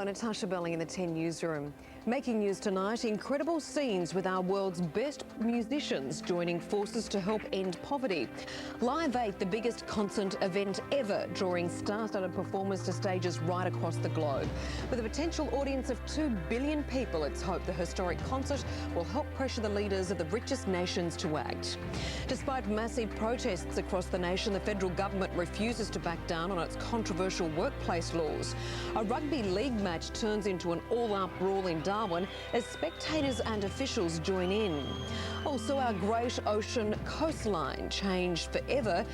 Hello, Natasha Belling in the 10 newsroom. Making news tonight, incredible scenes with our world's best musicians joining forces to help end poverty. Live 8, the biggest concert event ever, drawing star-studded performers to stages right across the globe. With a potential audience of 2 billion people, it's hoped the historic concert will help pressure the leaders of the richest nations to act. Despite massive protests across the nation, the federal government refuses to back down on its controversial workplace laws. A rugby league match turns into an all-out brawl in Darwin as spectators and officials join in. Also, our Great Ocean coastline changed forever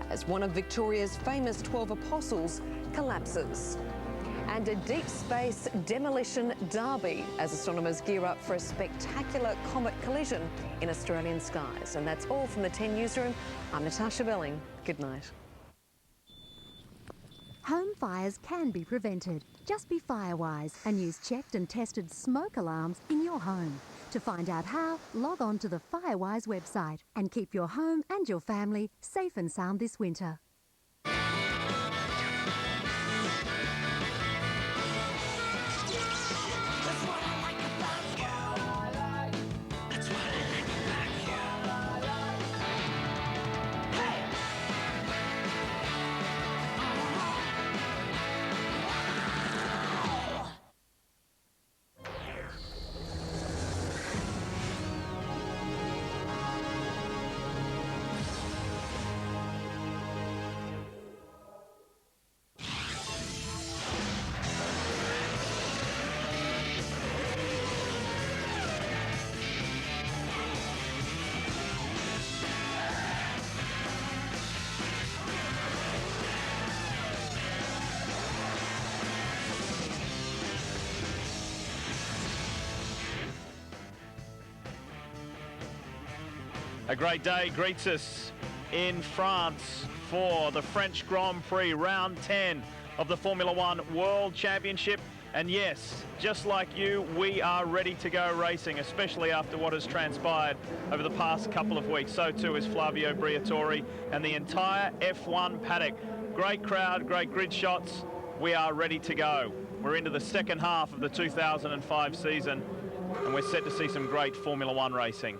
as one of Victoria's famous 12 apostles collapses. And a deep space demolition derby as astronomers gear up for a spectacular comet collision in Australian skies. And that's all from the 10 newsroom. I'm Natasha Belling. Good night. Home fires can be prevented. Just be firewise and use checked and tested smoke alarms in your home. To find out how, log on to the Firewise website and keep your home and your family safe and sound this winter. A great day greets us in France for the French Grand Prix, round 10 of the Formula One World Championship. And yes, just like you, we are ready to go racing, especially after what has transpired over the past couple of weeks. So too is Flavio Briatore and the entire F1 paddock. Great crowd, great grid shots. We are ready to go. We're into the second half of the 2005 season, and we're set to see some great Formula One racing.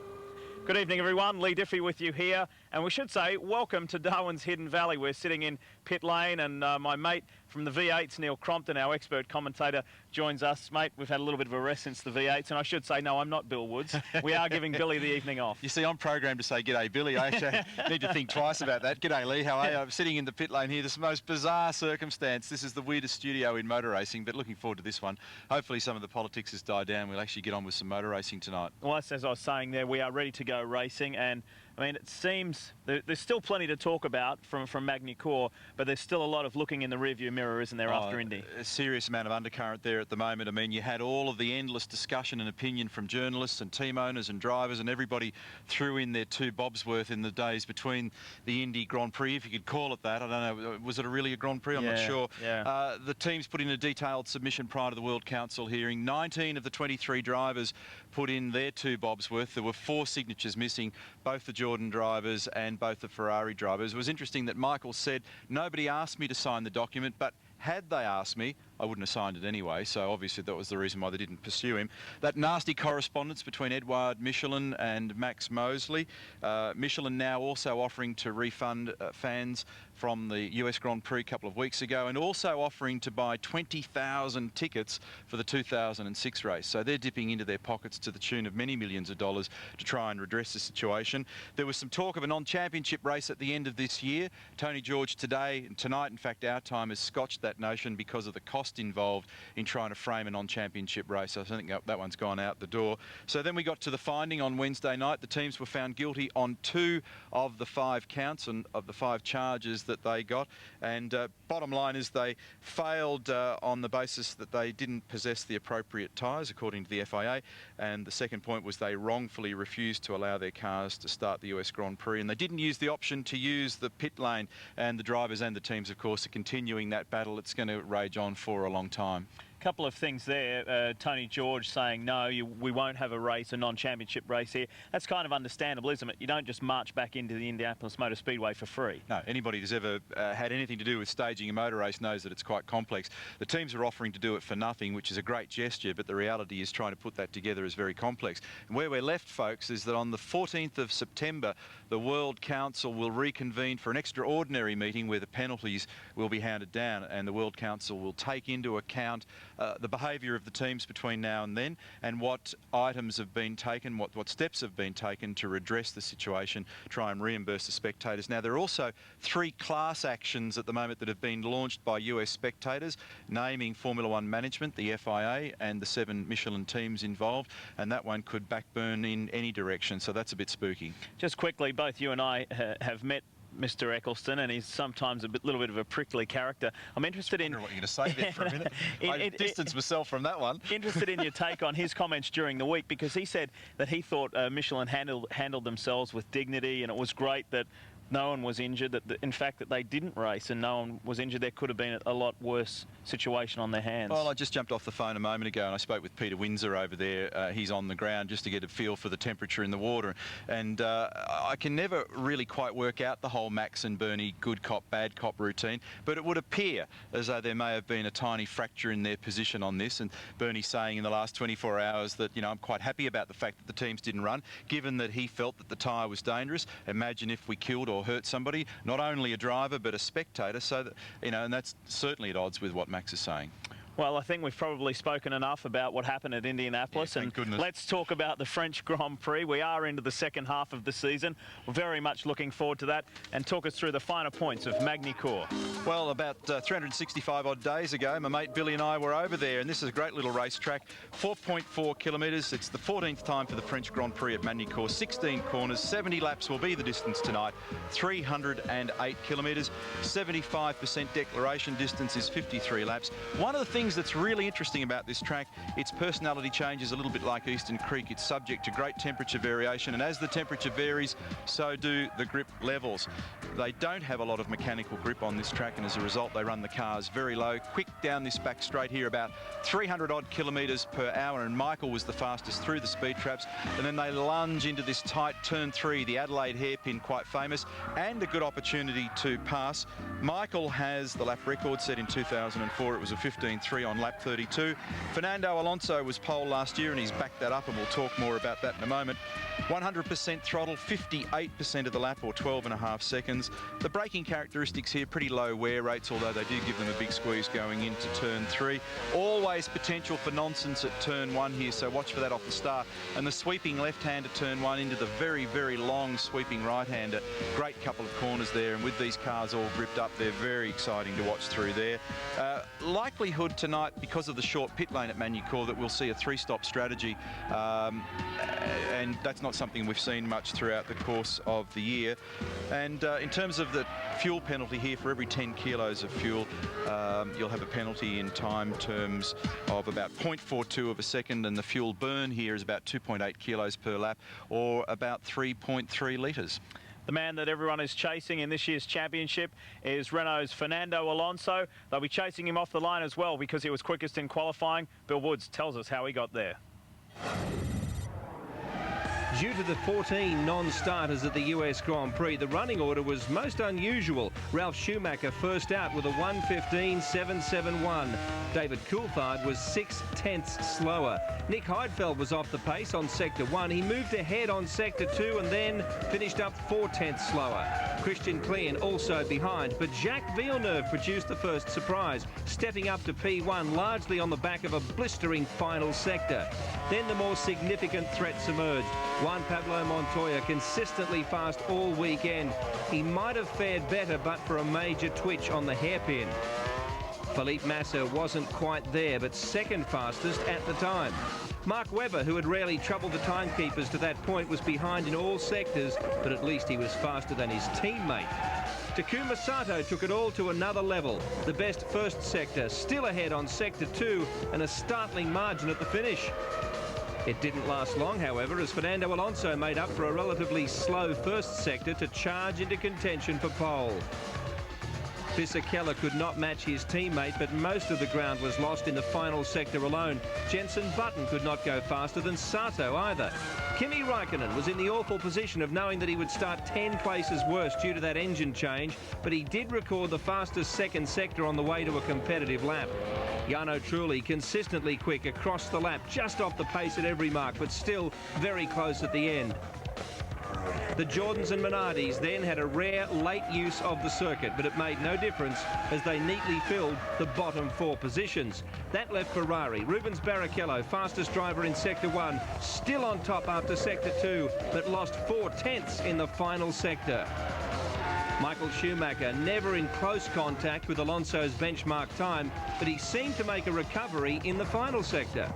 Good evening, everyone. Lee Diffie with you here. And we should say, welcome to Darwin's Hidden Valley. We're sitting in pit lane, and my mate from the V8s, Neil Crompton, our expert commentator, joins us. Mate, we've had a little bit of a rest since the V8s, and I should say, no, I'm not Bill Woods. We are giving Billy the evening off. You see, I'm programmed to say, g'day, Billy. I actually need to think twice about that. G'day, Lee. How are you? I'm sitting in the pit lane here. This is the most bizarre circumstance. This is the weirdest studio in motor racing, but looking forward to this one. Hopefully some of the politics has died down. We'll actually get on with some motor racing tonight. Well, as I was saying there, we are ready to go racing, and I mean, it seems there's still plenty to talk about from Magny Corps, but there's still a lot of looking in the rearview mirror, isn't there, after Indy? A serious amount of undercurrent there at the moment. I mean, you had all of the endless discussion and opinion from journalists and team owners and drivers, and everybody threw in their 2 bobs worth in the days between the Indy Grand Prix, if you could call it that. I don't know, was it really a Grand Prix? I'm not sure. Yeah. The teams put in a detailed submission prior to the World Council hearing. 19 of the 23 drivers put in their 2 bobs worth. There were 4 signatures missing, both the Jordan drivers and both the Ferrari drivers. It was interesting that Michael said, nobody asked me to sign the document, but had they asked me, I wouldn't have signed it anyway, so obviously that was the reason why they didn't pursue him. That nasty correspondence between Edouard Michelin and Max Mosley. Michelin now also offering to refund fans from the US Grand Prix a couple of weeks ago, and also offering to buy 20,000 tickets for the 2006 race. So they're dipping into their pockets to the tune of many millions of dollars to try and redress the situation. There was some talk of a non-championship race at the end of this year. Tony George today, and tonight, in fact, our time, has scotched that notion because of the cost involved in trying to frame a non-championship race. I think that one's gone out the door. So then we got to the finding on Wednesday night. The teams were found guilty on 2 of the 5 counts and of the 5 charges that they got. And bottom line is they failed on the basis that they didn't possess the appropriate tyres, according to the FIA. And the second point was they wrongfully refused to allow their cars to start the US Grand Prix. And they didn't use the option to use the pit lane. And the drivers and the teams, of course, are continuing that battle. It's going to rage on for a long time. couple of things there. Tony George saying, no, we won't have a race, a non-championship race here. That's kind of understandable, isn't it? You don't just march back into the Indianapolis Motor Speedway for free. No, anybody who's ever had anything to do with staging a motor race knows that it's quite complex. The teams are offering to do it for nothing, which is a great gesture, but the reality is trying to put that together is very complex. And where we're left, folks, is that on the 14th of September, the World Council will reconvene for an extraordinary meeting where the penalties will be handed down, and the World Council will take into account the behaviour of the teams between now and then, and what items have been taken, what steps have been taken to redress the situation, try and reimburse the spectators. Now, there are also 3 class actions at the moment that have been launched by US spectators, naming Formula One management, the FIA, and the 7 Michelin teams involved, and that one could backburn in any direction, so that's a bit spooky. Just quickly, both you and I have met Mr. Eccleston, and he's sometimes a little bit of a prickly character. I'm interested in... I wonder what you're going to say there for a minute. I distanced myself from that one. Interested in your take on his comments during the week, because he said that he thought Michelin handled themselves with dignity, and it was great that no one was injured, that in fact that they didn't race and no one was injured. There could have been a lot worse situation on their hands. Well, I just jumped off the phone a moment ago and I spoke with Peter Windsor over there. He's on the ground just to get a feel for the temperature in the water, and I can never really quite work out the whole Max and Bernie good cop, bad cop routine, but it would appear as though there may have been a tiny fracture in their position on this, and Bernie's saying in the last 24 hours that, you know, I'm quite happy about the fact that the teams didn't run, given that he felt that the tyre was dangerous. Imagine if we killed or hurt somebody, not only a driver but a spectator, so that, you know, and that's certainly at odds with what Max is saying. Well, I think we've probably spoken enough about what happened at Indianapolis, yeah, and let's talk about the French Grand Prix. We are into the second half of the season. We're very much looking forward to that, and talk us through the finer points of Magny-Cours. Well, about 365 odd days ago, my mate Billy and I were over there, and this is a great little racetrack, 4.4 kilometres. It's the 14th time for the French Grand Prix at Magny-Cours, 16 corners, 70 laps will be the distance tonight, 308 kilometres, 75% declaration distance is 53 laps. One of the things that's really interesting about this track, its personality changes a little bit like Eastern Creek. It's subject to great temperature variation, and as the temperature varies, so do the grip levels. They don't have a lot of mechanical grip on this track, and as a result they run the cars very low, quick down this back straight here, about 300 odd kilometres per hour, and Michael was the fastest through the speed traps, and then they lunge into this tight turn 3, the Adelaide hairpin, quite famous, and a good opportunity to pass. Michael has the lap record set in 2004. It was a 15.3 on lap 32. Fernando Alonso was pole last year, and he's backed that up, and we'll talk more about that in a moment. 100% throttle, 58% of the lap, or 12.5 seconds. The braking characteristics here, pretty low wear rates, although they do give them a big squeeze going into turn 3. Always potential for nonsense at turn 1 here, so watch for that off the start. And the sweeping left-hander turn 1 into the very, very long sweeping right-hander. Great couple of corners there, and with these cars all gripped up, they're very exciting to watch through there. Likelihood tonight, because of the short pit lane at Magny-Cours, that we'll see a 3-stop strategy, and that's not something we've seen much throughout the course of the year. And in terms of the fuel penalty here, for every 10 kilos of fuel, you'll have a penalty in time terms of about 0.42 of a second, and the fuel burn here is about 2.8 kilos per lap, or about 3.3 litres. The man that everyone is chasing in this year's championship is Renault's Fernando Alonso. They'll be chasing him off the line as well because he was quickest in qualifying. Bill Woods tells us how he got there. Due to the 14 non-starters at the US Grand Prix, the running order was most unusual. Ralf Schumacher first out with a 1:15.771. David Coulthard was 0.6 slower. Nick Heidfeld was off the pace on Sector 1. He moved ahead on Sector 2 and then finished up 0.4 slower. Christian Klein also behind, but Jacques Villeneuve produced the first surprise, stepping up to P1 largely on the back of a blistering final sector. Then the more significant threats emerged. Juan Pablo Montoya consistently fast all weekend. He might have fared better but for a major twitch on the hairpin. Felipe Massa wasn't quite there, but second fastest at the time. Mark Webber, who had rarely troubled the timekeepers to that point, was behind in all sectors, but at least he was faster than his teammate. Takuma Sato took it all to another level. The best first sector, still ahead on Sector 2, and a startling margin at the finish. It didn't last long, however, as Fernando Alonso made up for a relatively slow first sector to charge into contention for pole. Fisichella could not match his teammate, but most of the ground was lost in the final sector alone. Jenson Button could not go faster than Sato either. Kimi Raikkonen was in the awful position of knowing that he would start 10 places worse due to that engine change, but he did record the fastest second sector on the way to a competitive lap. Jarno Trulli consistently quick across the lap, just off the pace at every mark, but still very close at the end. The Jordans and Minardis then had a rare late use of the circuit, but it made no difference as they neatly filled the bottom 4 positions. That left Ferrari. Rubens Barrichello, fastest driver in Sector 1, still on top after Sector 2, but lost 4/10 in the final sector. Michael Schumacher never in close contact with Alonso's benchmark time, but he seemed to make a recovery in the final sector.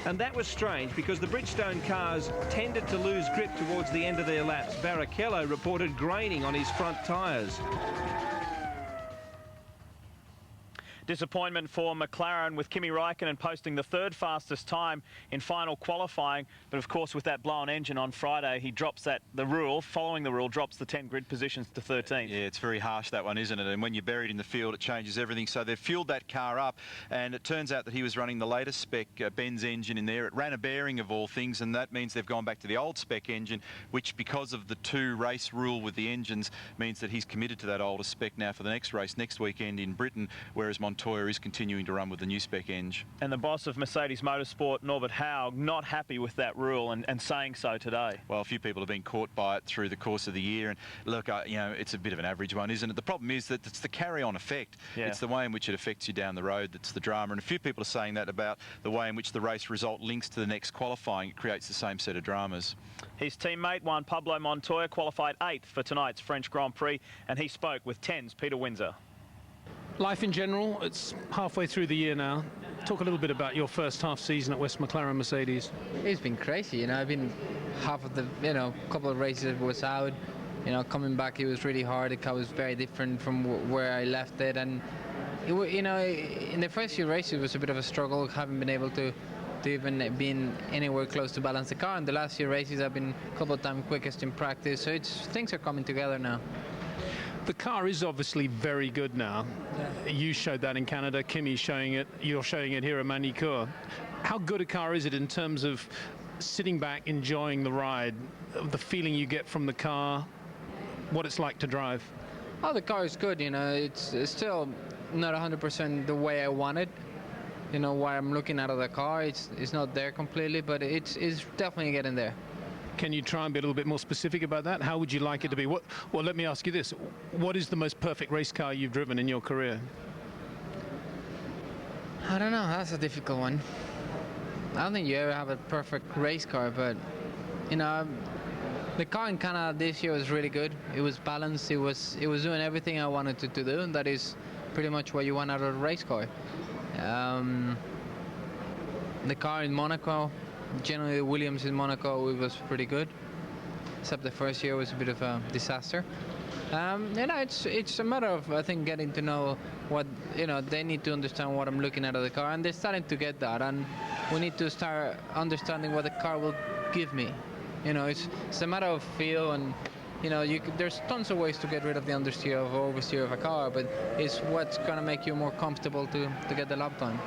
And that was strange because the Bridgestone cars tended to lose grip towards the end of their laps. Barrichello reported graining on his front tyres. Disappointment for McLaren, with Kimi Raikkonen posting the 3rd fastest time in final qualifying. But of course, with that blown engine on Friday, he drops following the rule, drops the 10 grid positions to 13th. Yeah, it's very harsh, that one, isn't it? And when you're buried in the field, it changes everything. So they've fueled that car up, and it turns out that he was running the latest spec Benz engine in there. It ran a bearing of all things, and that means they've gone back to the old spec engine, which, because of the 2 race rule with the engines, means that he's committed to that older spec now for the next race next weekend in Britain, whereas Montoya is continuing to run with the new spec engine. And the boss of Mercedes Motorsport, Norbert Haug, not happy with that rule and saying so today. Well, a few people have been caught by it through the course of the year, and look, you know, it's a bit of an average one, isn't it? The problem is that it's the carry-on effect. Yeah. It's the way in which it affects you down the road that's the drama, and a few people are saying that about the way in which the race result links to the next qualifying. It creates the same set of dramas. His teammate, Juan Pablo Montoya, qualified 8th for tonight's French Grand Prix, and he spoke with 10's Peter Windsor. Life in general, it's halfway through the year now. Talk a little bit about your first half season at West McLaren Mercedes. It's been crazy, you know. I've been half of the, couple of races was out. Coming back, it was really hard. The car was very different from where I left it, and in the first few races, it was a bit of a struggle. Haven't been able to even been anywhere close to balance the car. And the last few races, I've been a couple of times quickest in practice, so things are coming together now. The car is obviously very good now. Yeah. You showed that in Canada, Kimi's showing it, you're showing it here at Manicourt. How good a car is it in terms of sitting back, enjoying the ride, the feeling you get from the car, what it's like to drive? Oh, the car is good, it's still not 100% the way I want it. What I'm looking out of the car, it's not there completely, but it's definitely getting there. Can you try and be a little bit more specific about that? How would you like it to be? Well, let me ask you this. What is the most perfect race car you've driven in your career? I don't know. That's a difficult one. I don't think you ever have a perfect race car, but, the car in Canada this year was really good. It was balanced. It was doing everything I wanted it to do, and that is pretty much what you want out of a race car. The car in Monaco, generally the Williams in Monaco, it was pretty good, except the first year was a bit of a disaster. It's a matter of, I think, getting to know what, they need to understand what I'm looking at of the car, and they're starting to get that, and we need to start understanding what the car will give me. It's a matter of feel, and there's tons of ways to get rid of the understeer or oversteer of a car, but it's what's going to make you more comfortable to get the lap time.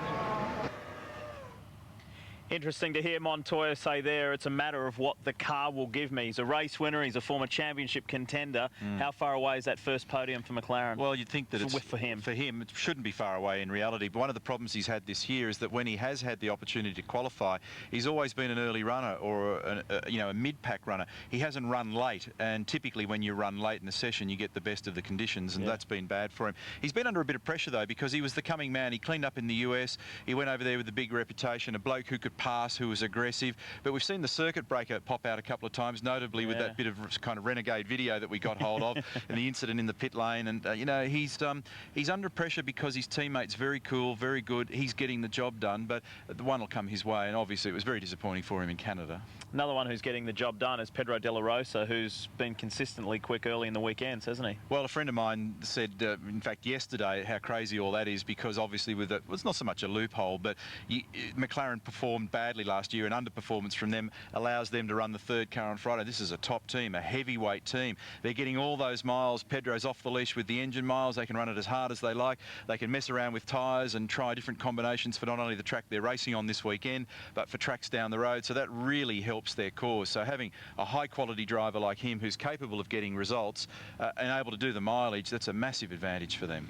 Interesting to hear Montoya say there, it's a matter of what the car will give me. He's a race winner, he's a former championship contender. How far away is that first podium for McLaren? Well, you'd think that for him, it shouldn't be far away in reality. But one of the problems he's had this year is that when he has had the opportunity to qualify, he's always been an early runner or a mid-pack runner. He hasn't run late, and typically when you run late in the session, you get the best of the conditions, and that's been bad for him. He's been under a bit of pressure though, because he was the coming man. He cleaned up in the US. He went over there with a big reputation, a bloke who could pass, who was aggressive, but we've seen the circuit breaker pop out a couple of times, notably with that bit of kind of renegade video that we got hold of and the incident in the pit lane, and he's under pressure because his teammate's very cool, very good, he's getting the job done, but the one will come his way, and obviously it was very disappointing for him in Canada. Another one who's getting the job done is Pedro de la Rosa, who's been consistently quick early in the weekends, hasn't he? Well, a friend of mine said, in fact, yesterday, how crazy all that is, because obviously with it, well, it's not so much a loophole, but McLaren performed badly last year, and underperformance from them allows them to run the third car on Friday. This is a top team, a heavyweight team. They're getting all those miles. Pedro's off the leash with the engine miles. They can run it as hard as they like. They can mess around with tyres and try different combinations for not only the track they're racing on this weekend, but for tracks down the road. So that really helps their cause. So having a high-quality driver like him who's capable of getting results and able to do the mileage, that's a massive advantage for them.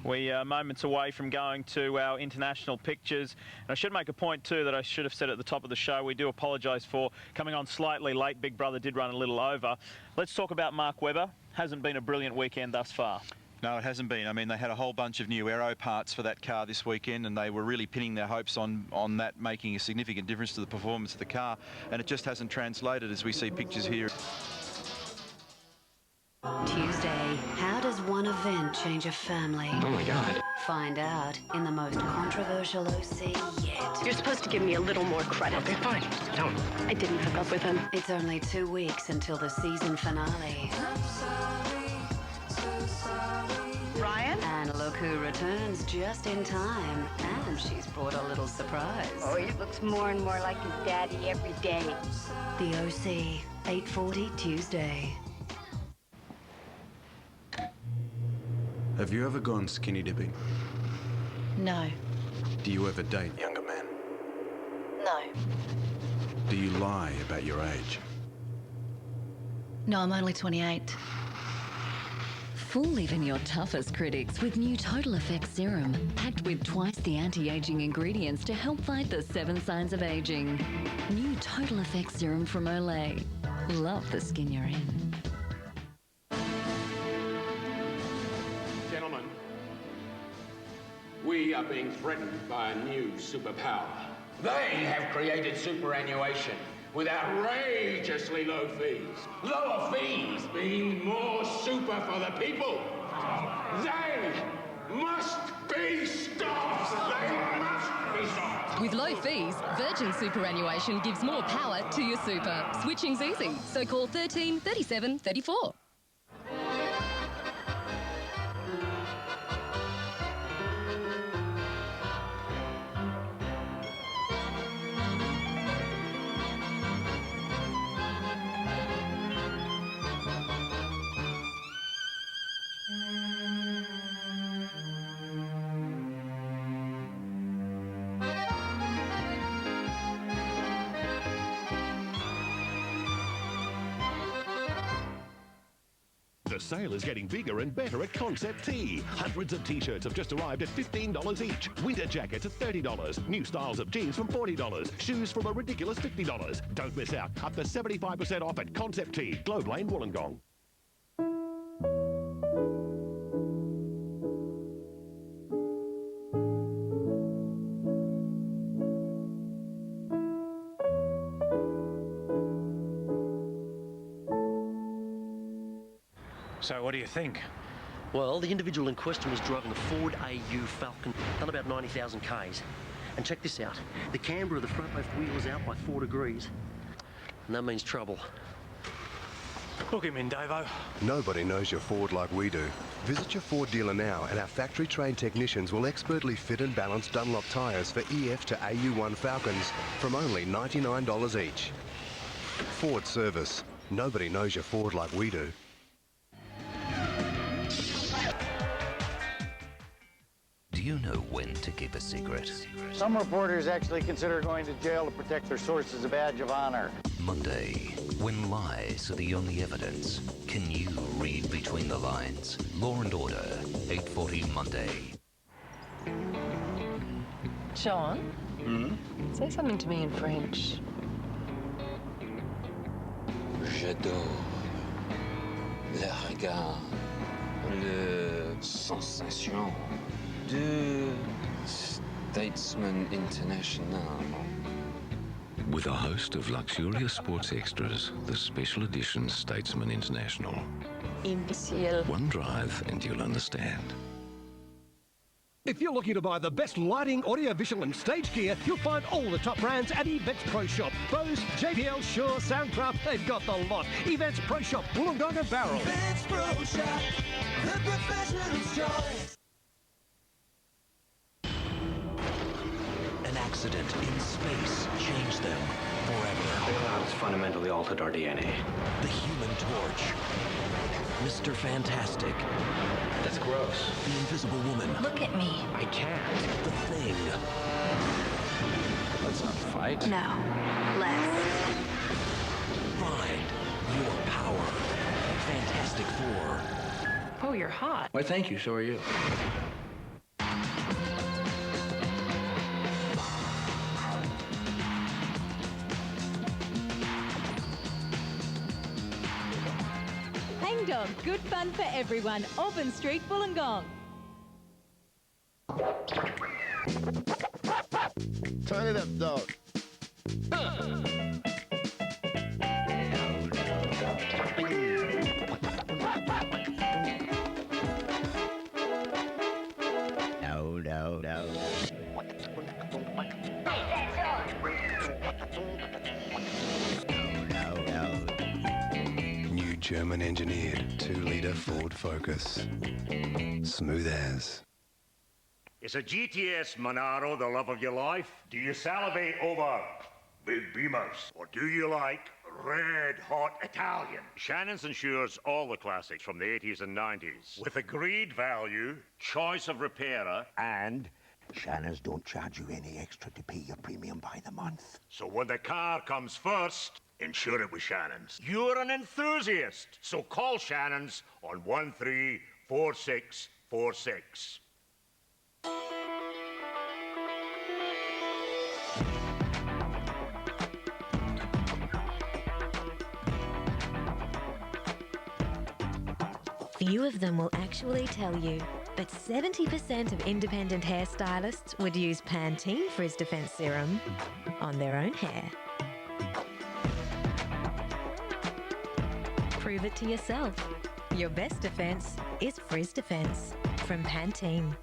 We are moments away from going to our international pictures. And I should make a point too that I should have said at the top of the show. We do apologise for coming on slightly late. Big Brother did run a little over. Let's talk about Mark Webber. Hasn't been a brilliant weekend thus far. No, it hasn't been. I mean, they had a whole bunch of new aero parts for that car this weekend, and they were really pinning their hopes on that making a significant difference to the performance of the car, and it just hasn't translated as we see pictures here. Tuesday, how does one event change a family? Oh my God. Find out in the most controversial OC yet. You're supposed to give me a little more credit. Okay, fine. No, I didn't hook up with him. It's only 2 weeks until the season finale. Ryan? And look who returns just in time. And she's brought a little surprise. Oh, he looks more and more like his daddy every day. The OC, 8:40 Tuesday. Have you ever gone skinny dipping? No. Do you ever date younger men? No. Do you lie about your age? No, I'm only 28. Fool even your toughest critics with new Total Effect Serum, packed with twice the anti-aging ingredients to help fight the 7 signs of aging. New Total Effect Serum from Olay. Love the skin you're in. Gentlemen, we are being threatened by a new superpower. They have created superannuation with outrageously low fees. Lower fees mean more super for the people. They must be stopped. They must be stopped. With low fees, Virgin Superannuation gives more power to your super. Switching's easy, so call 13 37 34. The sale is getting bigger and better at Concept T. Hundreds of T-shirts have just arrived at $15 each. Winter jackets at $30. New styles of jeans from $40. Shoes from a ridiculous $50. Don't miss out. Up to 75% off at Concept T, Globe Lane, Wollongong. So what do you think? Well, the individual in question was driving a Ford AU Falcon, done about 90,000 Ks. And check this out. The camber of the front left wheel is out by 4 degrees. And that means trouble. Look him in, Davo. Nobody knows your Ford like we do. Visit your Ford dealer now and our factory-trained technicians will expertly fit and balance Dunlop tyres for EF to AU1 Falcons from only $99 each. Ford service. Nobody knows your Ford like we do. Do you know when to keep a secret? Some reporters actually consider going to jail to protect their source as a badge of honor. Monday, when lies are the only evidence. Can you read between the lines? Law and Order, 8:40 Monday. Sean? Say something to me in French. J'adore le regard, le sensation de Statesman International. With a host of luxurious sports extras, the special edition Statesman International. Imbecile. One drive and you'll understand. If you're looking to buy the best lighting, audio-visual and stage gear, you'll find all the top brands at Events Pro Shop. Bose, JBL, Shure, Soundcraft, they've got the lot. Events Pro Shop, Wollongong and Barrel. Events Pro Shop, the professional's choice. An accident in space changed them forever. Bailouts fundamentally altered our DNA. The Human Torch. Mr. Fantastic. That's gross. The Invisible Woman. Look at me. I can't. The Thing. Let's not fight. No. Less. Find your power. Fantastic Four. Oh, you're hot. Why, thank you. So are you. Hang Dog, good fun for everyone. Auburn Street, Wollongong. Turn it up, dog. No. New German-engineered 2-litre Ford Focus. Smooth as. Is a GTS Monaro the love of your life? Do you salivate over big beamers? Or do you like red-hot Italian? Shannon's insures all the classics from the 80s and 90s. With agreed value, choice of repairer, and Shannon's don't charge you any extra to pay your premium by the month. So when the car comes first, insure it with Shannon's. You're an enthusiast, so call Shannon's on 134646. Few of them will actually tell you, but 70% of independent hairstylists would use Pantene Frizz Defense Serum on their own hair. Prove it to yourself. Your best defense is Frizz Defense from Pantene.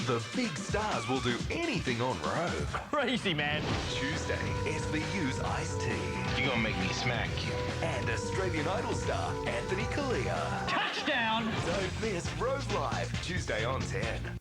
The big stars will do anything on Rogue. Crazy, man. Tuesday, SVU's Iced Tea. You're gonna make me smack you. And Australian Idol star Anthony Kalia. Touchdown! Don't miss Rogue Live, Tuesday on 10.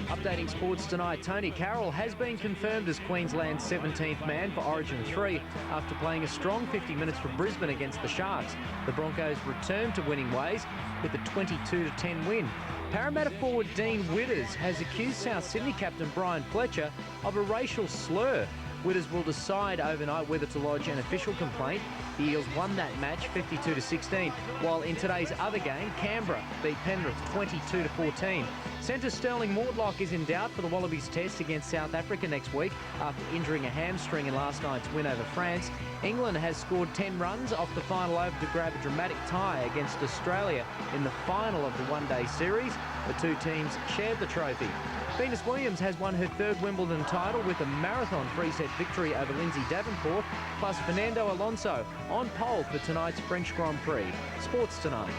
Updating sports tonight, Tony Carroll has been confirmed as Queensland's 17th man for Origin 3 after playing a strong 50 minutes for Brisbane against the Sharks. The Broncos returned to winning ways with a 22-10 win. Parramatta forward Dean Witters has accused South Sydney captain Brian Fletcher of a racial slur. Witters will decide overnight whether to lodge an official complaint. The Eels won that match 52-16, while in today's other game, Canberra beat Penrith 22-14. Centre Sterling Mortlock is in doubt for the Wallabies test against South Africa next week after injuring a hamstring in last night's win over France. England has scored 10 runs off the final over to grab a dramatic tie against Australia in the final of the one-day series. The two teams shared the trophy. Venus Williams has won her third Wimbledon title with a marathon three-set victory over Lindsay Davenport, plus Fernando Alonso on pole for tonight's French Grand Prix. Sports tonight.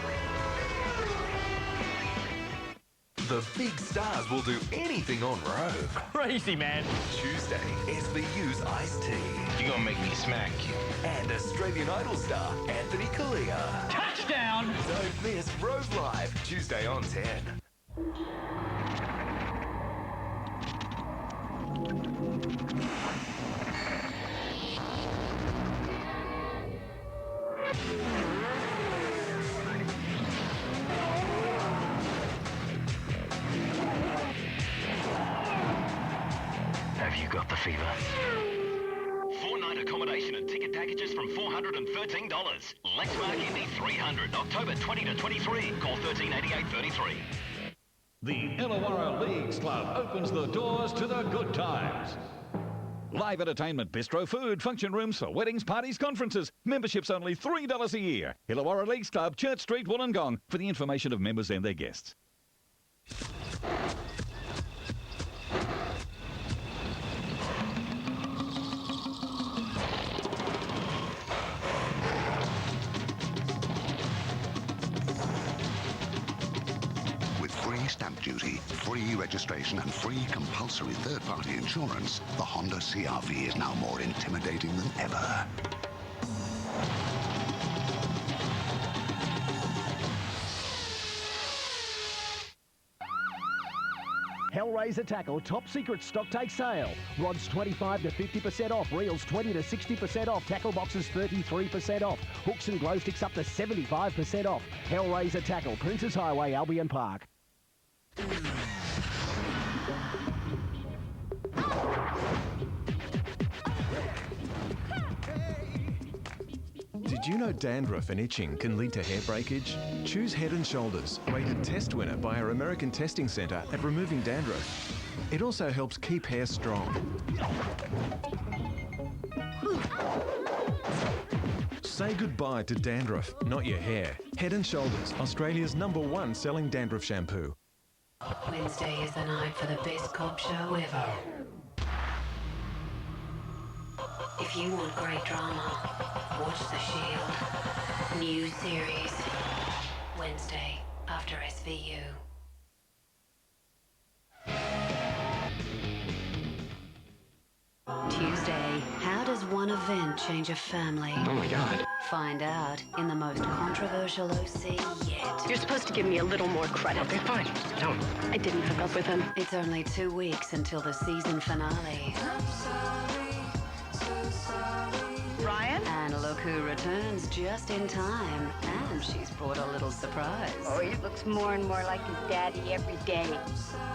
The big stars will do anything on Rogue. Crazy, man. Tuesday, SVU's Iced Tea. You're gonna make me smack you. And Australian Idol star Anthony Kalia. Touchdown! Don't miss Rogue Live, Tuesday on 10. Have you got the fever? 4-night accommodation and ticket packages from $413. Lexmark Indy 300, October 20 to 23. Call 138833. The Illawarra Leagues Club opens the doors to the good times. Live entertainment, bistro food, function rooms for weddings, parties, conferences. Memberships only $3 a year. Illawarra Leagues Club, Church Street, Wollongong, for the information of members and their guests. Free stamp duty, free registration and free compulsory third-party insurance, the Honda CR-V is now more intimidating than ever. Hellraiser Tackle Top Secret Stock Take Sale. Rods 25 to 50% off. Reels 20 to 60% off. Tackle boxes 33% off. Hooks and glow sticks up to 75% off. Hellraiser Tackle, Princes Highway, Albion Park. Did you know dandruff and itching can lead to hair breakage? Choose Head & Shoulders, rated test winner by our American Testing Centre at removing dandruff. It also helps keep hair strong. Say goodbye to dandruff, not your hair. Head & Shoulders, Australia's #1 selling dandruff shampoo. Wednesday is the night for the best cop show ever. If you want great drama, watch The Shield. New series. Wednesday after SVU. Tuesday, how does one event change a family? Oh my God. Find out in the most controversial OC yet. You're supposed to give me a little more credit. Okay, fine. No, I didn't hook up with him. It's only 2 weeks until the season finale. Ryan? And look who returns just in time. And she's brought a little surprise. Oh, he looks more and more like his daddy every day.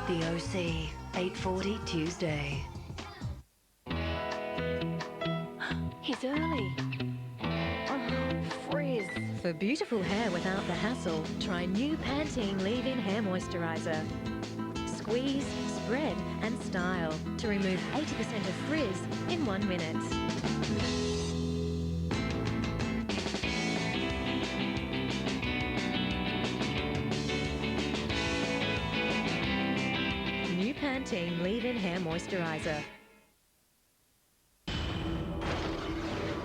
The OC, 8:40 Tuesday. He's early. Oh, frizz. For beautiful hair without the hassle, try new Pantene Leave-In Hair Moisturiser. Squeeze, spread and style to remove 80% of frizz in 1 minute. New Pantene Leave-In Hair Moisturiser.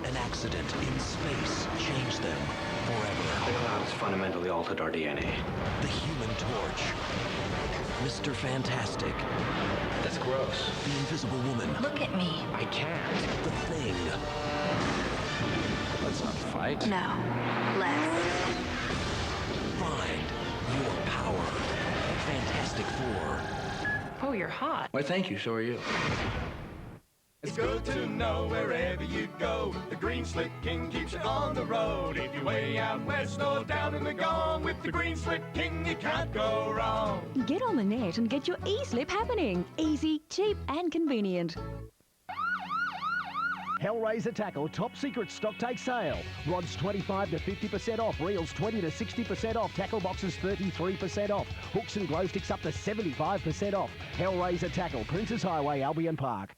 An accident in space changed them forever. Bailout has fundamentally altered our DNA. The Human Torch. Mr. Fantastic. That's gross. The Invisible Woman. Look at me. I can't. The Thing. Let's not fight. No. Let's. Find your power. Fantastic Four. Oh, you're hot. Why, thank you. So are you. It's good to know wherever you go, the Green Slick King keeps you on the road. If you're way out west or down in the gong, with the Green Slick King you can't go wrong. Get on the net and get your e-slip happening. Easy, cheap and convenient. Hellraiser Tackle Top Secret Stock Take Sale. Rods 25 to 50% off. Reels 20 to 60% off. Tackle boxes 33% off. Hooks and glow sticks up to 75% off. Hellraiser Tackle, Princes Highway, Albion Park.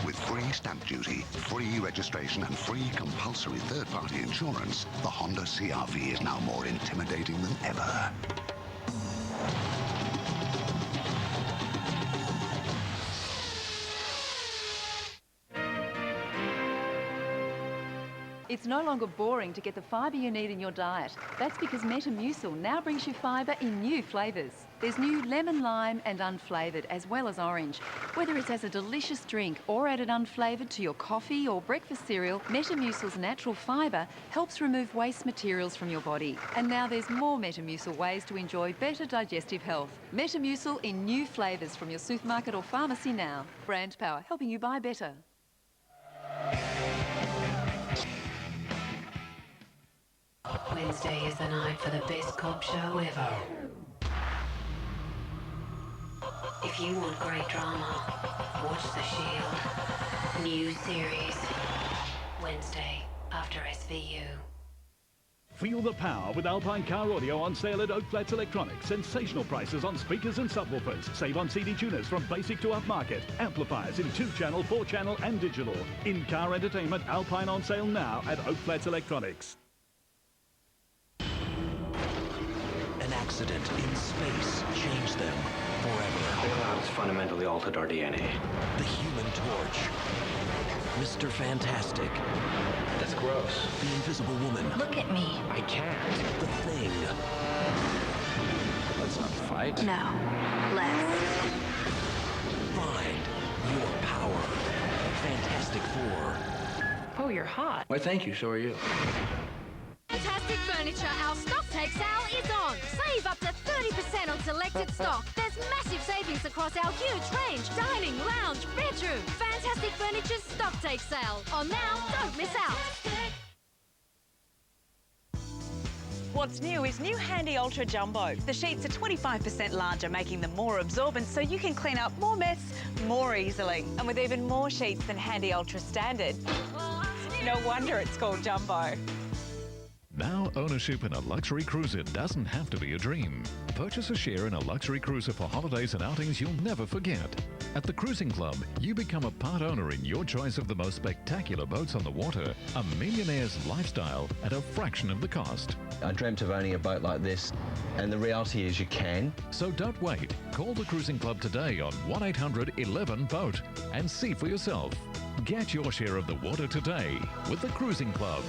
With free stamp duty, free registration and free compulsory third-party insurance, the Honda CR-V is now more intimidating than ever. It's no longer boring to get the fibre you need in your diet. That's because Metamucil now brings you fibre in new flavours. There's new lemon, lime and unflavoured, as well as orange. Whether it's as a delicious drink or added unflavoured to your coffee or breakfast cereal, Metamucil's natural fibre helps remove waste materials from your body. And now there's more Metamucil ways to enjoy better digestive health. Metamucil in new flavours from your supermarket or pharmacy now. Brand power, helping you buy better. Wednesday is the night for the best cop show ever. If you want great drama, watch The Shield. New series. Wednesday after SVU. Feel the power with Alpine Car Audio on sale at Oak Flats Electronics. Sensational prices on speakers and subwoofers. Save on CD tuners from basic to upmarket. Amplifiers in 2-channel, 4-channel and digital. In-car entertainment, Alpine on sale now at Oak Flats Electronics. An accident in space changed them forever. Bailout has fundamentally altered our DNA. The Human Torch. Mr. Fantastic. That's gross. The Invisible Woman. Look at me. I can't. The Thing. Let's not fight. No. Let's. Fantastic Four. Oh, you're hot. Why, thank you. So are you. Fantastic Furniture, our stock take sale is on. Save up to 30% on selected stock. There's massive savings across our huge range. Dining, lounge, bedroom. Fantastic Furniture's stock take sale. On now, don't miss out. What's new is new Handy Ultra Jumbo. The sheets are 25% larger, making them more absorbent so you can clean up more mess more easily. And with even more sheets than Handy Ultra Standard. No wonder it's called Jumbo. Now ownership in a luxury cruiser doesn't have to be a dream. Purchase a share in a luxury cruiser for holidays and outings you'll never forget. At the Cruising Club, you become a part owner in your choice of the most spectacular boats on the water. A millionaire's lifestyle at a fraction of the cost. I dreamt of owning a boat like this, and the reality is you can. So don't wait. Call the Cruising Club today on 1-800-11-BOAT and see for yourself. Get your share of the water today with the Cruising Club.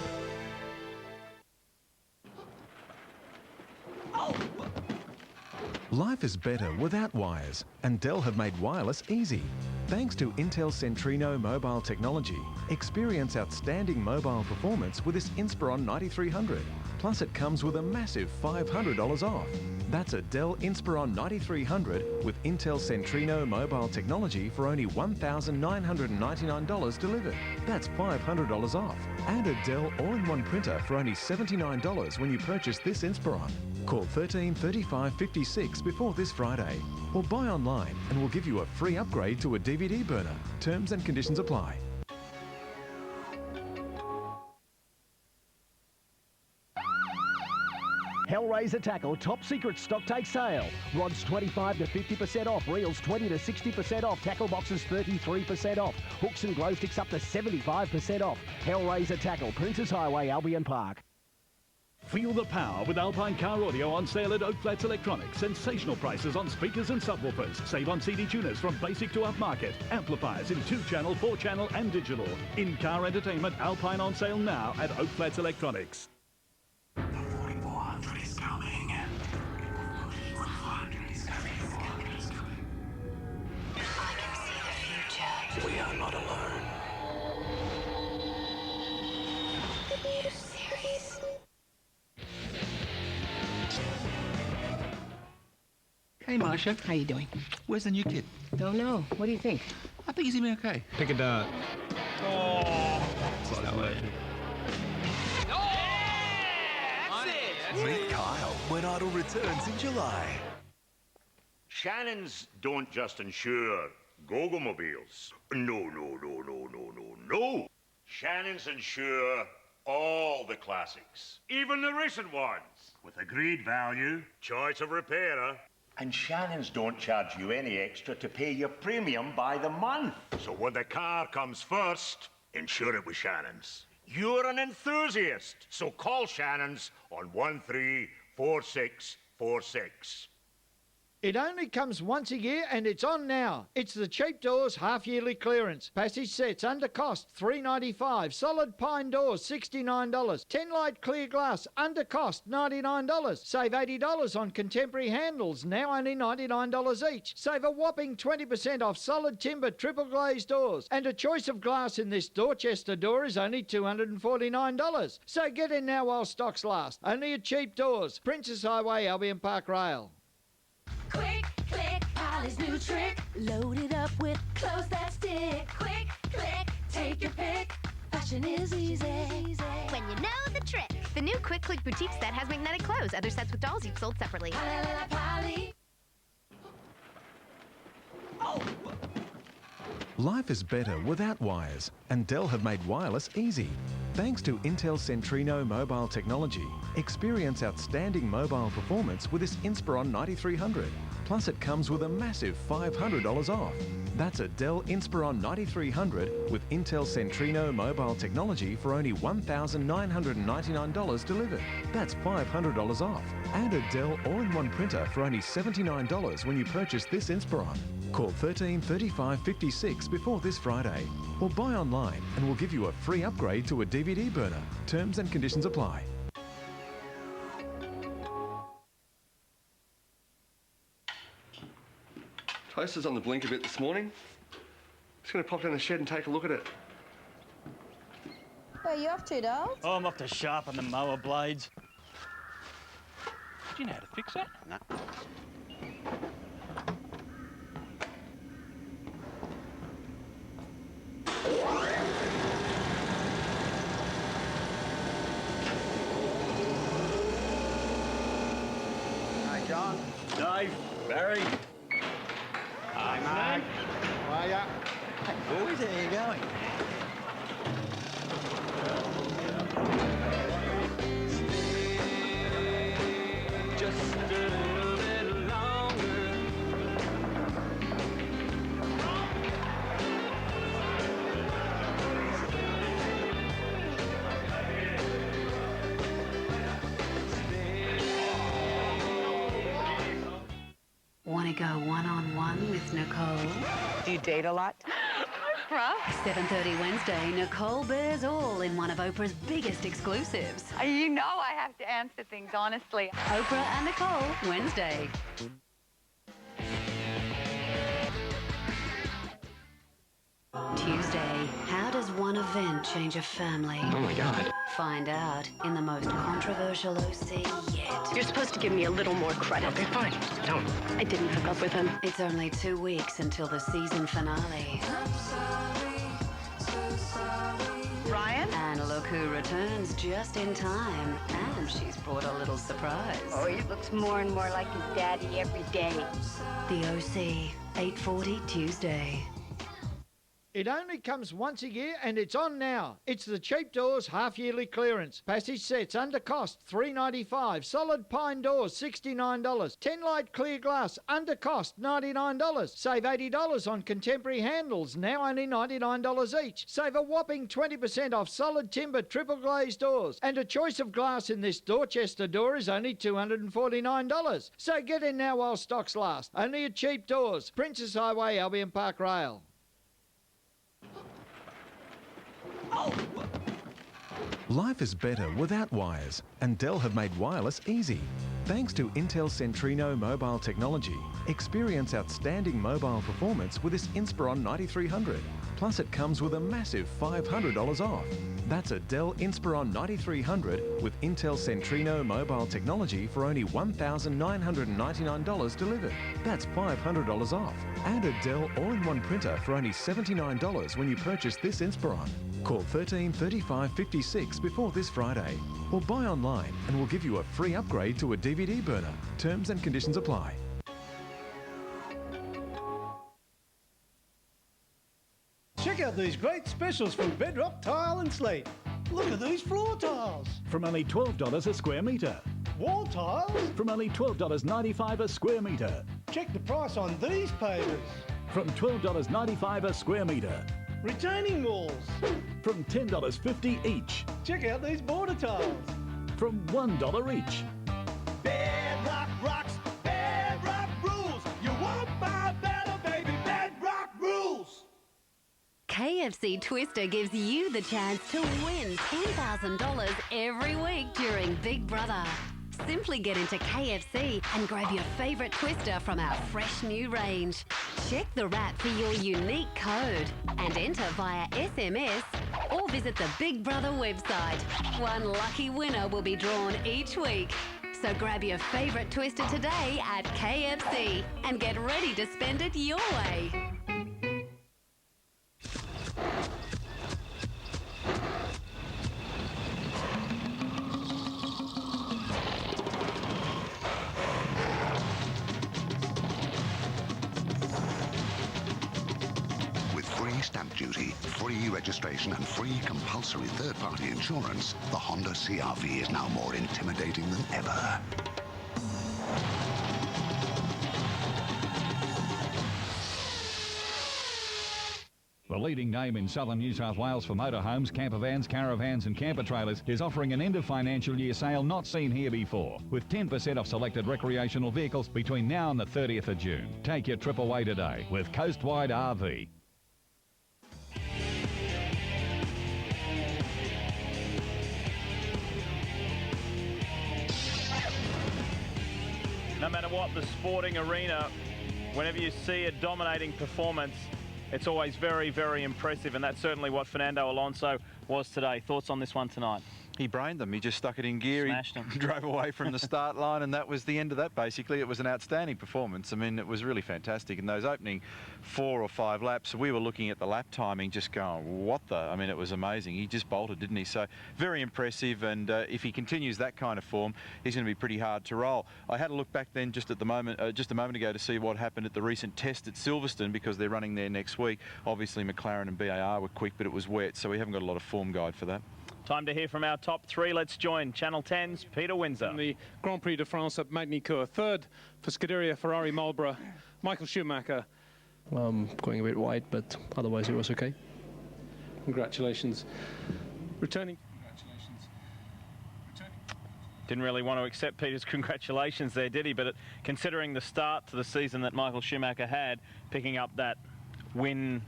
Life is better without wires, and Dell have made wireless easy. Thanks to Intel Centrino mobile technology, experience outstanding mobile performance with this Inspiron 9300. Plus it comes with a massive $500 off. That's a Dell Inspiron 9300 with Intel Centrino mobile technology for only $1,999 delivered. That's $500 off. And a Dell all-in-one printer for only $79 when you purchase this Inspiron. Call 13 35 56 before this Friday, or buy online and we'll give you a free upgrade to a DVD burner. Terms and conditions apply. Hellraiser Tackle top secret stock take sale. Rods 25 to 50% off. Reels 20 to 60% off. Tackle boxes 33% off. Hooks and glow sticks up to 75% off. Hellraiser Tackle, Princess Highway, Albion Park. Feel the power with Alpine Car Audio on sale at Oak Flats Electronics. Sensational prices on speakers and subwoofers. Save on CD tuners from basic to upmarket. Amplifiers in 2-channel, 4-channel and digital. In-car entertainment, Alpine on sale now at Oak Flats Electronics. The 4400 is coming. 4400 is coming. I can see the future. We are not alone. The new series. Hey, Marsha. How you doing? Where's the new kid? Don't know. What do you think? I think he's gonna be okay. Pick a dart. Oh! It's not working. Meet Kyle when Idle returns in July. Shannons don't just insure Gogomobiles. No. Shannons insure all the classics, even the recent ones, with agreed value, choice of repairer. And Shannons don't charge you any extra to pay your premium by the month. So when the car comes first, insure it with Shannons. You're an enthusiast, so call Shannons on 134646. It only comes once a year and it's on now. It's the Cheap Doors half-yearly clearance. Passage sets under cost $3.95. Solid pine doors $69. 10 light clear glass under cost $99. Save $80 on contemporary handles, now only $99 each. Save a whopping 20% off solid timber triple glazed doors. And a choice of glass in this Dorchester door is only $249. So get in now while stocks last. Only at Cheap Doors, Princess Highway, Albion Park Rail. Quick, click, Polly's new trick. Load it up with clothes that stick. Quick, click, take your pick. Fashion is easy. When you know the trick. The new Quick Click boutique set has magnetic clothes. Other sets with dolls you've sold separately. Polly. Life is better without wires, and Dell have made wireless easy. Thanks to Intel Centrino mobile technology, experience outstanding mobile performance with this Inspiron 9300. Plus it comes with a massive $500 off. That's a Dell Inspiron 9300 with Intel Centrino mobile technology for only $1,999 delivered. That's $500 off. And a Dell all-in-one printer for only $79 when you purchase this Inspiron. Call 13 35 56 before this Friday, or buy online and we'll give you a free upgrade to a DVD burner. Terms and conditions apply. Toaster's on the blink a bit this morning. Just going to pop down the shed and take a look at it. Where are you off to, doll? Oh, I'm off to sharpen the mower blades. Do you know how to fix that? No. Hi, John. Dave, Barry. Hi, Mark. How are ya? Hey, boys, how you going? Just a little bit longer. Want to go one-on-one with Nicole? Do you date a lot? Oprah. 7:30 Wednesday, Nicole bears all in one of Oprah's biggest exclusives. You know I have to answer things honestly. Oprah and Nicole, Wednesday. Tuesday, how does one event change a family? Oh my God. Find out in the most controversial OC yet. You're supposed to give me a little more credit. Okay, fine. No, I didn't hook up with him. It's only 2 weeks until the season finale. Ryan? And look who returns just in time. And she's brought a little surprise. Oh, he looks more and more like his daddy every day. The OC, 8:40 Tuesday. It only comes once a year and it's on now. It's the Cheap Doors half-yearly clearance. Passage sets under cost $3.95. Solid pine doors $69. 10 light clear glass under cost $99. Save $80 on contemporary handles, now only $99 each. Save a whopping 20% off solid timber triple glazed doors. And a choice of glass in this Dorchester door is only $249. So get in now while stocks last. Only at Cheap Doors, Princess Highway, Albion Park Rail. Life is better without wires, and Dell have made wireless easy. Thanks to Intel Centrino mobile technology, experience outstanding mobile performance with this Inspiron 9300. Plus it comes with a massive $500 off. That's a Dell Inspiron 9300 with Intel Centrino mobile technology for only $1,999 delivered. That's $500 off. And a Dell all-in-one printer for only $79 when you purchase this Inspiron. Call 13 35 56 before this Friday, or buy online and we'll give you a free upgrade to a DVD burner. Terms and conditions apply. Check out these great specials from Bedrock Tile and Slate. Look at these floor tiles. From only $12 a square metre. Wall tiles? From only $12.95 a square metre. Check the price on these pavers. From $12.95 a square metre. Retaining walls. From $10.50 each. Check out these border tiles. From $1 each. Bedrock rocks, Bedrock rules. You won't buy better, baby. Bedrock rules. KFC Twister gives you the chance to win $10,000 every week during Big Brother. Simply get into KFC and grab your favourite Twister from our fresh new range. Check the wrap for your unique code and enter via SMS or visit the Big Brother website. One lucky winner will be drawn each week. So grab your favourite Twister today at KFC and get ready to spend it your way. Free stamp duty, free registration and free compulsory third-party insurance, the Honda CR-V is now more intimidating than ever. The leading name in southern New South Wales for motorhomes, campervans, caravans and camper trailers is offering an end of financial year sale not seen here before, with 10% off selected recreational vehicles between now and the 30th of June. Take your trip away today with Coastwide RV. No matter what the sporting arena, whenever you see a dominating performance, it's always very, very impressive, and that's certainly what Fernando Alonso was today. Thoughts on this one tonight? He brained them. He just stuck it in gear. Smashed them. He drove away from the start line, and that was the end of that, basically. It was an outstanding performance. I mean, it was really fantastic. In those opening 4 or 5 laps, we were looking at the lap timing just going, what the? I mean, it was amazing. He just bolted, didn't he? So very impressive, and if he continues that kind of form, he's going to be pretty hard to roll. I had a look back then just a moment ago to see what happened at the recent test at Silverstone, because they're running there next week. Obviously, McLaren and BAR were quick, but it was wet, so we haven't got a lot of form guide for that. Time to hear from our top 3. Let's join Channel 10's Peter Windsor. The Grand Prix de France at Magny-Cours. Third for Scuderia Ferrari Marlborough, Michael Schumacher. Going a bit wide, but otherwise it was okay. Congratulations. Returning. Didn't really want to accept Peter's congratulations there, did he? But considering the start to the season that Michael Schumacher had, picking up that win,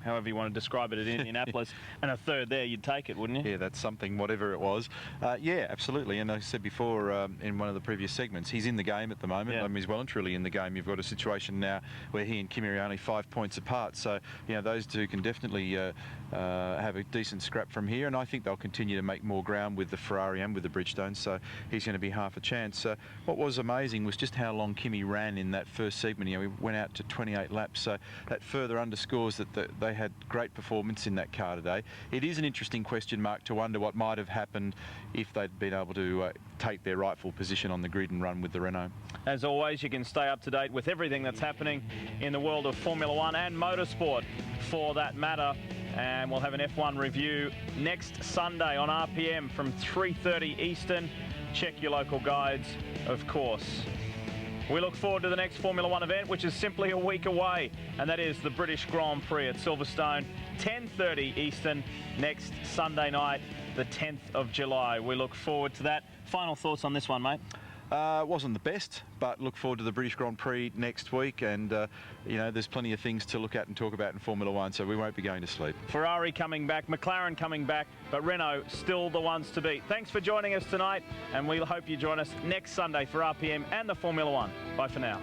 however you want to describe it, at Indianapolis, and a third there, you'd take it, wouldn't you? Yeah, that's something, whatever it was. Yeah, absolutely. And I said before in one of the previous segments, he's in the game at the moment. Yeah. I mean, he's well and truly in the game. You've got a situation now where he and Kimi are only 5 points apart. So, you know, those two can definitely have a decent scrap from here. And I think they'll continue to make more ground with the Ferrari and with the Bridgestone. So he's going to be half a chance. What was amazing was just how long Kimi ran in that first segment. You know, he went out to 28 laps. So that further underscores that they had great performance in that car today. It is an interesting question mark to wonder what might have happened if they'd been able to take their rightful position on the grid and run with the Renault. As always, you can stay up to date with everything that's happening in the world of Formula One and motorsport for that matter. And we'll have an F1 review next Sunday on RPM from 3:30 Eastern. Check your local guides, of course. We look forward to the next Formula One event, which is simply a week away, and that is the British Grand Prix at Silverstone, 10:30 Eastern, next Sunday night, the 10th of July. We look forward to that. Final thoughts on this one, mate? Wasn't the best, but look forward to the British Grand Prix next week, and you know, there's plenty of things to look at and talk about in Formula One, so we won't be going to sleep. Ferrari coming back, McLaren coming back, but Renault still the ones to beat. Thanks for joining us tonight, and we hope you join us next Sunday for RPM and the Formula One. Bye for now.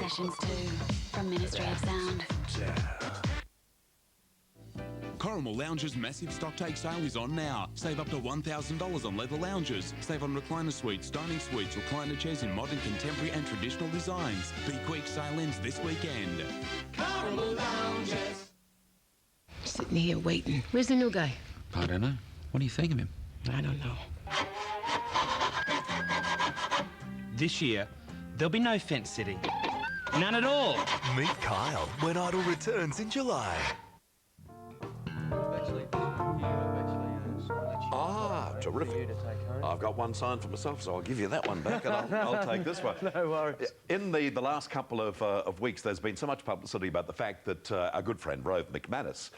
Sessions 2 from Ministry of Sound. Corrimal Lounge's massive stock take sale is on now. Save up to $1,000 on leather lounges. Save on recliner suites, dining suites, recliner chairs in modern, contemporary and traditional designs. Be quick, sale ends this weekend. Corrimal Lounges. Sitting here waiting. Where's the new guy? I don't know. What do you think of him? I don't know. This year, there'll be no fence sitting. None at all. Meet Kyle when Idle returns in July. Ah, terrific. I've got one signed for myself, so I'll give you that one back, and I'll take this one. No worries. In the last couple of weeks, there's been so much publicity about the fact that our good friend Rove McManus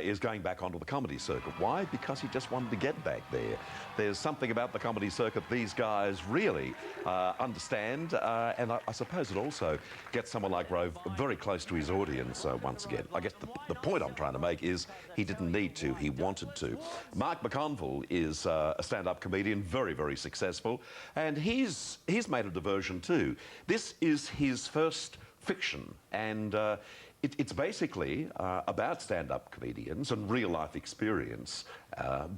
is going back onto the comedy circuit. Why? Because he just wanted to get back there. There's something about the comedy circuit these guys really understand, and I suppose it also gets someone like Rove very close to his audience once again. I guess the point I'm trying to make is he didn't need to, he wanted to. Mark McConville is a stand-up comedian, very, very successful, and he's made a diversion too. This is his first fiction, and it's basically about stand-up comedians and real-life experience,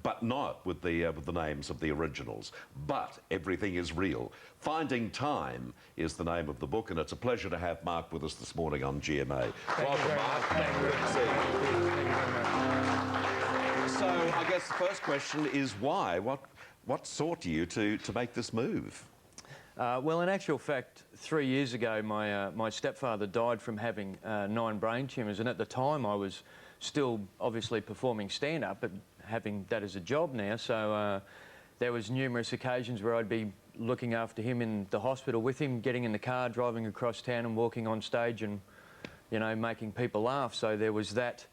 but not with the names of the originals. But everything is real. Finding Time is the name of the book, and it's a pleasure to have Mark with us this morning on GMA. Welcome, Mark. Good to see you. Thank you very much. So I guess the first question is why? What sought you to make this move? Well, in actual fact, 3 years ago, my stepfather died from having 9 brain tumours, and at the time I was still obviously performing stand-up, but having that as a job now. So there was numerous occasions where I'd be looking after him in the hospital with him, getting in the car, driving across town and walking on stage and, you know, making people laugh. So there was that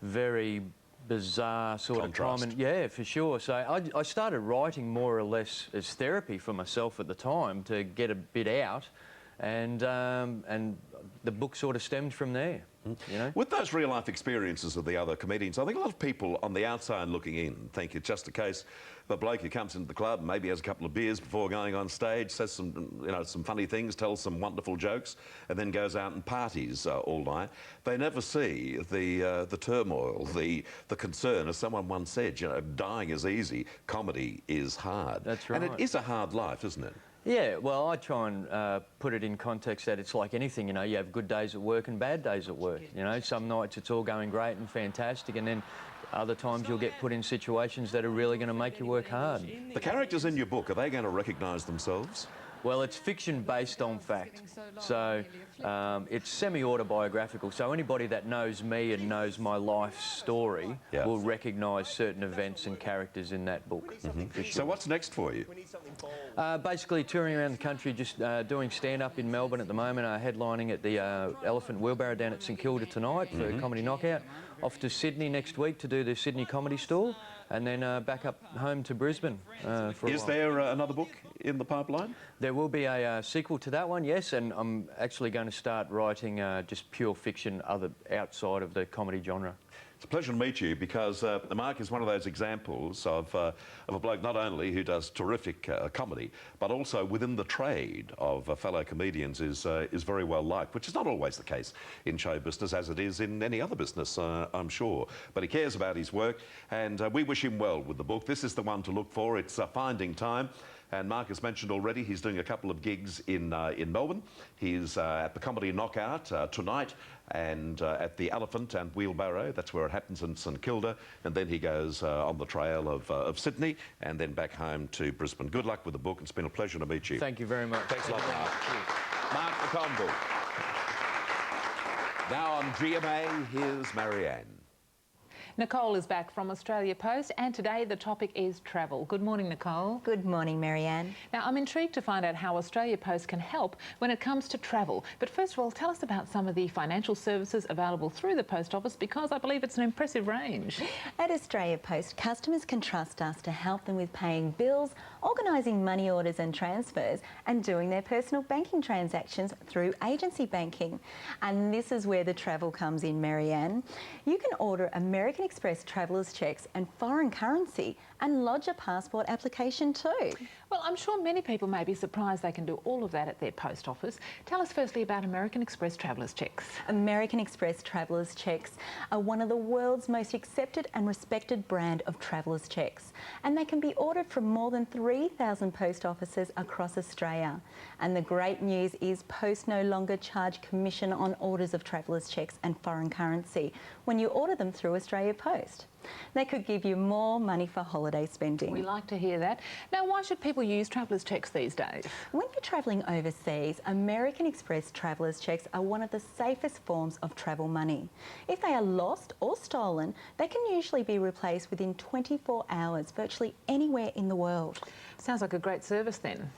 very bizarre sort Contrast. of time. And, yeah, for sure. So I started writing more or less as therapy for myself at the time to get a bit out, and the book sort of stemmed from there. You know? With those real-life experiences of the other comedians, I think a lot of people on the outside looking in think it's just a case of a bloke who comes into the club, maybe has a couple of beers before going on stage, says some funny things, tells some wonderful jokes, and then goes out and parties all night. They never see the turmoil, the concern. As someone once said, you know, dying is easy, comedy is hard. That's right. And it is a hard life, isn't it? Yeah, well, I try and put it in context that it's like anything, you know, you have good days at work and bad days at work. You know, some nights it's all going great and fantastic, and then other times you'll get put in situations that are really going to make you work hard. The characters in your book, are they going to recognise themselves? Well, it's fiction based on fact, so it's semi-autobiographical, so anybody that knows me and knows my life story will recognise certain events and characters in that book. For sure. So what's next for you? Basically touring around the country, just doing stand-up in Melbourne at the moment, headlining at the Elephant Wheelbarrow down at St Kilda tonight for Comedy Knockout, off to Sydney next week to do the Sydney Comedy Store, and then back up home to Brisbane for a while. Is there another book in the pipeline? There will be a sequel to that one, yes, and I'm actually going to start writing just pure fiction outside of the comedy genre. It's a pleasure to meet you, because Mark is one of those examples of a bloke not only who does terrific comedy, but also within the trade of fellow comedians is very well liked, which is not always the case in show business, as it is in any other business, I'm sure. But he cares about his work, and we wish him well with the book. This is the one to look for. It's Finding Time. And Mark has mentioned already he's doing a couple of gigs in Melbourne. He's at the Comedy Knockout tonight, and at the Elephant and Wheelbarrow. That's where it happens in St Kilda. And then he goes on the trail of Sydney, and then back home to Brisbane. Good luck with the book. It's been a pleasure to meet you. Thank you very much. Thanks a lot, Mark. Mark McConville. Now on GMA, here's Marianne. Nicole is back from Australia Post, and today the topic is travel. Good morning, Nicole. Good morning, Marianne. Now, I'm intrigued to find out how Australia Post can help when it comes to travel. But first of all, tell us about some of the financial services available through the Post Office, because I believe it's an impressive range. At Australia Post, customers can trust us to help them with paying bills, organising money orders and transfers, and doing their personal banking transactions through agency banking. And this is where the travel comes in, Marianne. You can order American Express travellers' cheques and foreign currency and lodge a passport application too. Well, I'm sure many people may be surprised they can do all of that at their post office. Tell us firstly about American Express travellers' cheques. American Express travellers' cheques are one of the world's most accepted and respected brand of travellers' cheques, and they can be ordered from more than 3,000 post offices across Australia. And the great news is Post no longer charge commission on orders of travellers' cheques and foreign currency when you order them through Australia Post. They could give you more money for holiday spending. We like to hear that. Now, why should people use travellers' cheques these days? When you're travelling overseas, American Express travellers' cheques are one of the safest forms of travel money. If they are lost or stolen, they can usually be replaced within 24 hours, virtually anywhere in the world. Sounds like a great service then.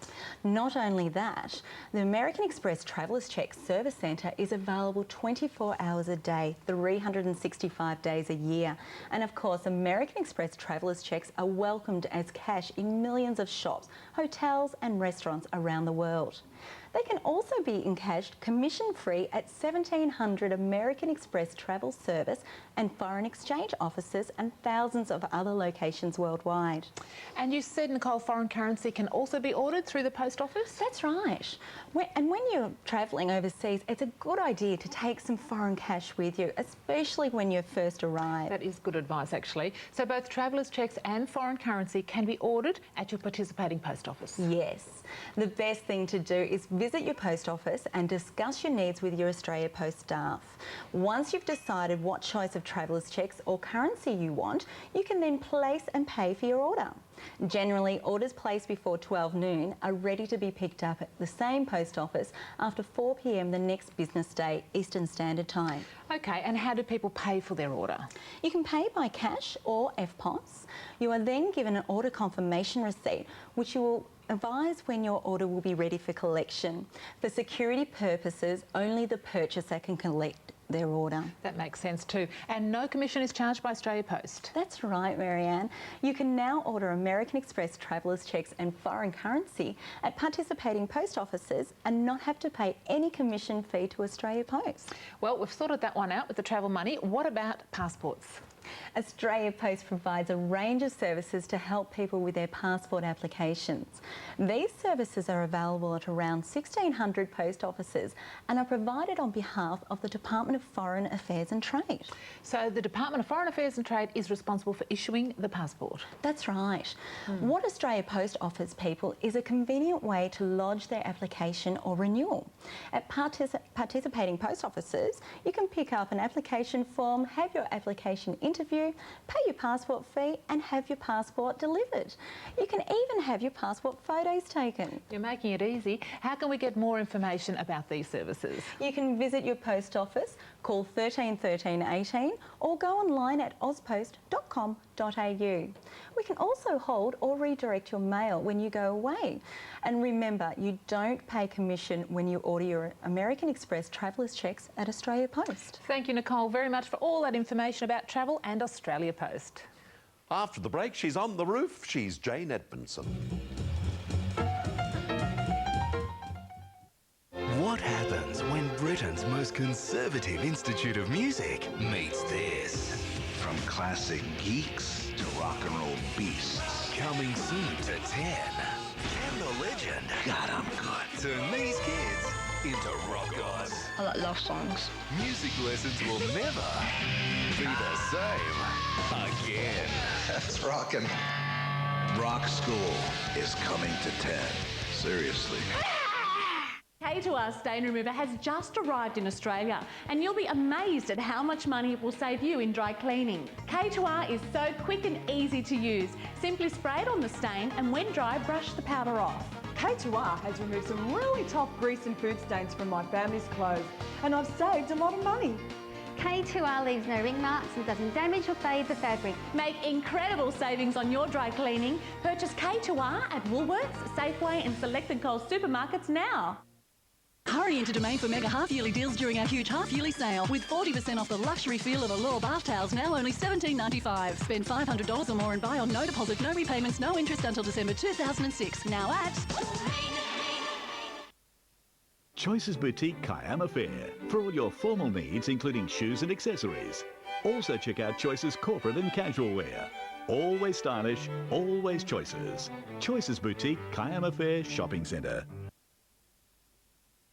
Not only that, the American Express Travellers' Cheques Service Centre is available 24 hours a day, 365 days a year. And of course, American Express Travellers' Cheques are welcomed as cash in millions of shops, hotels and restaurants around the world. They can also be encashed commission-free at 1,700 American Express travel service and foreign exchange offices and thousands of other locations worldwide. And you said, Nicole, foreign currency can also be ordered through the post office? That's right. And when you're travelling overseas, it's a good idea to take some foreign cash with you, especially when you first arrive. That is good advice, actually. So both travellers' cheques and foreign currency can be ordered at your participating post office? Yes. The best thing to do is visit your post office and discuss your needs with your Australia Post staff. Once you've decided what choice of travellers' cheques or currency you want, you can then place and pay for your order. Generally, orders placed before 12 noon are ready to be picked up at the same post office after 4 p.m. the next business day, Eastern Standard Time. OK, and how do people pay for their order? You can pay by cash or EFTPOS. You are then given an order confirmation receipt, which you will advise when your order will be ready for collection. For security purposes, only the purchaser can collect their order. That makes sense too. And no commission is charged by Australia Post. That's right, Marianne. You can now order American Express travellers' cheques and foreign currency at participating post offices and not have to pay any commission fee to Australia Post. Well, we've sorted that one out with the travel money. What about passports? Australia Post provides a range of services to help people with their passport applications. These services are available at around 1,600 post offices and are provided on behalf of the Department of Foreign Affairs and Trade. So the Department of Foreign Affairs and Trade is responsible for issuing the passport? That's right. What Australia Post offers people is a convenient way to lodge their application or renewal. At participating post offices, you can pick up an application form, have your application interview, pay your passport fee and have your passport delivered. You can even have your passport photos taken. You're making it easy. How can we get more information about these services? You can visit your post office, call 13 13 18 or go online at ozpost.com.au. We can also hold or redirect your mail when you go away. And remember, you don't pay commission when you order your American Express travellers' cheques at Australia Post. Thank you, Nicole, very much for all that information about travel and Australia Post. After the break, she's on the roof. She's Jane Edmondson. What happens when Britain's most conservative institute of music meets this? From classic geeks to rock and roll beasts. Coming soon to 10. Can the legend, God, I'm good. turn these kids into rock gods? I like love songs. Music lessons will never be the same again. That's rockin'. Rock School is coming to 10. Seriously. K2R Stain Remover has just arrived in Australia and you'll be amazed at how much money it will save you in dry cleaning. K2R is so quick and easy to use. Simply spray it on the stain and when dry, brush the powder off. K2R has removed some really tough grease and food stains from my family's clothes and I've saved a lot of money. K2R leaves no ring marks and doesn't damage or fade the fabric. Make incredible savings on your dry cleaning. Purchase K2R at Woolworths, Safeway and selected Coles supermarkets now. Hurry into Domain for mega half-yearly deals during our huge half-yearly sale. With 40% off the luxury feel of Allure bath towels, now only $17.95. Spend $500 or more and buy on no deposit, no repayments, no interest until December 2006. Now at... Choices Boutique Kiama Fair for all your formal needs, including shoes and accessories. Also check out Choices Corporate and Casual Wear. Always stylish, always Choices. Choices Boutique Kiama Fair Shopping Centre.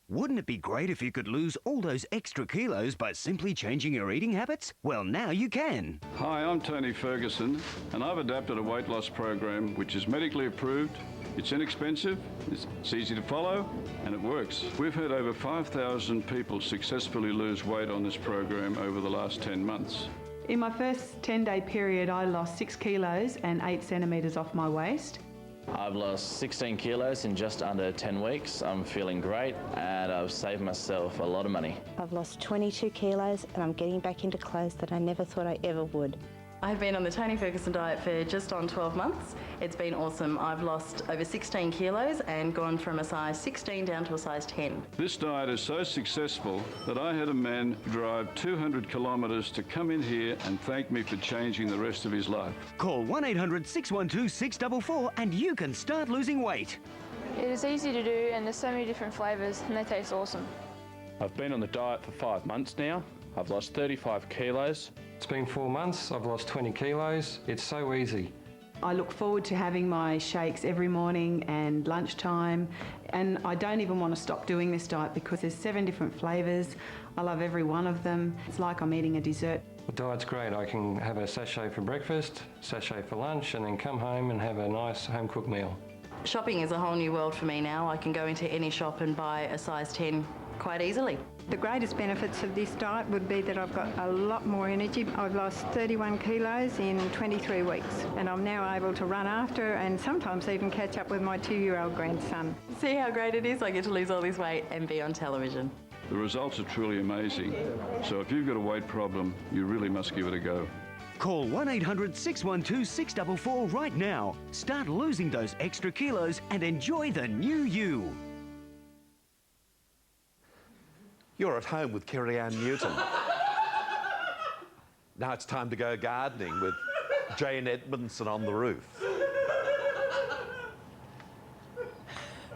Wouldn't it be great if you could lose all those extra kilos by simply changing your eating habits? Well, now you can. Hi, I'm Tony Ferguson, and I've adapted a weight loss program which is medically approved, it's inexpensive, it's easy to follow, and it works. We've had over 5,000 people successfully lose weight on this program over the last 10 months. In my first 10-day period, I lost 6 kilos and 8 centimetres off my waist. I've lost 16 kilos in just under 10 weeks. I'm feeling great and I've saved myself a lot of money. I've lost 22 kilos and I'm getting back into clothes that I never thought I ever would. I've been on the Tony Ferguson diet for just on 12 months. It's been awesome. I've lost over 16 kilos and gone from a size 16 down to a size 10. This diet is so successful that I had a man drive 200 kilometres to come in here and thank me for changing the rest of his life. Call 1-800-612-644 and you can start losing weight. It is easy to do and there's so many different flavours and they taste awesome. I've been on the diet for 5 months now. I've lost 35 kilos. It's been 4 months. I've lost 20 kilos. It's so easy. I look forward to having my shakes every morning and lunchtime, and I don't even want to stop doing this diet because there's 7 different flavours. I love every one of them. It's like I'm eating a dessert. The diet's great. I can have a sachet for breakfast, sachet for lunch, and then come home and have a nice home-cooked meal. Shopping is a whole new world for me now. I can go into any shop and buy a size 10 quite easily. The greatest benefits of this diet would be that I've got a lot more energy. I've lost 31 kilos in 23 weeks and I'm now able to run after and sometimes even catch up with my 2-year-old grandson. See how great it is? I get to lose all this weight and be on television. The results are truly amazing. So if you've got a weight problem, you really must give it a go. Call 1800 612 644 right now. Start losing those extra kilos and enjoy the new you. You're at home with Kerry-Ann Newton. Now it's time to go gardening with Jane Edmondson on the roof.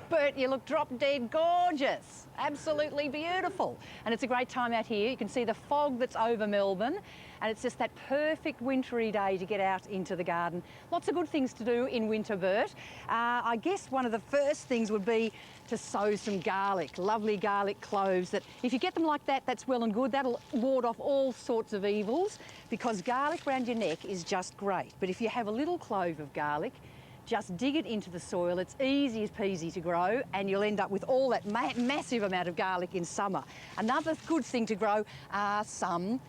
Bert, you look drop-dead gorgeous. Absolutely beautiful. And it's a great time out here. You can see the fog that's over Melbourne and it's just that perfect wintry day to get out into the garden. Lots of good things to do in winter, Bert. I guess one of the first things would be to sow some garlic, lovely garlic cloves that if you get them like that, that's well and good. That'll ward off all sorts of evils because garlic round your neck is just great. But if you have a little clove of garlic, just dig it into the soil. It's easy as peasy to grow and you'll end up with all that massive amount of garlic in summer. Another good thing to grow are some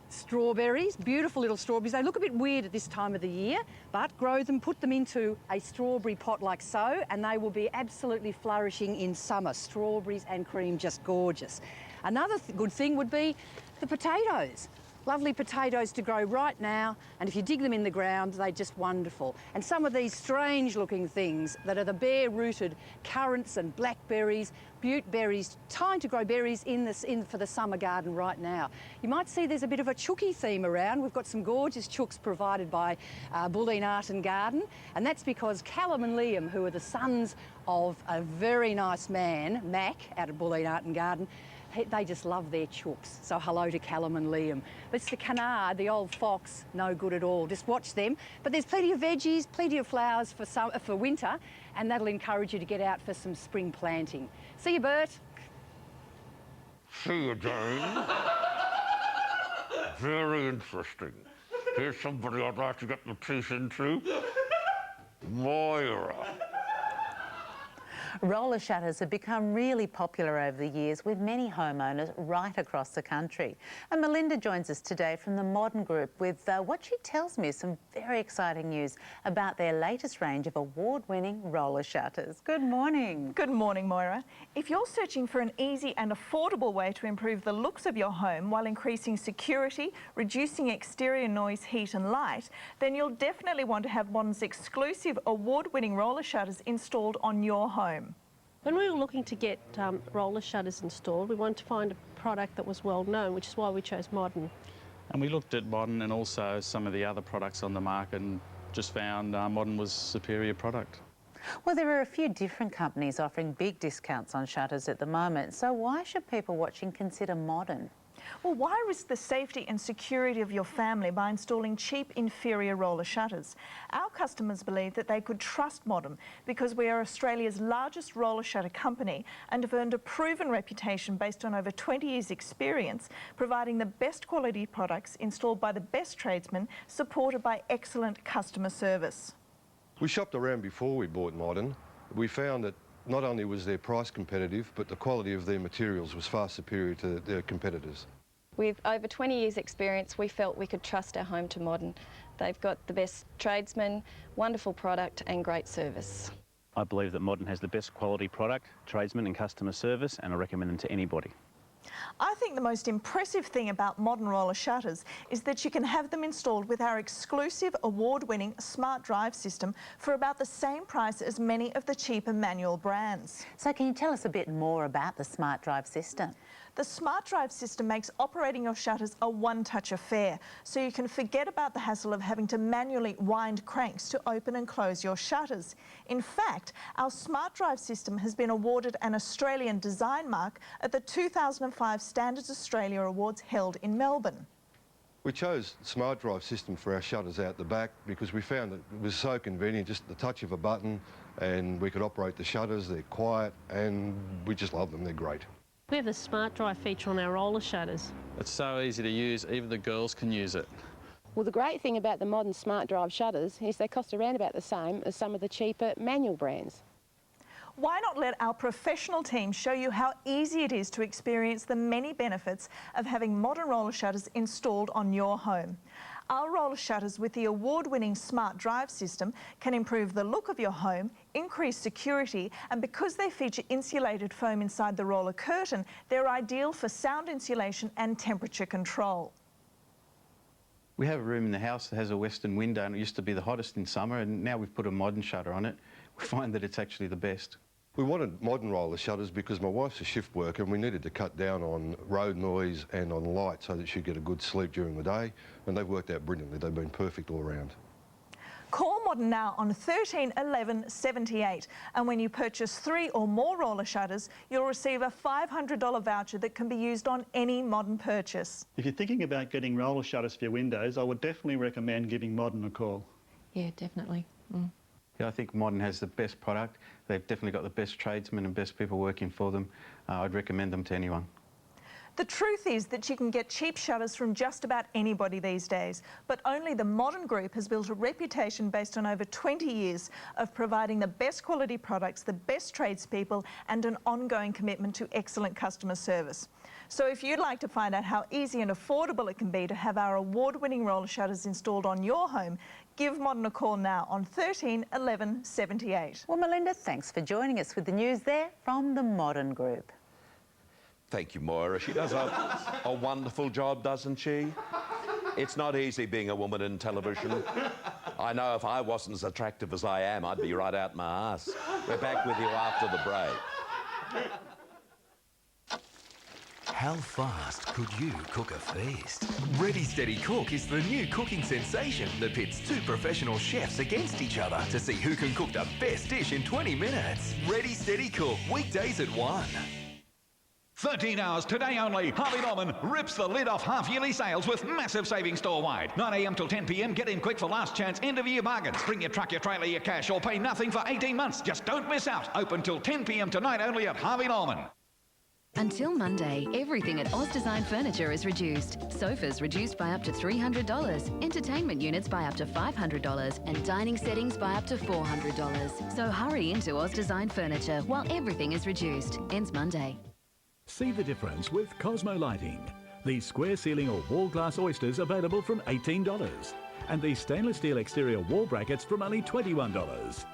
strawberries, beautiful little strawberries. They look a bit weird at this time of the year, but grow them, put them into a strawberry pot like so, and they will be absolutely flourishing in summer. Strawberries and cream, just gorgeous. Another good thing would be the potatoes. Lovely potatoes to grow right now, and if you dig them in the ground, they're just wonderful. And some of these strange-looking things that are the bare-rooted currants and blackberries, butte berries, trying to grow berries for the summer garden right now. You might see there's a bit of a chooky theme around. We've got some gorgeous chooks provided by Bulleen Art and Garden, and that's because Callum and Liam, who are the sons of a very nice man, Mac, out of Bulleen Art and Garden, they just love their chooks. So hello to Callum and Liam. But it's the canard, the old fox, no good at all. Just watch them. But there's plenty of veggies, plenty of flowers for winter, and that'll encourage you to get out for some spring planting. See you, Bert. See you, Jane. Very interesting. Here's somebody I'd like to get my teeth into. Moira. Roller shutters have become really popular over the years with many homeowners right across the country. And Melinda joins us today from the Modern Group with what she tells me is some very exciting news about their latest range of award-winning roller shutters. Good morning. Good morning, Moira. If you're searching for an easy and affordable way to improve the looks of your home while increasing security, reducing exterior noise, heat and light, then you'll definitely want to have Modern's exclusive award-winning roller shutters installed on your home. When we were looking to get roller shutters installed, we wanted to find a product that was well known, which is why we chose Modern. And we looked at Modern and also some of the other products on the market and just found Modern was a superior product. Well, there are a few different companies offering big discounts on shutters at the moment, so why should people watching consider Modern? Well, why risk the safety and security of your family by installing cheap, inferior roller shutters? Our customers believe that they could trust Modern because we are Australia's largest roller shutter company and have earned a proven reputation based on over 20 years' experience, providing the best quality products installed by the best tradesmen, supported by excellent customer service. We shopped around before we bought Modern. We found that not only was their price competitive, but the quality of their materials was far superior to their competitors. With over 20 years' experience, we felt we could trust our home to Modern. They've got the best tradesmen, wonderful product and great service. I believe that Modern has the best quality product, tradesmen and customer service, and I recommend them to anybody. I think the most impressive thing about Modern roller shutters is that you can have them installed with our exclusive award-winning Smart Drive system for about the same price as many of the cheaper manual brands. So can you tell us a bit more about the Smart Drive system? The Smart Drive system makes operating your shutters a one-touch affair, so you can forget about the hassle of having to manually wind cranks to open and close your shutters. In fact, our Smart Drive system has been awarded an Australian Design Mark at the 2005 Standards Australia Awards held in Melbourne. We chose the Smart Drive system for our shutters out the back because we found that it was so convenient, just the touch of a button, and we could operate the shutters. They're quiet and we just love them, they're great. We have the Smart Drive feature on our roller shutters. It's so easy to use, even the girls can use it. Well, the great thing about the Modern Smart Drive shutters is they cost around about the same as some of the cheaper manual brands. Why not let our professional team show you how easy it is to experience the many benefits of having modern roller shutters installed on your home. Our roller shutters with the award-winning Smart Drive system can improve the look of your home, increase security, and because they feature insulated foam inside the roller curtain, they're ideal for sound insulation and temperature control. We have a room in the house that has a western window, and it used to be the hottest in summer, and now we've put a modern shutter on it. We find that it's actually the best. We wanted modern roller shutters because my wife's a shift worker and we needed to cut down on road noise and on light so that she'd get a good sleep during the day, and they've worked out brilliantly. They've been perfect all round. Call Modern now on 13 11 78, and when you purchase 3 or more roller shutters, you'll receive a $500 voucher that can be used on any Modern purchase. If you're thinking about getting roller shutters for your windows, I would definitely recommend giving Modern a call. Yeah, definitely. Yeah, I think Modern has the best product. They've definitely got the best tradesmen and best people working for them. I'd recommend them to anyone. The truth is that you can get cheap shutters from just about anybody these days, but only the Modern Group has built a reputation based on over 20 years of providing the best quality products, the best tradespeople, and an ongoing commitment to excellent customer service. So if you'd like to find out how easy and affordable it can be to have our award-winning roller shutters installed on your home, give Modern a call now on 13 11 78. Well, Melinda, thanks for joining us with the news there from the Modern Group. Thank you, Moira. She does a wonderful job, doesn't she? It's not easy being a woman in television. I know if I wasn't as attractive as I am, I'd be right out my ass. We're back with you after the break. How fast could you cook a feast? Ready Steady Cook is the new cooking sensation that pits 2 professional chefs against each other to see who can cook the best dish in 20 minutes. Ready Steady Cook, weekdays at 1. 13 hours today only. Harvey Norman rips the lid off half-yearly sales with massive savings store-wide. 9 a.m. till 10 p.m. Get in quick for last chance end-of-year bargains. Bring your truck, your trailer, your cash, or pay nothing for 18 months. Just don't miss out. Open till 10 p.m. tonight only at Harvey Norman. Until Monday, everything at Oz Design Furniture is reduced. Sofas reduced by up to $300, entertainment units by up to $500, and dining settings by up to $400. So hurry into Oz Design Furniture while everything is reduced. Ends Monday. See the difference with Cosmo Lighting. These square ceiling or wall glass oysters available from $18. And these stainless steel exterior wall brackets from only $21.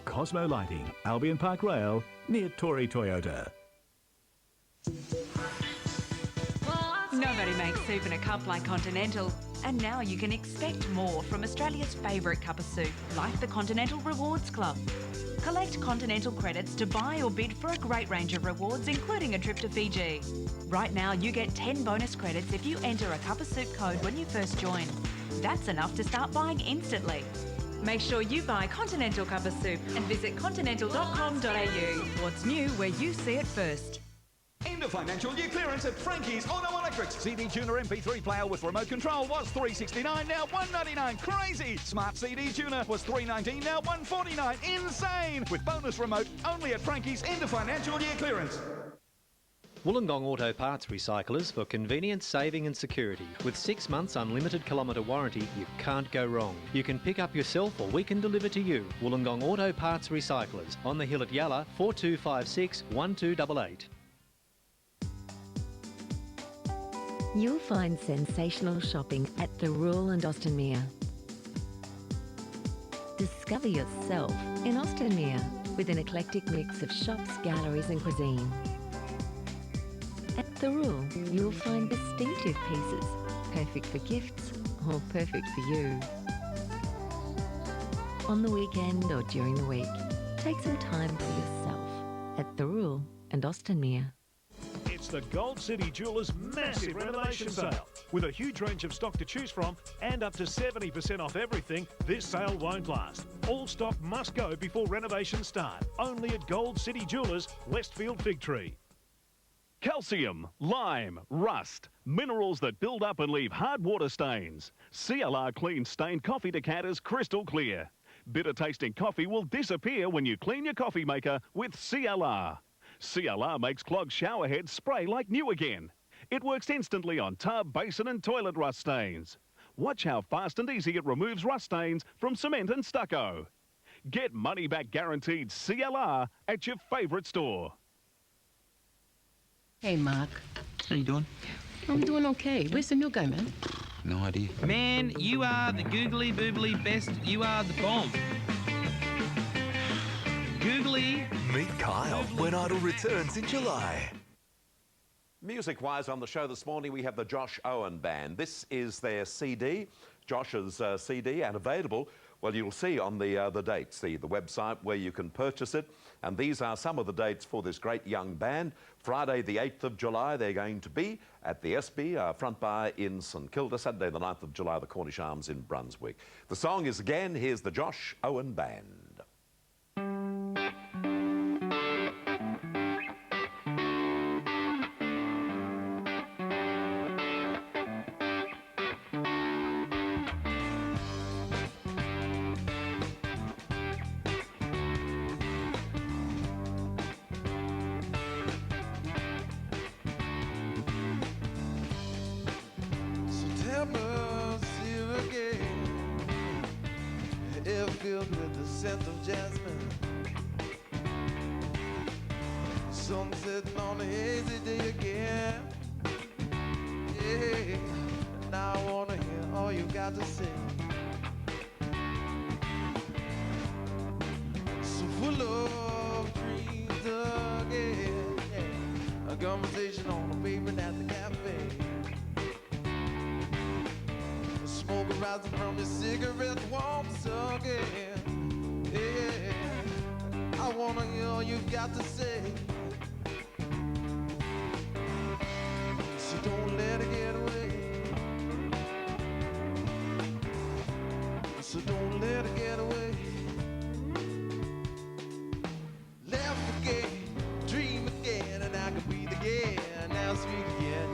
Cosmo Lighting, Albion Park Rail, near Tory Toyota. Nobody makes soup in a cup like Continental. And now you can expect more from Australia's favourite cup of soup, like the Continental Rewards Club. Collect Continental credits to buy or bid for a great range of rewards, including a trip to Fiji. Right now, you get 10 bonus credits if you enter a cup of soup code when you first join. That's enough to start buying instantly. Make sure you buy Continental Cup of Soup and visit continental.com.au. What's new where you see it first. End of financial year clearance at Frankie's Auto Electrics. CD tuner MP3 player with remote control was $369, now $199. Crazy! Smart CD tuner was $319, now $149. Insane! With bonus remote only at Frankie's end of financial year clearance. Wollongong Auto Parts Recyclers for convenience, saving and security. With 6 months unlimited kilometre warranty, you can't go wrong. You can pick up yourself or we can deliver to you. Wollongong Auto Parts Recyclers, on the hill at Yalla, 4256 1288. You'll find sensational shopping at The Rural and Austinmere. Discover yourself in Austinmere with an eclectic mix of shops, galleries and cuisine. At The Rural, you'll find distinctive pieces, perfect for gifts or perfect for you. On the weekend or during the week, take some time for yourself at The Rural and Austinmere. It's the Gold City Jewellers massive renovation sale. With a huge range of stock to choose from and up to 70% off everything, this sale won't last. All stock must go before renovations start. Only at Gold City Jewellers, Westfield Fig Tree. Calcium, lime, rust, minerals that build up and leave hard water stains. CLR Clean Stained Coffee Decanters crystal clear. Bitter tasting coffee will disappear when you clean your coffee maker with CLR. CLR makes clogged shower heads spray like new again. It works instantly on tub, basin and toilet rust stains. Watch how fast and easy it removes rust stains from cement and stucco. Get money back guaranteed CLR at your favourite store. Hey, Mark. How you doing? I'm doing okay. Where's the new guy, man? No idea. Man, you are the googly boobly best. You are the bomb. Googly. Meet Kyle when Idol returns in July. Music-wise on the show this morning, we have the Josh Owen Band. This is their CD, Josh's CD, and available, well, you'll see on the dates, the website where you can purchase it. And these are some of the dates for this great young band. Friday, the 8th of July, they're going to be at the SB Front Bar in St Kilda. Saturday, the 9th of July, the Cornish Arms in Brunswick. The song is, again, here's the Josh Owen Band. Air filled with the scent of jasmine. Sun sitting on a hazy day again. Yeah, now I wanna hear all you got to say. So full of dreams again. Yeah. A conversation on a pavement at the cafe. Smoke rising from your cigarette once again. Yeah, I wanna hear all you've got to say. So don't let it get away. So don't let it get away. Laugh again, dream again, and I can breathe again. Now speak again.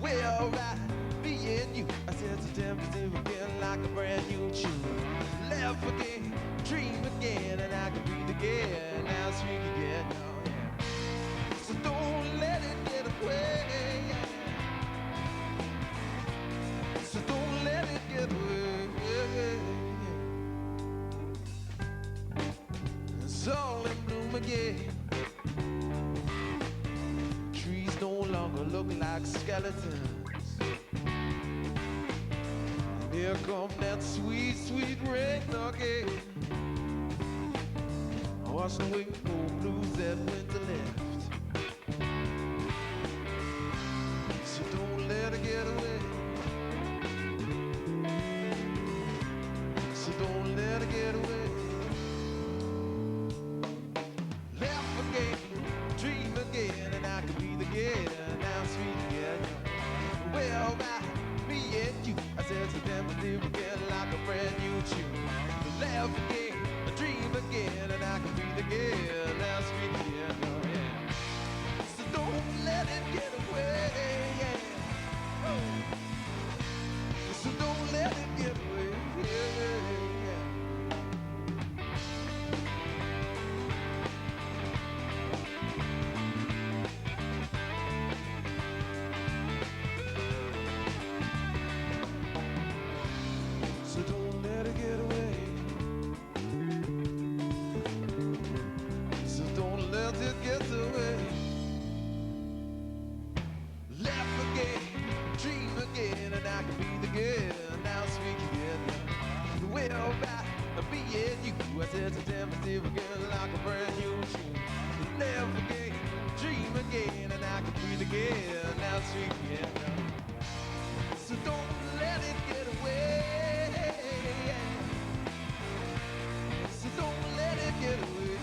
Well, right. Me and you, I said to temperature again like a brand new tune. Laugh again, dream again, and I can breathe again. Now speak again, oh yeah. So don't let it get away. So don't let it get away. It's all in bloom again. Trees no longer look like skeletons. Here come that sweet, sweet rain again. Wash away the cold blues that winter left. So don't let it get away. So don't let it get away. Laugh again, dream again, and I can breathe again. Now sweet again. Well, me and you, I said to them to live again like a brand new tune. Laugh again, dream again, and I can breathe again. Now speak again, oh yeah. So don't let it get away, yeah. So don't let it get away, yeah. So don't let it get away. So don't let it get away. Laugh again, dream again, and I can breathe again. Now speak again. Well, by me and you, I said to them to live again like a brand new tune. Laugh again, dream again, and I can breathe again. Now speak again. So don't let it get away. So don't let it get away.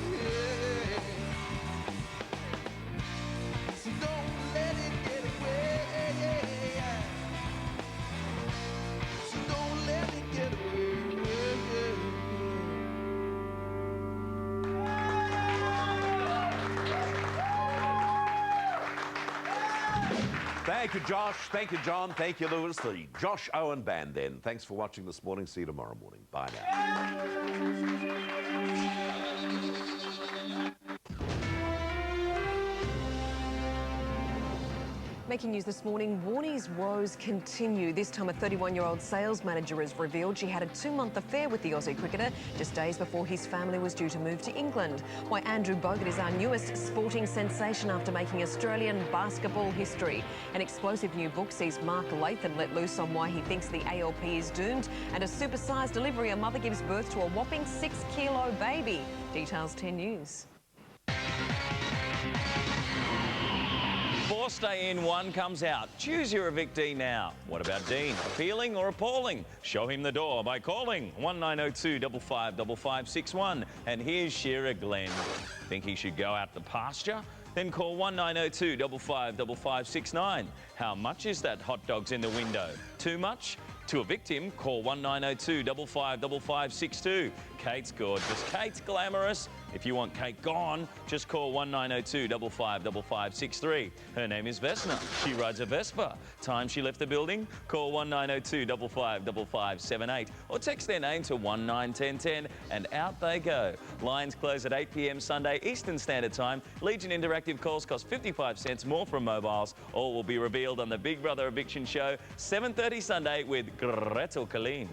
So don't let it get away. So don't let it get away. Thank you, Josh. Thank you, John. Thank you, Lewis. The Josh Owen Band, then. Thanks for watching this morning. See you tomorrow morning. Bye now. Making news this morning, Warnie's woes continue. This time a 31-year-old sales manager has revealed she had a 2-month affair with the Aussie cricketer just days before his family was due to move to England. Why Andrew Bogut is our newest sporting sensation after making Australian basketball history. An explosive new book sees Mark Latham let loose on why he thinks the ALP is doomed. And a supersized delivery, a mother gives birth to a whopping 6-kilo baby. Details 10 News. 4 stay in, 1 comes out. Choose your evictee now. What about Dean? Appealing or appalling? Show him the door by calling 1902 55 5561. And here's Shearer Glenn. Think he should go out to pasture? Then call 1902 55 5569. How much is that hot dogs in the window? Too much? To evict him, call 1902 55 5562. Kate's gorgeous. Kate's glamorous. If you want Kate gone, just call 1902 55 5563. Her name is Vesna. She rides a Vespa. Time she left the building, call 1902 55 5578 or text their name to 191010 and out they go. Lines close at 8 p.m. Sunday Eastern Standard Time. Legion Interactive calls cost 55 cents more from mobiles. All will be revealed on the Big Brother Eviction Show, 7:30 Sunday with Gretel Colleen.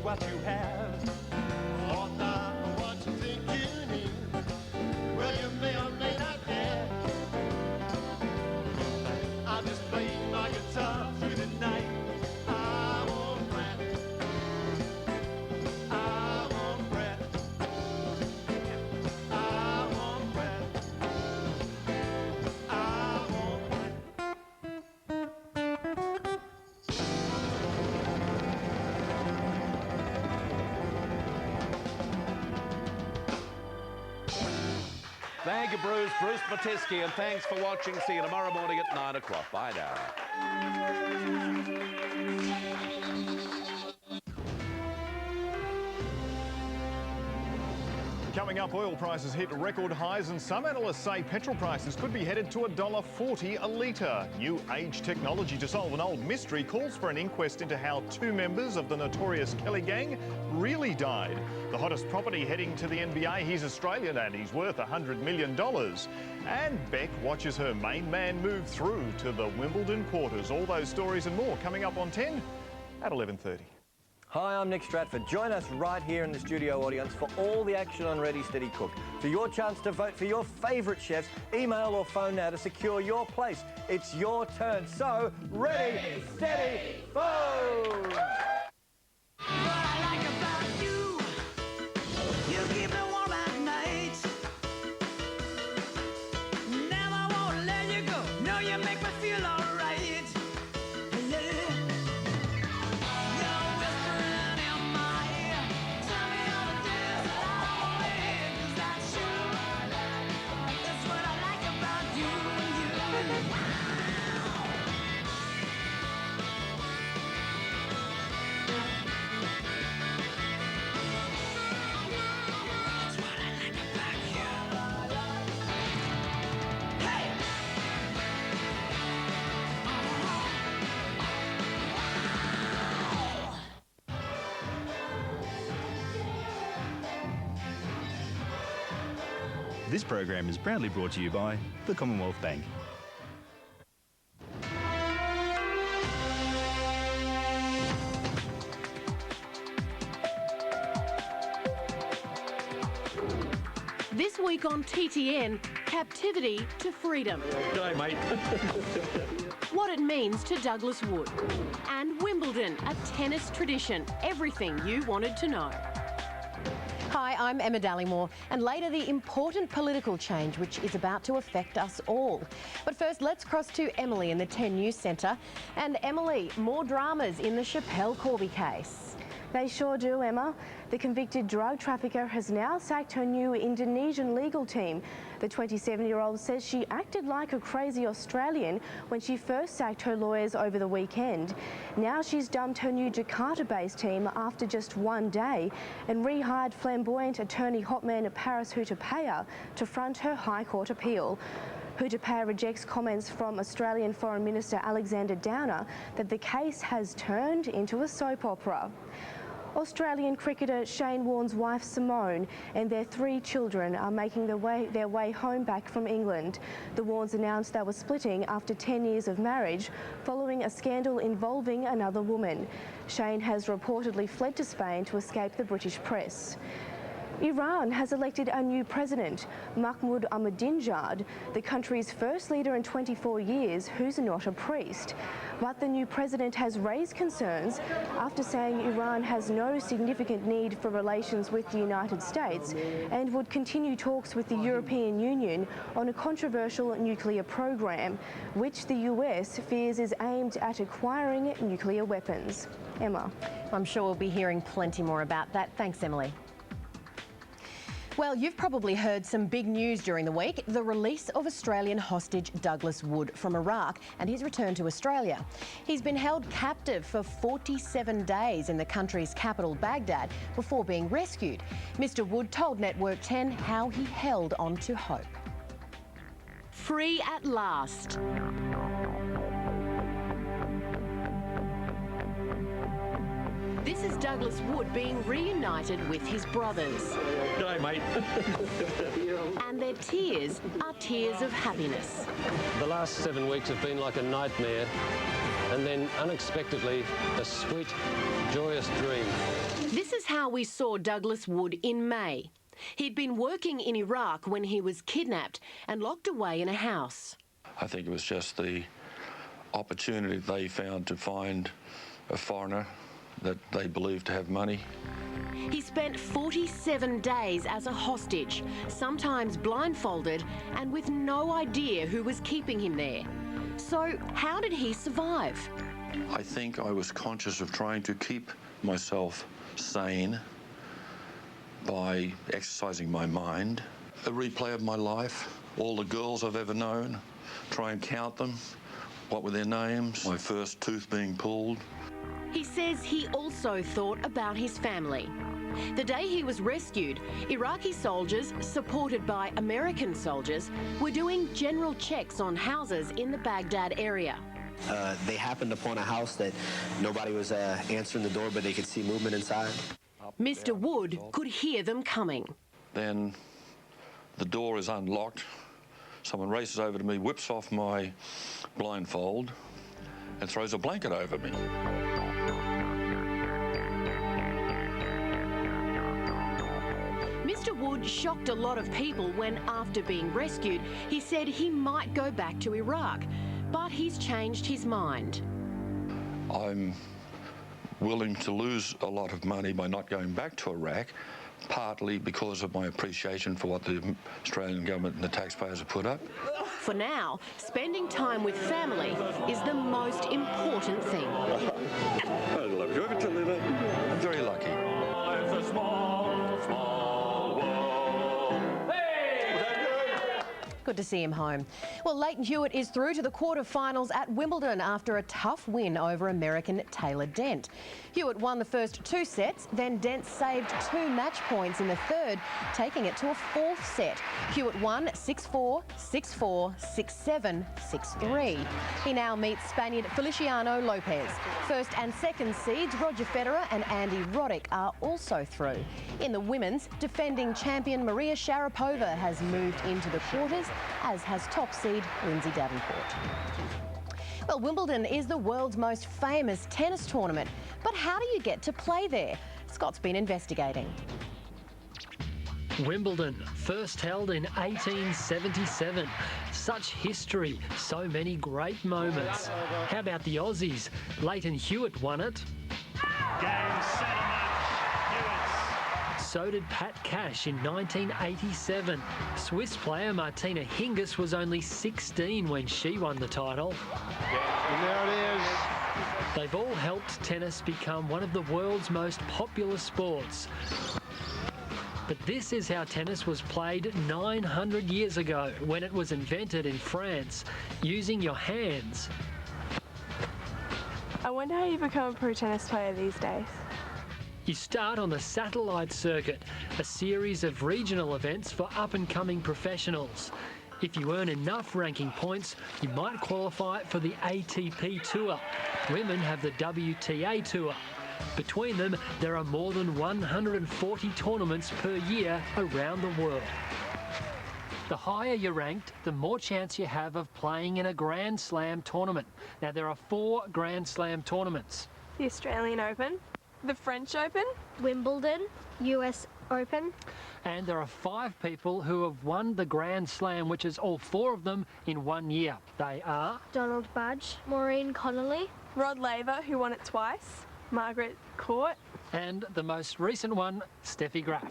What you have, or not what you think you need. Well, you may or may not care. I'll just play my guitar through the night. I won't fret. I won't fret. I won't fret. I won't Thank you, Bruce. Bruce Batisky, and thanks for watching. See you tomorrow morning at 9 o'clock. Bye now. Coming up, oil prices hit record highs and some analysts say petrol prices could be headed to $1.40 a litre. New age technology to solve an old mystery calls for an inquest into how 2 members of the notorious Kelly gang really died. The hottest property heading to the NBA, he's Australian and he's worth $100 million. And Beck watches her main man move through to the Wimbledon quarters. All those stories and more coming up on 10 at 11:30. Hi, I'm Nick Stratford. Join us right here in the studio audience for all the action on Ready, Steady, Cook. For your chance to vote for your favourite chefs, email or phone now to secure your place. It's your turn. So, ready, steady, vote! This program is proudly brought to you by the Commonwealth Bank. This week on TTN, captivity to freedom. G'day, mate. What it means to Douglas Wood. And Wimbledon, a tennis tradition. Everything you wanted to know. Hi, I'm Emma Dallymore, and later the important political change which is about to affect us all. But first, let's cross to Emily in the 10 News Centre. And Emily, more dramas in the Schapelle Corby case. They sure do, Emma. The convicted drug trafficker has now sacked her new Indonesian legal team. The 27-year-old says she acted like a crazy Australian when she first sacked her lawyers over the weekend. Now she's dumped her new Jakarta-based team after just one day and rehired flamboyant attorney hotman Paris Hutapaya to front her High Court appeal. Hutapaya rejects comments from Australian Foreign Minister Alexander Downer that the case has turned into a soap opera. Australian cricketer Shane Warne's wife Simone and their 3 children are making their way home back from England. The Warnes announced they were splitting after 10 years of marriage following a scandal involving another woman. Shane has reportedly fled to Spain to escape the British press. Iran has elected a new president, Mahmoud Ahmadinejad, the country's first leader in 24 years who's not a priest. But the new president has raised concerns after saying Iran has no significant need for relations with the United States and would continue talks with the European Union on a controversial nuclear program, which the US fears is aimed at acquiring nuclear weapons. Emma. I'm sure we'll be hearing plenty more about that. Thanks, Emily. Well, you've probably heard some big news during the week. The release of Australian hostage Douglas Wood from Iraq and his return to Australia. He's been held captive for 47 days in the country's capital, Baghdad, before being rescued. Mr. Wood told Network 10 how he held on to hope. Free at last. This is Douglas Wood being reunited with his brothers. G'day, mate. And their tears are tears of happiness. The last 7 weeks have been like a nightmare, and then unexpectedly a sweet, joyous dream. This is how we saw Douglas Wood in May. He'd been working in Iraq when he was kidnapped and locked away in a house. I think it was just the opportunity they found to find a foreigner that they believed to have money. He spent 47 days as a hostage, sometimes blindfolded and with no idea who was keeping him there. So how did he survive? I think I was conscious of trying to keep myself sane by exercising my mind. A replay of my life, all the girls I've ever known, try and count them, what were their names, my first tooth being pulled. He says he also thought about his family. The day he was rescued, Iraqi soldiers, supported by American soldiers, were doing general checks on houses in the Baghdad area. They happened upon a house that nobody was answering the door, but they could see movement inside. Mr. Wood could hear them coming. Then the door is unlocked. Someone races over to me, whips off my blindfold and throws a blanket over me. Mr. Wood shocked a lot of people when, after being rescued, he said he might go back to Iraq, but he's changed his mind. I'm willing to lose a lot of money by not going back to Iraq, partly because of my appreciation for what the Australian government and the taxpayers have put up. For now, spending time with family is the most important thing. I love you. I'm very lucky. Life's a small, small world. Hey! Good Good to see him home. Well, Leighton Hewitt is through to the quarter-finals at Wimbledon after a tough win over American Taylor Dent. Hewitt won the first 2 sets, then Dent saved 2 match points in the third, taking it to a 4th set. Hewitt won 6-4, 6-4, 6-7, 6-3. He now meets Spaniard Feliciano Lopez. First and second seeds Roger Federer and Andy Roddick are also through. In the women's, defending champion Maria Sharapova has moved into the quarters, as has top seed Lindsay Davenport. Well, Wimbledon is the world's most famous tennis tournament, but how do you get to play there? Scott's been investigating. Wimbledon, first held in 1877. Such history, so many great moments. How about the Aussies? Leighton Hewitt won it. Game, set, Hewitt. So did Pat Cash in 1987. Swiss player Martina Hingis was only 16 when she won the title. And there it is. They've all helped tennis become one of the world's most popular sports. But this is how tennis was played 900 years ago, when it was invented in France, using your hands. I wonder how you become a pro tennis player these days. You start on the satellite circuit, a series of regional events for up-and-coming professionals. If you earn enough ranking points, you might qualify for the ATP Tour. Women have the WTA Tour. Between them, there are more than 140 tournaments per year around the world. The higher you're ranked, the more chance you have of playing in a Grand Slam tournament. Now, there are 4 Grand Slam tournaments. The Australian Open, the French Open, Wimbledon, US Open. And there are 5 people who have won the Grand Slam, which is all 4 of them in 1 year. They are Donald Budge, Maureen Connolly, Rod Laver, who won it twice, Margaret Court, and the most recent one, Steffi Graf.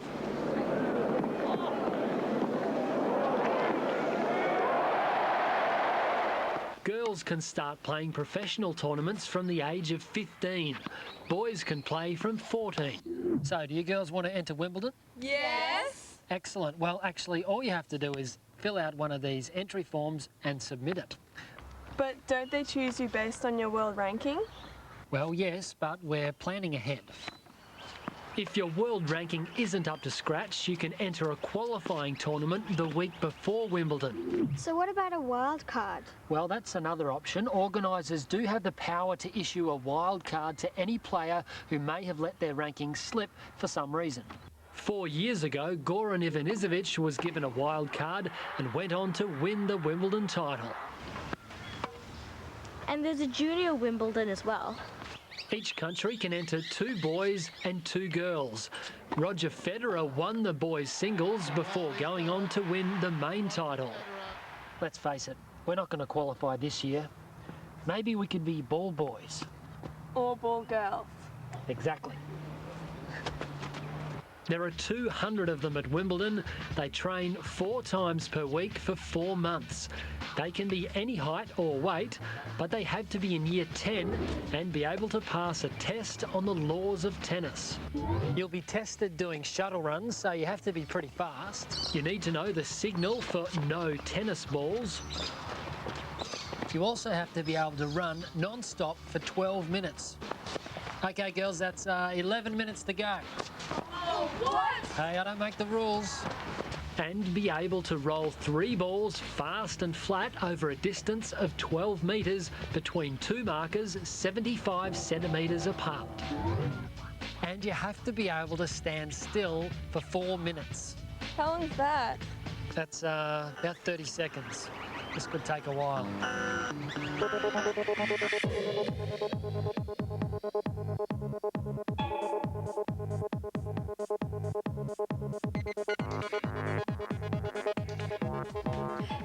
Girls can start playing professional tournaments from the age of 15. Boys can play from 14. So, do you girls want to enter Wimbledon? Yes! Excellent. Well, actually, all you have to do is fill out one of these entry forms and submit it. But don't they choose you based on your world ranking? Well, yes, but we're planning ahead. If your world ranking isn't up to scratch, you can enter a qualifying tournament the week before Wimbledon. So what about a wild card? Well, that's another option. Organisers do have the power to issue a wild card to any player who may have let their ranking slip for some reason. 4 years ago, Goran Ivanisevic was given a wild card and went on to win the Wimbledon title. And there's a junior Wimbledon as well. Each country can enter 2 boys and 2 girls. Roger Federer won the boys' singles before going on to win the main title. Let's face it, we're not going to qualify this year. Maybe we could be ball boys. Or ball girls. Exactly. There are 200 of them at Wimbledon. They train 4 times per week for 4 months. They can be any height or weight, but they have to be in year 10 and be able to pass a test on the laws of tennis. You'll be tested doing shuttle runs, so you have to be pretty fast. You need to know the signal for no tennis balls. You also have to be able to run non-stop for 12 minutes. Okay, girls, that's 11 minutes to go. Oh, what? Hey, I don't make the rules. And be able to roll 3 balls fast and flat over a distance of 12 metres between 2 markers 75 centimetres apart. And you have to be able to stand still for 4 minutes. How long is that? That's about 30 seconds. This could take a while.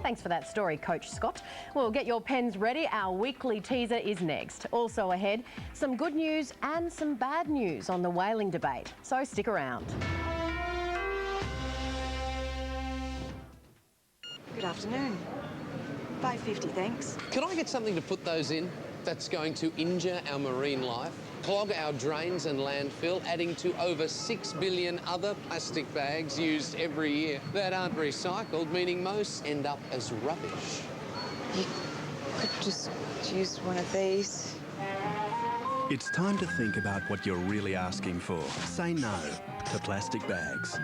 Thanks for that story, Coach Scott. Well, get your pens ready. Our weekly teaser is next. Also ahead, some good news and some bad news on the whaling debate. So stick around. Good afternoon. $5.50, thanks. Can I get something to put those in? that's going to injure our marine life, clog our drains and landfill, adding to over 6 billion other plastic bags used every year that aren't recycled, meaning most end up as rubbish. You could just use one of these. It's time to think about what you're really asking for. Say no to plastic bags.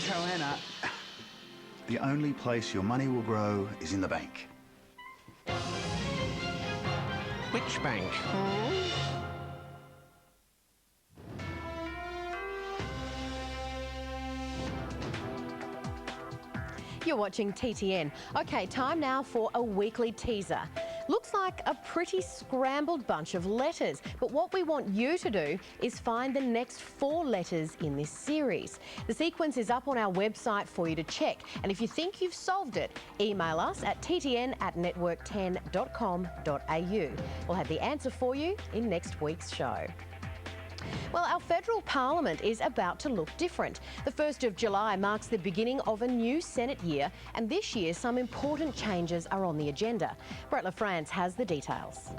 Joanna, the only place your money will grow is in the bank. Which bank? You're watching TTN. Okay, time now for a weekly teaser. Looks like a pretty scrambled bunch of letters, but what we want you to do is find the next 4 letters in this series. The sequence is up on our website for you to check, and if you think you've solved it, email us at ttn@network10.com.au. We'll have the answer for you in next week's show. Well, our federal parliament is about to look different. The 1st of July marks the beginning of a new Senate year, and this year some important changes are on the agenda. Brett LaFrance has the details.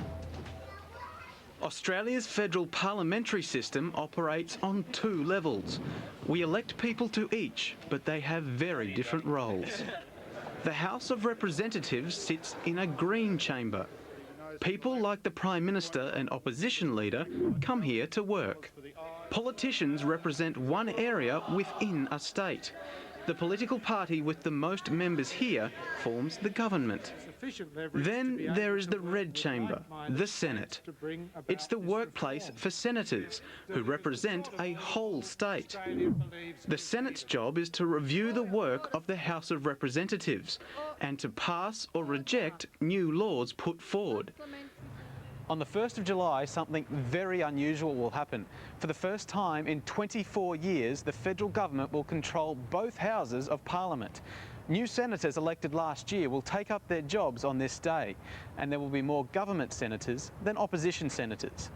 Australia's federal parliamentary system operates on 2 levels. We elect people to each, but they have very different roles. The House of Representatives sits in a green chamber. People like the Prime Minister and opposition leader come here to work. Politicians represent one area within a state. The political party with the most members here forms the government. Then there is the red chamber, the Senate. It's the workplace for senators who represent a whole state. The Senate's job is to review the work of the House of Representatives and to pass or reject new laws put forward. On the 1st of July, something very unusual will happen. For the first time in 24 years, the federal government will control both houses of Parliament. New senators elected last year will take up their jobs on this day, and there will be more government senators than opposition senators.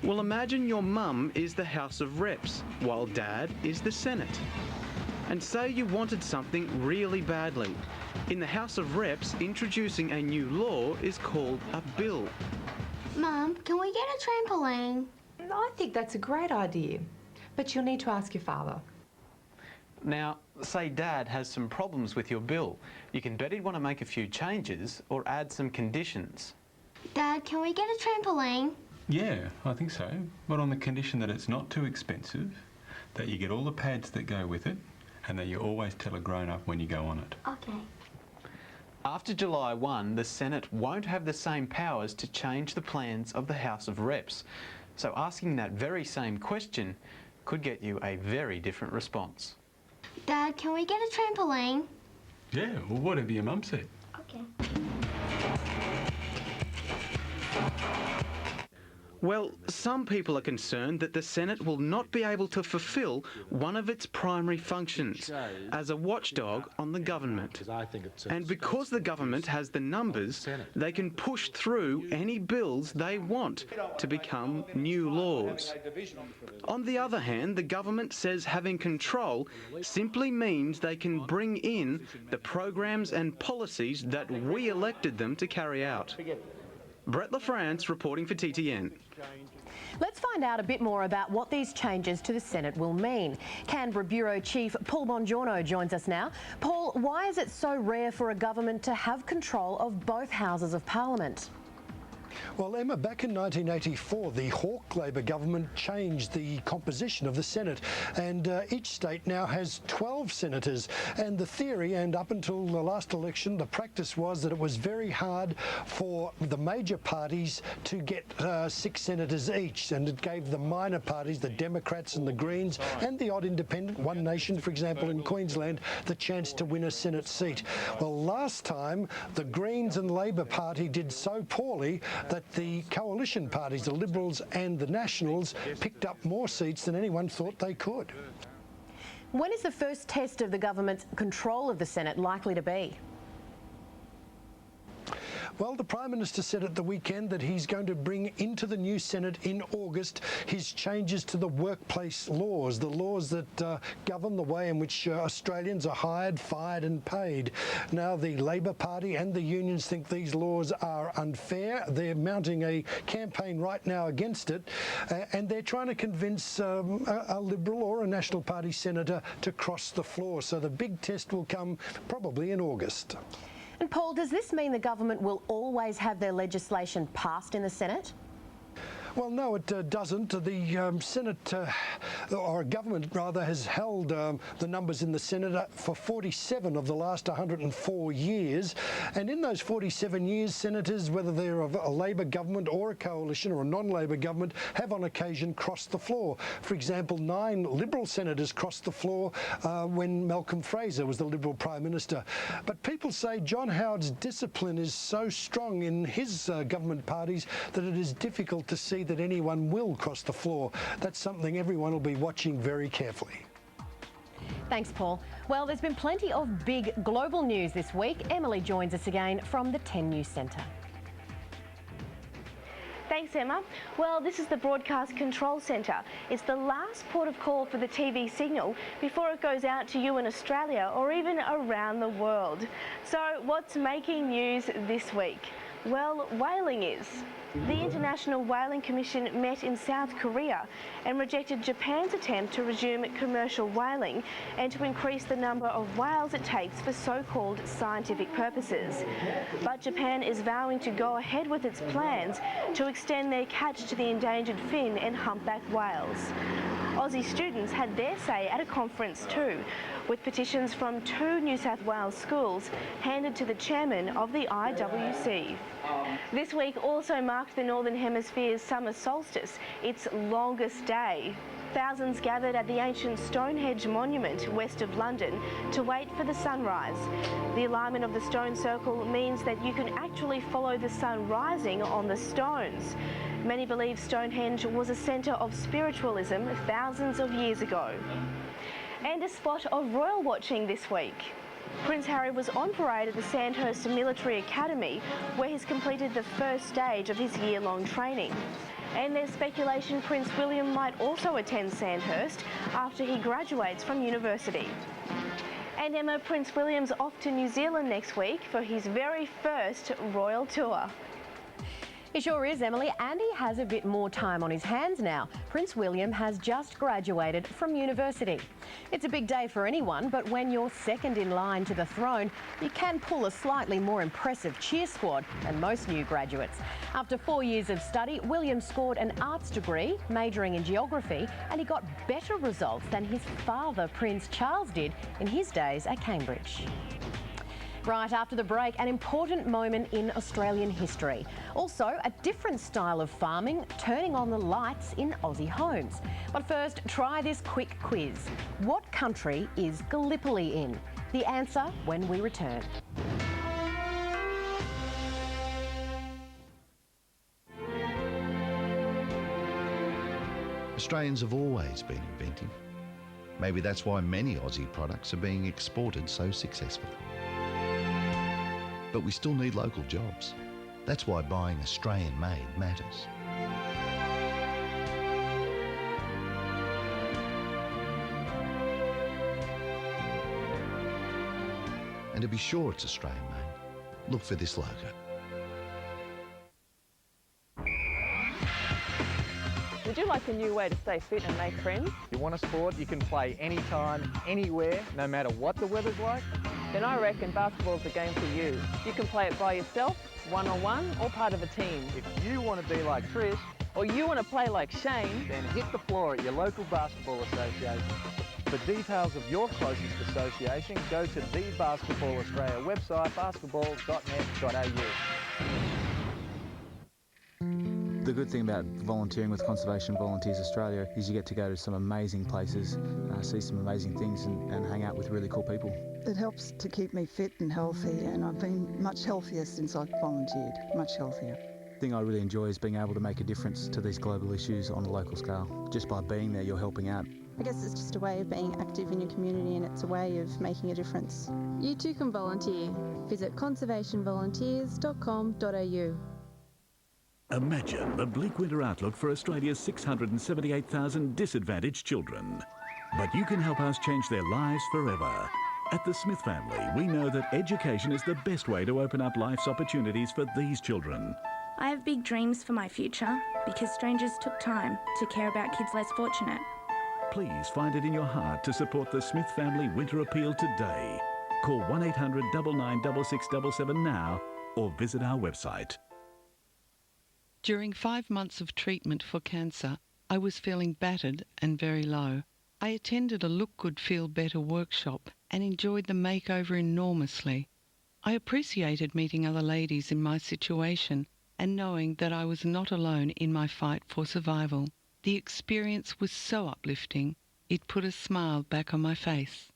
Well, imagine your mum is the House of Reps, while Dad is the Senate. And say you wanted something really badly. In the House of Reps, introducing a new law is called a bill. Mum, can we get a trampoline? I think that's a great idea, but you'll need to ask your father. Now, say Dad has some problems with your bill. You can bet he'd want to make a few changes or add some conditions. Dad, can we get a trampoline? Yeah, I think so, but on the condition that it's not too expensive, that you get all the pads that go with it, and that you always tell a grown-up when you go on it. Okay. After July 1, the Senate won't have the same powers to change the plans of the House of Reps. So asking that very same question could get you a very different response. Dad, can we get a trampoline? Yeah, well, whatever your mum said. Okay. Well, some people are concerned that the Senate will not be able to fulfil one of its primary functions as a watchdog on the government. And because the government has the numbers, they can push through any bills they want to become new laws. On the other hand, the government says having control simply means they can bring in the programs and policies that we elected them to carry out. Brett LaFrance reporting for TTN. Let's find out a bit more about what these changes to the Senate will mean. Canberra Bureau Chief Paul Bongiorno joins us now. Paul, why is it so rare for a government to have control of both houses of Parliament? Well, Emma, back in 1984, the Hawke Labor government changed the composition of the Senate, and each state now has 12 senators. And the theory, and up until the last election, the practice was that it was very hard for the major parties to get 6 senators each, and it gave the minor parties, the Democrats and the Greens, and the odd independent, One Nation, for example, in Queensland, the chance to win a Senate seat. Well, last time, the Greens and Labor Party did so poorly that the coalition parties, the Liberals and the Nationals, picked up more seats than anyone thought they could. When is the first test of the government's control of the Senate likely to be? Well, the Prime Minister said at the weekend that he's going to bring into the new Senate in August his changes to the workplace laws, the laws that govern the way in which Australians are hired, fired and paid. Now, the Labor Party and the unions think these laws are unfair. They're mounting a campaign right now against it, and they're trying to convince a Liberal or a National Party senator to cross the floor. So the big test will come probably in August. And Paul, does this mean the government will always have their legislation passed in the Senate? Well, no, it doesn't. The Senate, or government rather, has held the numbers in the Senate for 47 of the last 104 years. And in those 47 years, senators, whether they're of a Labor government or a coalition or a non-Labor government, have on occasion crossed the floor. For example, 9 Liberal senators crossed the floor when Malcolm Fraser was the Liberal Prime Minister. But people say John Howard's discipline is so strong in his government parties that it is difficult to see that anyone will cross the floor. That's something everyone will be watching very carefully. Thanks, Paul. Well, there's been plenty of big global news this week. Emily joins us again from the 10 News Centre. Thanks, Emma. Well, this is the Broadcast Control Centre. It's the last port of call for the TV signal before it goes out to you in Australia or even around the world. So, what's making news this week? Well, whaling is. The International Whaling Commission met in South Korea and rejected Japan's attempt to resume commercial whaling and to increase the number of whales it takes for so-called scientific purposes. But Japan is vowing to go ahead with its plans to extend their catch to the endangered fin and humpback whales. Aussie students had their say at a conference too, with petitions from 2 New South Wales schools handed to the chairman of the IWC. This week also marked the Northern Hemisphere's summer solstice, its longest day. Thousands gathered at the ancient Stonehenge monument west of London to wait for the sunrise. The alignment of the stone circle means that you can actually follow the sun rising on the stones. Many believe Stonehenge was a centre of spiritualism thousands of years ago. And a spot of royal watching this week. Prince Harry was on parade at the Sandhurst Military Academy, where he's completed the first stage of his year-long training. And there's speculation Prince William might also attend Sandhurst after he graduates from university. And Emma, Prince William's off to New Zealand next week for his very first royal tour. He sure is, Emily, and he has a bit more time on his hands now. Prince William has just graduated from university. It's a big day for anyone, but when you're second in line to the throne, you can pull a slightly more impressive cheer squad than most new graduates. After 4 years of study, William scored an arts degree, majoring in geography, and he got better results than his father, Prince Charles, did in his days at Cambridge. Right after the break, an important moment in Australian history. Also, a different style of farming, turning on the lights in Aussie homes. But first, try this quick quiz. What country is Gallipoli in? The answer when we return. Australians have always been inventive. Maybe that's why many Aussie products are being exported so successfully. But we still need local jobs. That's why buying Australian-made matters. And to be sure it's Australian-made, look for this logo. Would you like a new way to stay fit and make friends? You want a sport you can play anytime, anywhere, no matter what the weather's like? Then I reckon basketball's the game for you. You can play it by yourself one-on-one or part of a team. If you want to be like Chris, or you want to play like Shane, then hit the floor at your local basketball association. For details of your closest association, go to the Basketball Australia website, basketball.net.au. The good thing about volunteering with Conservation Volunteers Australia is you get to go to some amazing places, see some amazing things and hang out with really cool people. It helps to keep me fit and healthy, and I've been much healthier since I've volunteered, much healthier. The thing I really enjoy is being able to make a difference to these global issues on a local scale. Just by being there, you're helping out. I guess it's just a way of being active in your community, and it's a way of making a difference. You too can volunteer. Visit conservationvolunteers.com.au. Imagine the bleak winter outlook for Australia's 678,000 disadvantaged children. But you can help us change their lives forever. At the Smith family, we know that education is the best way to open up life's opportunities for these children. I have big dreams for my future because strangers took time to care about kids less fortunate. Please find it in your heart to support the Smith Family Winter Appeal today. Call 1800 99 6677 now or visit our website. During 5 months of treatment for cancer, I was feeling battered and very low. I attended a Look Good Feel Better workshop and enjoyed the makeover enormously. I appreciated meeting other ladies in my situation and knowing that I was not alone in my fight for survival. The experience was so uplifting, it put a smile back on my face.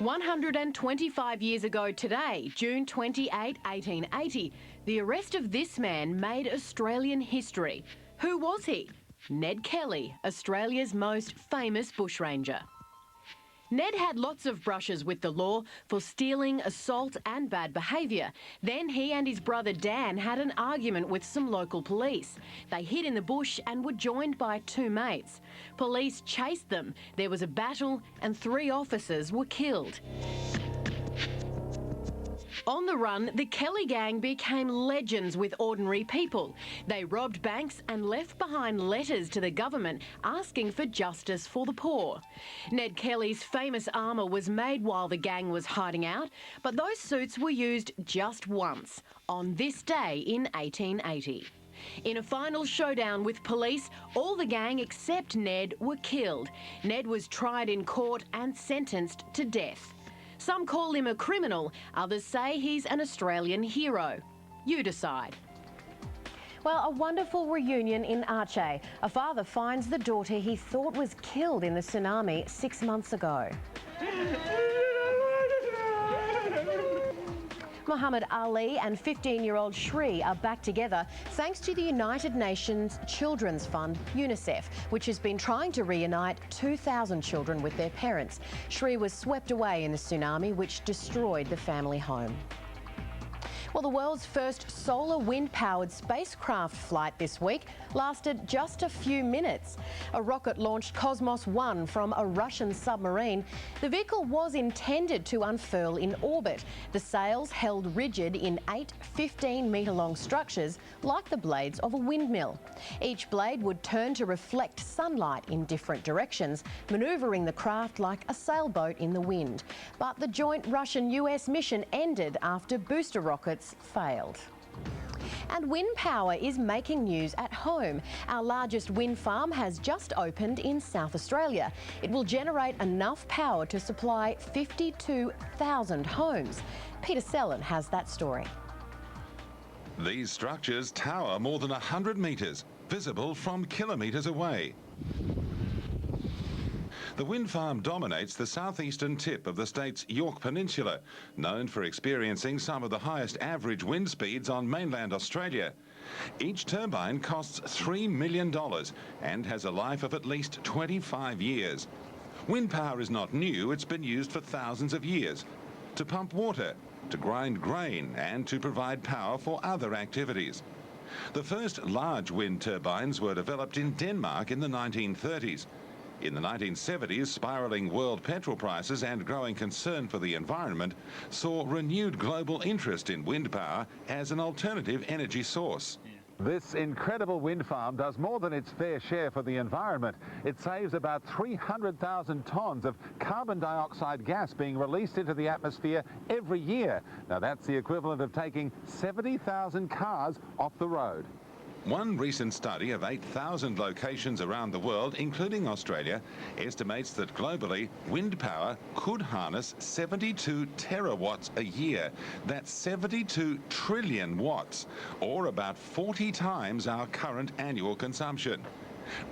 "125 years ago today, June 28, 1880, the arrest of this man made Australian history. Who was he? Ned Kelly, Australia's most famous bushranger. Ned had lots of brushes with the law for stealing, assault and bad behaviour. Then he and his brother Dan had an argument with some local police. They hid in the bush and were joined by 2 mates. Police chased them. There was a battle and 3 officers were killed. On the run, the Kelly gang became legends with ordinary people. They robbed banks and left behind letters to the government asking for justice for the poor. Ned Kelly's famous armour was made while the gang was hiding out, but those suits were used just once, on this day in 1880. In a final showdown with police, all the gang except Ned were killed. Ned was tried in court and sentenced to death. Some call him a criminal, others say he's an Australian hero. You decide. Well, a wonderful reunion in Aceh. A father finds the daughter he thought was killed in the tsunami 6 months ago. Muhammad Ali and 15-year-old Shri are back together thanks to the United Nations Children's Fund, UNICEF, which has been trying to reunite 2,000 children with their parents. Shri was swept away in the tsunami, which destroyed the family home. Well, the world's first solar wind-powered spacecraft flight this week lasted just a few minutes. A rocket launched Cosmos 1 from a Russian submarine. The vehicle was intended to unfurl in orbit. The sails held rigid in 8 15-metre-long structures like the blades of a windmill. Each blade would turn to reflect sunlight in different directions, manoeuvring the craft like a sailboat in the wind. But the joint Russian-US mission ended after booster rockets failed. And wind power is making news at home. Our largest wind farm has just opened in South Australia. It will generate enough power to supply 52,000 homes. Peter Sellen has that story. These structures tower more than 100 metres, visible from kilometres away. The wind farm dominates the southeastern tip of the state's Yorke Peninsula, known for experiencing some of the highest average wind speeds on mainland Australia. Each turbine costs $3 million and has a life of at least 25 years. Wind power is not new, it's been used for thousands of years to pump water, to grind grain and to provide power for other activities. The first large wind turbines were developed in Denmark in the 1930s. In the 1970s, spiralling world petrol prices and growing concern for the environment saw renewed global interest in wind power as an alternative energy source. This incredible wind farm does more than its fair share for the environment. It saves about 300,000 tonnes of carbon dioxide gas being released into the atmosphere every year. Now that's the equivalent of taking 70,000 cars off the road. One recent study of 8,000 locations around the world, including Australia, estimates that globally, wind power could harness 72 terawatts a year. That's 72 trillion watts, or about 40 times our current annual consumption.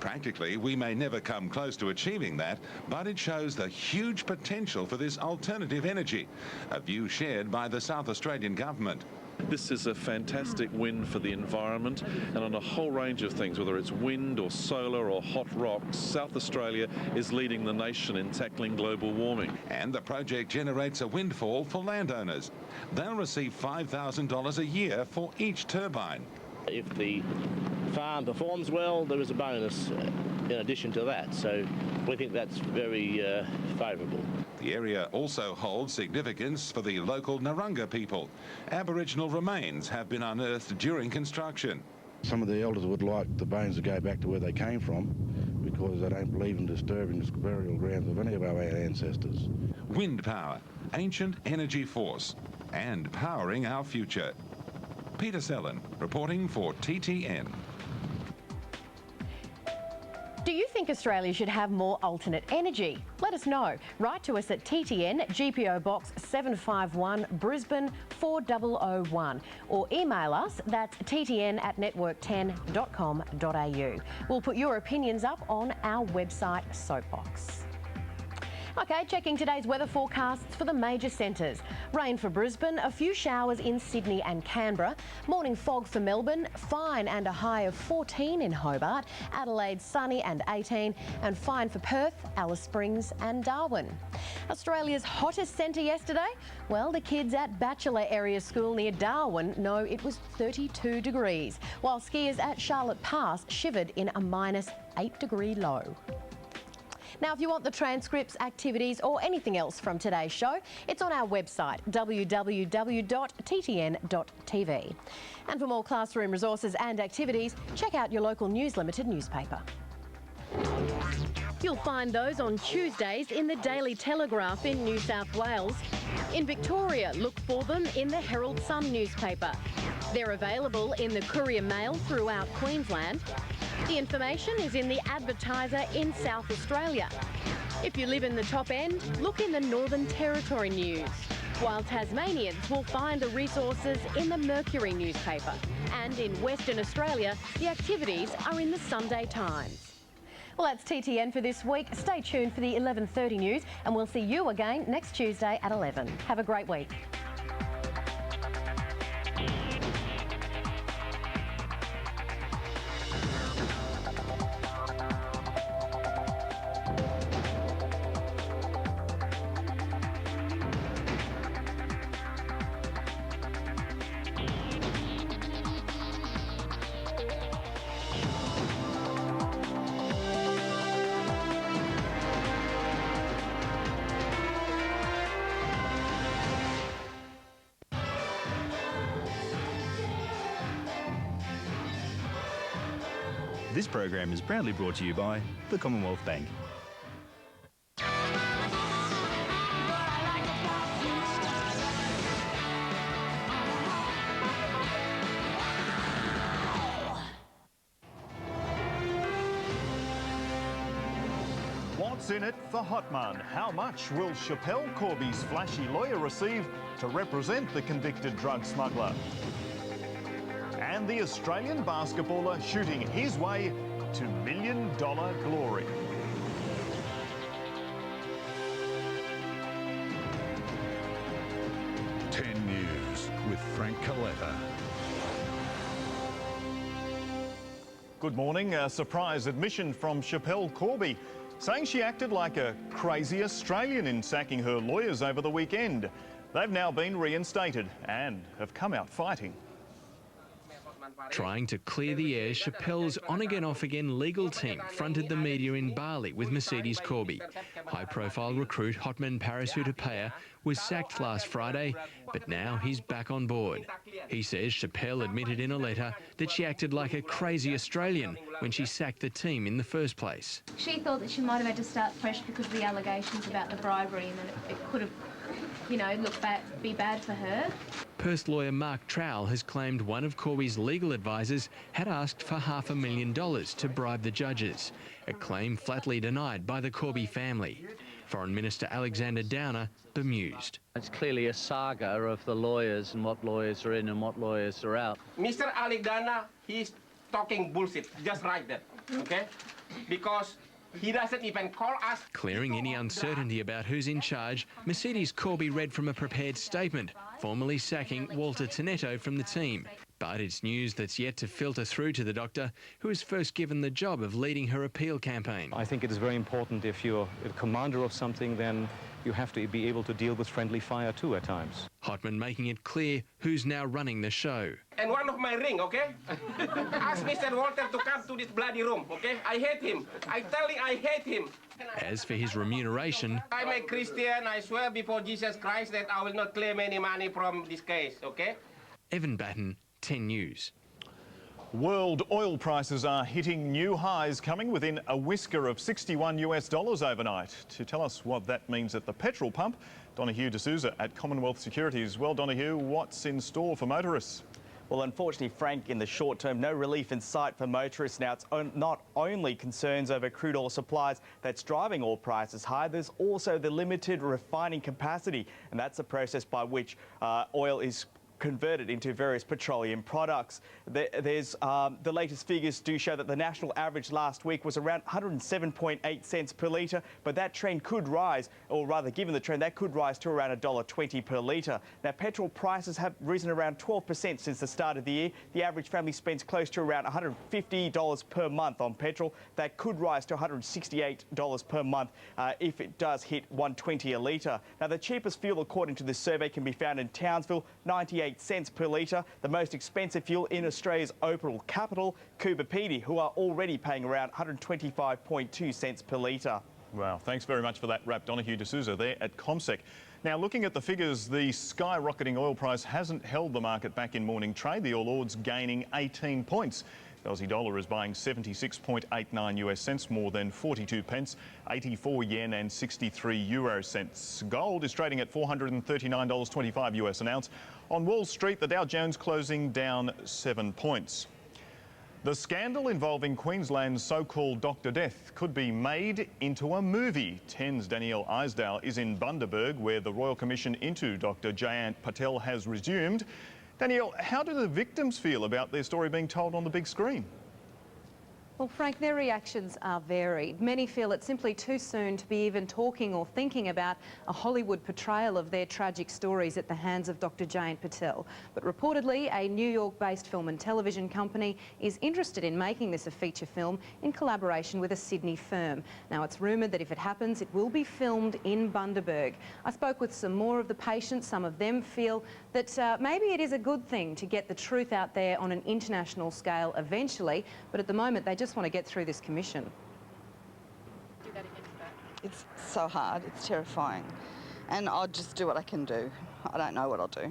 Practically, we may never come close to achieving that, but it shows the huge potential for this alternative energy, a view shared by the South Australian government. This is a fantastic win for the environment, and on a whole range of things, whether it's wind or solar or hot rocks, South Australia is leading the nation in tackling global warming. And the project generates a windfall for landowners. They'll receive $5,000 a year for each turbine. If the farm performs well, there is a bonus in addition to that, so we think that's very favourable. The area also holds significance for the local Narungga people. Aboriginal remains have been unearthed during construction. Some of the elders would like the bones to go back to where they came from because they don't believe in disturbing the burial grounds of any of our ancestors. Wind power, ancient energy force, and powering our future. Peter Sellen, reporting for TTN. Do you think Australia should have more alternate energy? Let us know. Write to us at TTN, GPO Box 751, Brisbane 4001, or email us, that's ttn@network10.com.au. We'll put your opinions up on our website, Soapbox. Okay, checking today's weather forecasts for the major centres. Rain for Brisbane, a few showers in Sydney and Canberra. Morning fog for Melbourne, fine and a high of 14 in Hobart. Adelaide sunny and 18, and fine for Perth, Alice Springs and Darwin. Australia's hottest centre yesterday? Well, the kids at Bachelor Area School near Darwin know it was 32 degrees, while skiers at Charlotte Pass shivered in a -8-degree low. Now, if you want the transcripts, activities or anything else from today's show, it's on our website, www.ttn.tv. And for more classroom resources and activities, check out your local News Limited newspaper. You'll find those on Tuesdays in the Daily Telegraph in New South Wales. In Victoria, look for them in the Herald Sun newspaper. They're available in the Courier Mail throughout Queensland. The information is in the Advertiser in South Australia. If you live in the top end, look in the Northern Territory News, while Tasmanians will find the resources in the Mercury newspaper. And in Western Australia, the activities are in the Sunday Times. Well, that's TTN for this week. Stay tuned for the 11:30 news, and we'll see you again next Tuesday at 11. Have a great week. This program is proudly brought to you by the Commonwealth Bank. What's in it for Hotman? How much will Schapelle Corby's flashy lawyer receive to represent the convicted drug smuggler? And the Australian basketballer shooting his way to $1 million glory. News with Frank Coletta. Good morning. A surprise admission from Schapelle Corby, saying she acted like a crazy Australian in sacking her lawyers over the weekend. They've now been reinstated and have come out fighting. Trying to clear the air, Chappelle's on-again, off-again legal team fronted the media in Bali with Mercedes Corby. High-profile recruit Hotman Parasutapaya was sacked last Friday, but now he's back on board. He says Chappelle admitted in a letter that she acted like a crazy Australian when she sacked the team in the first place. She thought that she might have had to start fresh because of the allegations about the bribery and that it could have, you know, be bad for her. Perth lawyer Mark Trowell has claimed one of Corby's legal advisors had asked for $500,000 to bribe the judges, a claim flatly denied by the Corby family. Foreign Minister Alexander Downer bemused. It's clearly a saga of the lawyers and what lawyers are in and what lawyers are out. Mr. Alexander, he's talking bullshit, just like that, okay? Because he doesn't even call us. Clearing any uncertainty about who's in charge, Mercedes Corby read from a prepared statement, formally sacking Walter Tonetto from the team. But it's news that's yet to filter through to the doctor, who was first given the job of leading her appeal campaign. I think it is very important if you're a commander of something, then you have to be able to deal with friendly fire too at times. Hotman making it clear who's now running the show. And one of my ring, okay? Ask Mr. Walter to come to this bloody room, okay? I hate him. I tell him I hate him. As for his remuneration, I'm a Christian. I swear before Jesus Christ that I will not claim any money from this case, okay? Evan Batten, 10 News. World oil prices are hitting new highs, coming within a whisker of $61 overnight. To tell us what that means at the petrol pump, Donahue D'Souza at Commonwealth Securities. Well, Donahue, what's in store for motorists? Well, unfortunately, Frank, in the short term, no relief in sight for motorists. Now, it's not only concerns over crude oil supplies that's driving oil prices high, there's also the limited refining capacity, and that's the process by which oil is converted into various petroleum products. The latest figures do show that the national average last week was around 107.8 cents per litre, but that trend could rise, or rather given the trend, that could rise to around $1.20 per litre. Now, petrol prices have risen around 12% since the start of the year. The average family spends close to around $150 per month on petrol. That could rise to $168 per month if it does hit $1.20 a litre. Now, the cheapest fuel, according to this survey, can be found in Townsville, 98 cents per litre. The most expensive fuel in Australia's opal capital, Coober Pedy, who are already paying around 125.2 cents per litre. Wow, thanks very much for that wrap, Donahue D'Souza there at ComSec. Now, looking at the figures, the skyrocketing oil price hasn't held the market back in morning trade. The All Ords gaining 18 points. The Aussie dollar is buying 76.89 US cents, more than 42 pence, 84 yen and 63 euro cents. Gold is trading at $439.25 US an ounce. On Wall Street, the Dow Jones closing down 7 points. The scandal involving Queensland's so-called Dr. Death could be made into a movie. 10's Danielle Isdale is in Bundaberg, where the Royal Commission into Dr. Jayant Patel has resumed. Danielle, how do the victims feel about their story being told on the big screen? Well, Frank, their reactions are varied. Many feel it's simply too soon to be even talking or thinking about a Hollywood portrayal of their tragic stories at the hands of Dr. Jayant Patel. But reportedly, a New York-based film and television company is interested in making this a feature film in collaboration with a Sydney firm. Now, it's rumoured that if it happens, it will be filmed in Bundaberg. I spoke with some more of the patients. Some of them feel that maybe it is a good thing to get the truth out there on an international scale eventually, but at the moment they just want to get through this commission. It's so hard, it's terrifying, and I'll just do what I can do. I don't know what I'll do.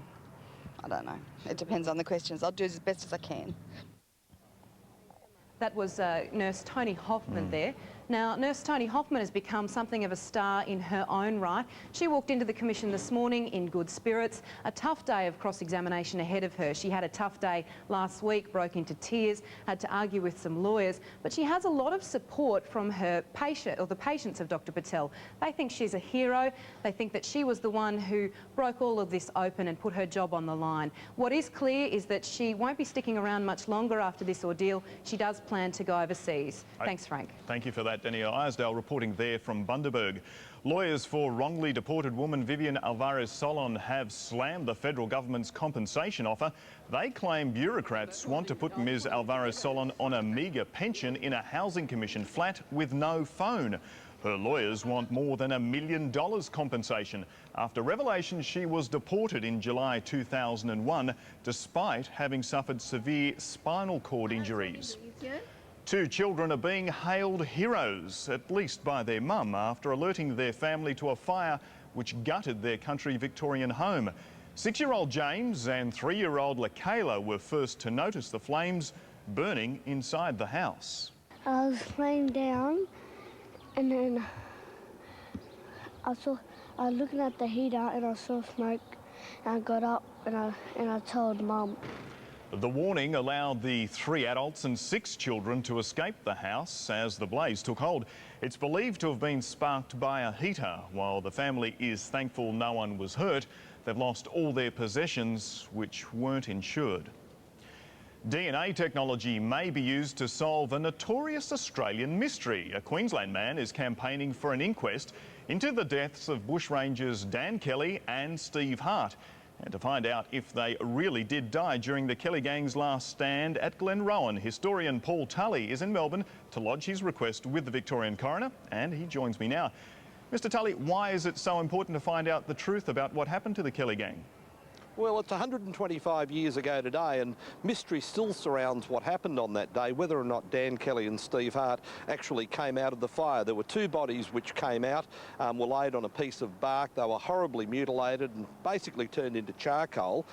I don't know. It depends on the questions. I'll do as best as I can. That was Nurse Toni Hoffman there. Now, Nurse Toni Hoffman has become something of a star in her own right. She walked into the commission this morning in good spirits. A tough day of cross-examination ahead of her. She had a tough day last week, broke into tears, had to argue with some lawyers, but she has a lot of support from her patient, or the patients of Dr. Patel. They think she's a hero. They think that she was the one who broke all of this open and put her job on the line. What is clear is that she won't be sticking around much longer after this ordeal. She does plan to go overseas. Thanks, Frank. Thank you for that, Danielle Isdale, reporting there from Bundaberg. Lawyers for wrongly deported woman Vivian Alvarez Solon have slammed the federal government's compensation offer. They claim bureaucrats want to put Ms Alvarez Solon on a meagre pension in a housing commission flat with no phone. Her lawyers want more than $1 million compensation after revelations she was deported in July 2001 despite having suffered severe spinal cord injuries. 2 children are being hailed heroes, at least by their mum, after alerting their family to a fire which gutted their country Victorian home. 6-year-old James and 3-year-old Lakayla were first to notice the flames burning inside the house. I was laying down and then I was looking at the heater and I saw smoke and I got up and I told Mum. The warning allowed the 3 adults and 6 children to escape the house as the blaze took hold. It's believed to have been sparked by a heater. While the family is thankful no one was hurt, they've lost all their possessions which weren't insured. DNA technology may be used to solve a notorious Australian mystery. A Queensland man is campaigning for an inquest into the deaths of bushrangers Dan Kelly and Steve Hart, and to find out if they really did die during the Kelly Gang's last stand at Glenrowan. Historian Paul Tully is in Melbourne to lodge his request with the Victorian coroner, and he joins me now. Mr. Tully, why is it so important to find out the truth about what happened to the Kelly Gang? Well, it's 125 years ago today, and mystery still surrounds what happened on that day, whether or not Dan Kelly and Steve Hart actually came out of the fire. There were 2 bodies which came out, were laid on a piece of bark. They were horribly mutilated and basically turned into charcoal.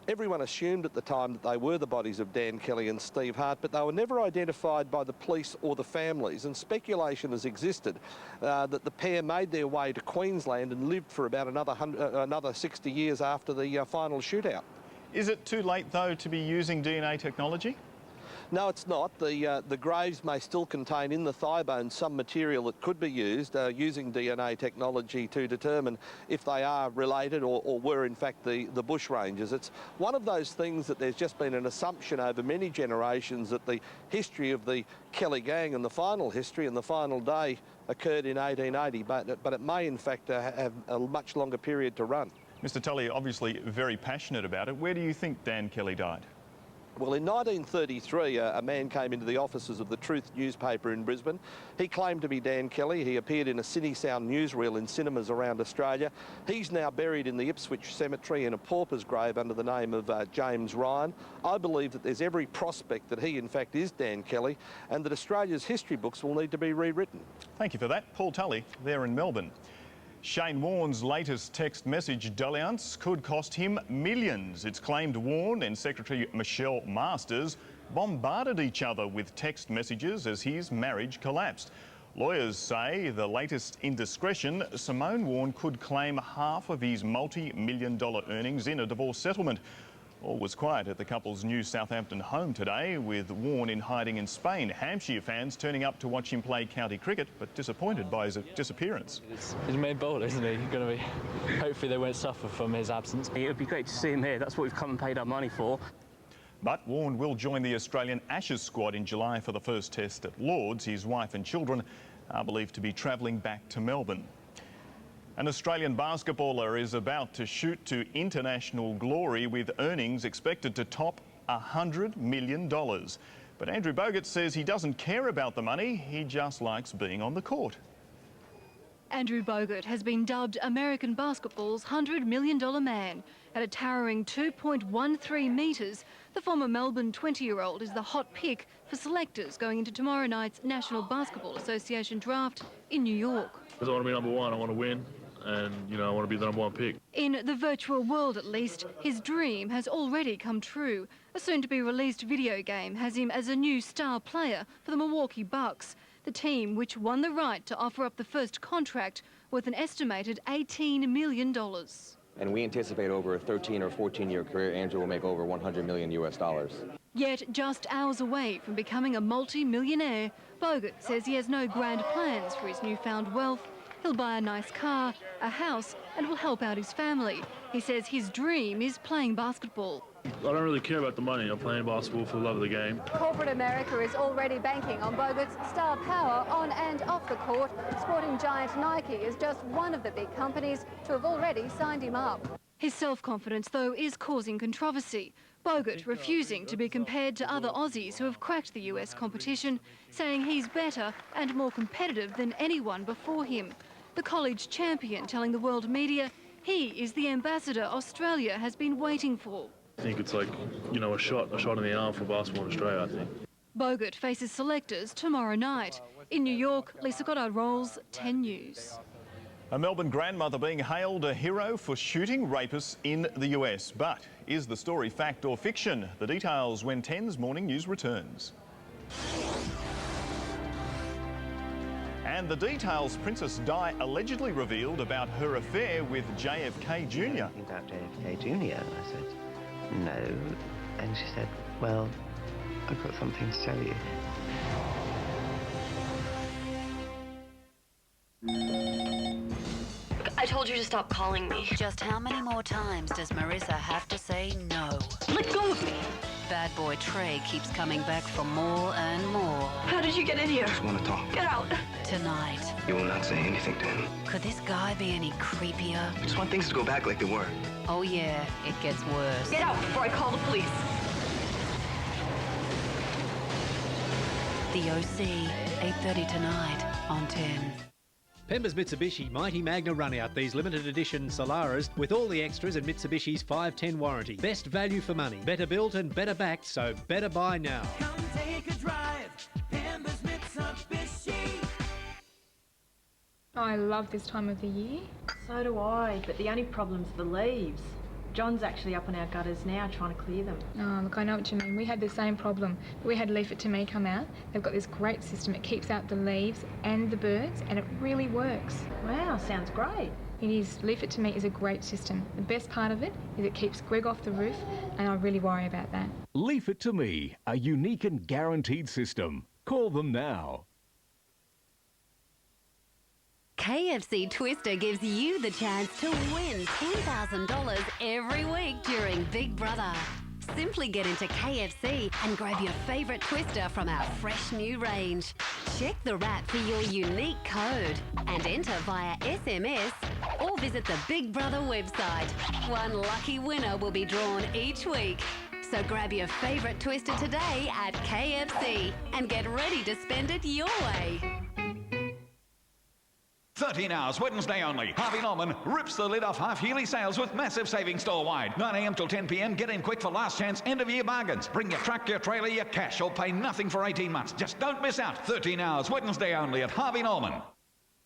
Everyone assumed at the time that they were the bodies of Dan Kelly and Steve Hart, but they were never identified by the police or the families, and speculation has existed that the pair made their way to Queensland and lived for about another 60 years after the final shootout. Is it too late, though, to be using DNA technology? No, it's not. The graves may still contain in the thigh bone some material that could be used using DNA technology to determine if they are related or were in fact the bushrangers. It's one of those things that there's just been an assumption over many generations that the history of the Kelly Gang and the final history and the final day occurred in 1880, but it may in fact have a much longer period to run. Mr. Tully, obviously very passionate about it. Where do you think Dan Kelly died? Well, in 1933, a man came into the offices of the Truth newspaper in Brisbane. He claimed to be Dan Kelly. He appeared in a Cine Sound newsreel in cinemas around Australia. He's now buried in the Ipswich Cemetery in a pauper's grave under the name of James Ryan. I believe that there's every prospect that he, in fact, is Dan Kelly, and that Australia's history books will need to be rewritten. Thank you for that. Paul Tully there in Melbourne. Shane Warne's latest text message dalliance could cost him millions. It's claimed Warne and Secretary Michelle Masters bombarded each other with text messages as his marriage collapsed. Lawyers say the latest indiscretion, Simone Warne could claim half of his multi-million-dollar earnings in a divorce settlement. All was quiet at the couple's new Southampton home today, with Warne in hiding in Spain. Hampshire fans turning up to watch him play county cricket, but disappointed by his disappearance. He's a main bowler, isn't he? Going to be. Hopefully they won't suffer from his absence. It would be great to see him here. That's what we've come and paid our money for. But Warne will join the Australian Ashes squad in July for the first test at Lord's. His wife and children are believed to be travelling back to Melbourne. An Australian basketballer is about to shoot to international glory with earnings expected to top $100 million. But Andrew Bogut says he doesn't care about the money, he just likes being on the court. Andrew Bogut has been dubbed American basketball's $100 million man. At a towering 2.13 metres, the former Melbourne 20-year-old is the hot pick for selectors going into tomorrow night's National Basketball Association draft in New York. Because I want to be number one, I want to win. And, you know, I want to be the number one pick. In the virtual world, at least, his dream has already come true. A soon-to-be-released video game has him as a new star player for the Milwaukee Bucks, the team which won the right to offer up the first contract worth an estimated $18 million. And we anticipate over a 13 or 14-year career, Andrew will make over $100 million US. Yet, just hours away from becoming a multi-millionaire, Bogut says he has no grand plans for his newfound wealth. He'll buy a nice car, a house, and will help out his family. He says his dream is playing basketball. I don't really care about the money. I'm playing basketball for the love of the game. Corporate America is already banking on Bogut's star power on and off the court. Sporting giant Nike is just one of the big companies to have already signed him up. His self-confidence, though, is causing controversy. Bogut refusing to be compared to other Aussies who have cracked the US competition, saying he's better and more competitive than anyone before him. The college champion telling the world media he is the ambassador Australia has been waiting for. I think it's like, you know, a shot in the arm for basketball in Australia, I think. Bogut faces selectors tomorrow night. In New York, Lisa Goddard-Rolls, 10 News. A Melbourne grandmother being hailed a hero for shooting rapists in the US. But is the story fact or fiction? The details when 10's Morning News returns. And the details Princess Di allegedly revealed about her affair with JFK Jr. About JFK Jr. I said, no. And she said, well, I've got something to tell you. I told you to stop calling me. Just how many more times does Marissa have to say no? Let go of me! Bad boy Trey keeps coming back for more and more. How did you get in here? I just want to talk. Get out! Tonight. You will not say anything to him. Could this guy be any creepier? I just want things to go back like they were. Oh yeah, it gets worse. Get out before I call the police. The OC, 8:30 tonight on 10. Pember's Mitsubishi Mighty Magna Runout, these limited edition Solaras with all the extras and Mitsubishi's 510 warranty. Best value for money, better built and better backed, so better buy now. Come take a drive, Pember's Mitsubishi. I love this time of the year. So do I, but the only problem's the leaves. John's actually up on our gutters now trying to clear them. Oh, look, I know what you mean. We had the same problem. We had Leave It To Me come out. They've got this great system. It keeps out the leaves and the birds, and it really works. Wow, sounds great. It is. Leave It To Me is a great system. The best part of it is it keeps Greg off the roof, and I really worry about that. Leave It To Me, a unique and guaranteed system. Call them now. KFC Twister gives you the chance to win $10,000 every week during Big Brother. Simply get into KFC and grab your favourite Twister from our fresh new range. Check the wrap for your unique code and enter via SMS or visit the Big Brother website. One lucky winner will be drawn each week. So grab your favourite Twister today at KFC and get ready to spend it your way. 13 hours, Wednesday only. Harvey Norman rips the lid off half-yearly sales with massive savings store-wide. 9 a.m. till 10 p.m. Get in quick for last chance end-of-year bargains. Bring your truck, your trailer, your cash, or pay nothing for 18 months. Just don't miss out. 13 hours, Wednesday only at Harvey Norman.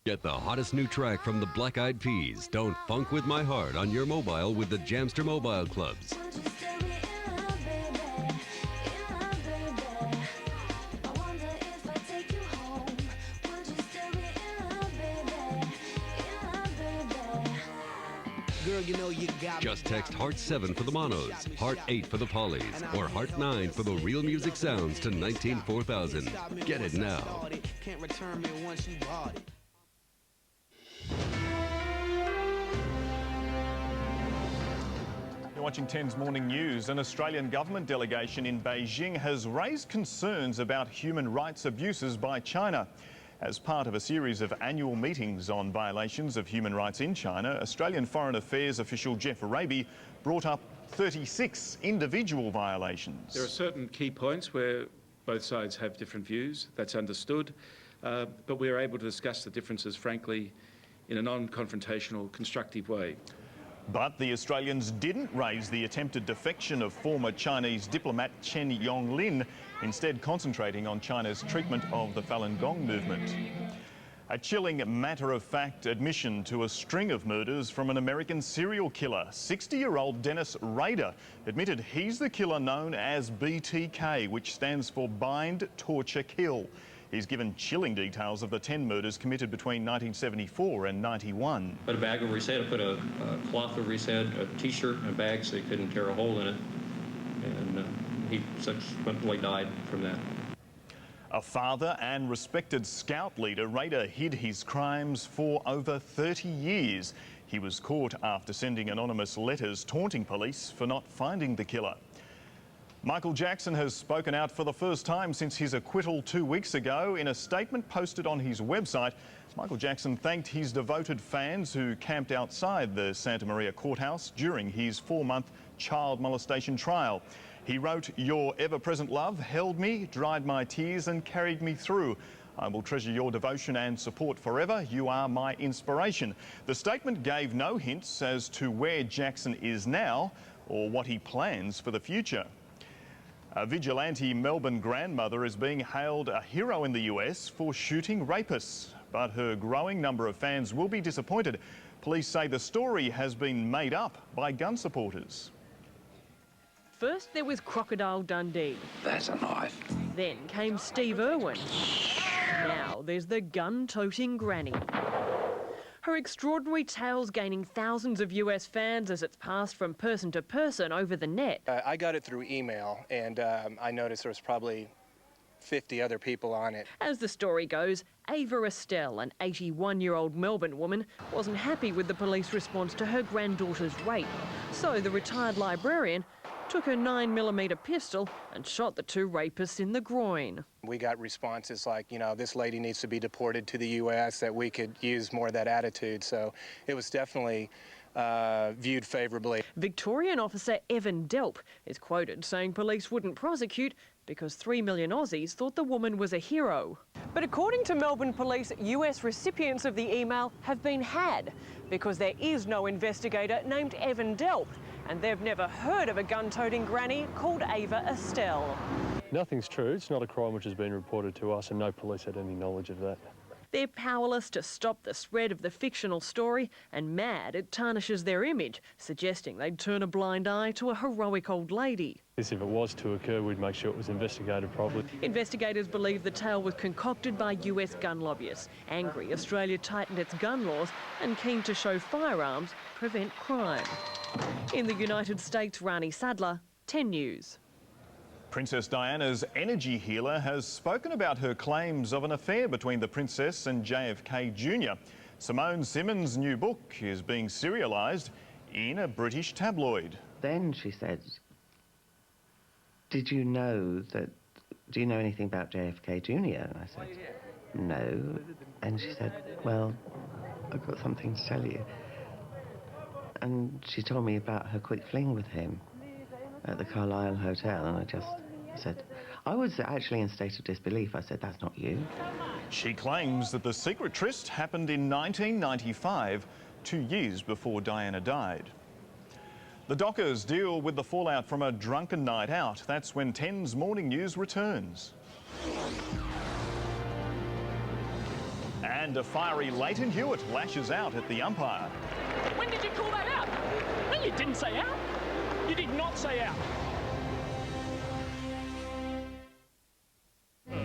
Get the hottest new track from the Black Eyed Peas. Don't funk with my heart on your mobile with the Jamster Mobile Clubs. You know you got Just text Heart 7 for the Monos, Heart 8 for the Polys, or Heart 9 for the Real Music Sounds to 194000. Get it now. Can't return me once you bought it. You're watching 10's Morning News. An Australian government delegation in Beijing has raised concerns about human rights abuses by China. As part of a series of annual meetings on violations of human rights in China, Australian Foreign Affairs official Jeff Araby brought up 36 individual violations. There are certain key points where both sides have different views. That's understood. But we are able to discuss the differences, frankly, in a non-confrontational, constructive way. But the Australians didn't raise the attempted defection of former Chinese diplomat Chen Yonglin, instead concentrating on China's treatment of the Falun Gong movement. A chilling matter-of-fact admission to a string of murders from an American serial killer. 60-year-old Dennis Rader admitted he's the killer known as BTK, which stands for Bind, Torture, Kill. He's given chilling details of the 10 murders committed between 1974 and 91. Put a bag over his head, I put a cloth over his head, a T-shirt and a bag so he couldn't tear a hole in it. And he subsequently died from that. A father and respected scout leader, Rader hid his crimes for over 30 years. He was caught after sending anonymous letters taunting police for not finding the killer. Michael Jackson has spoken out for the first time since his acquittal 2 weeks ago. In a statement posted on his website, Michael Jackson thanked his devoted fans who camped outside the Santa Maria courthouse during his 4-month child molestation trial. He wrote, "Your ever-present love held me, dried my tears and carried me through. I will treasure your devotion and support forever. You are my inspiration." The statement gave no hints as to where Jackson is now or what he plans for the future. A vigilante Melbourne grandmother is being hailed a hero in the US for shooting rapists, but her growing number of fans will be disappointed. Police say the story has been made up by gun supporters. First there was Crocodile Dundee. That's a knife. Then came Steve Irwin. Now there's the gun-toting granny. Her extraordinary tales gaining thousands of US fans as it's passed from person to person over the net. I got it through email, and I noticed there was probably 50 other people on it. As the story goes, Ava Estelle, an 81-year-old Melbourne woman, wasn't happy with the police response to her granddaughter's rape. So the retired librarian took her 9mm pistol and shot the two rapists in the groin. We got responses like, you know, this lady needs to be deported to the US, that we could use more of that attitude. So it was definitely viewed favourably. Victorian officer Evan Delp is quoted saying police wouldn't prosecute because 3 million Aussies thought the woman was a hero. But according to Melbourne Police, US recipients of the email have been had because there is no investigator named Evan Delp, and they've never heard of a gun-toting granny called Ava Estelle. Nothing's true. It's not a crime which has been reported to us, and no police had any knowledge of that. They're powerless to stop the spread of the fictional story, and mad it tarnishes their image, suggesting they'd turn a blind eye to a heroic old lady. If it was to occur, we'd make sure it was investigated properly. Investigators believe the tale was concocted by US gun lobbyists, angry Australia tightened its gun laws and keen to show firearms prevent crime. In the United States, Rani Sadler, 10 News. Princess Diana's energy healer has spoken about her claims of an affair between the princess and JFK Jr. Simone Simmons' new book is being serialised in a British tabloid. Then she said, do you know anything about JFK Jr.? And I said, no. And she said, well, I've got something to tell you. And she told me about her quick fling with him at the Carlisle Hotel, and I just said, I was actually in a state of disbelief. I said, that's not you. She claims that the secret tryst happened in 1995, 2 years before Diana died. The Dockers deal with the fallout from a drunken night out. That's when 10's Morning News returns. And a fiery Leighton Hewitt lashes out at the umpire. When did you call that out? Well, you didn't say out. You did not say out.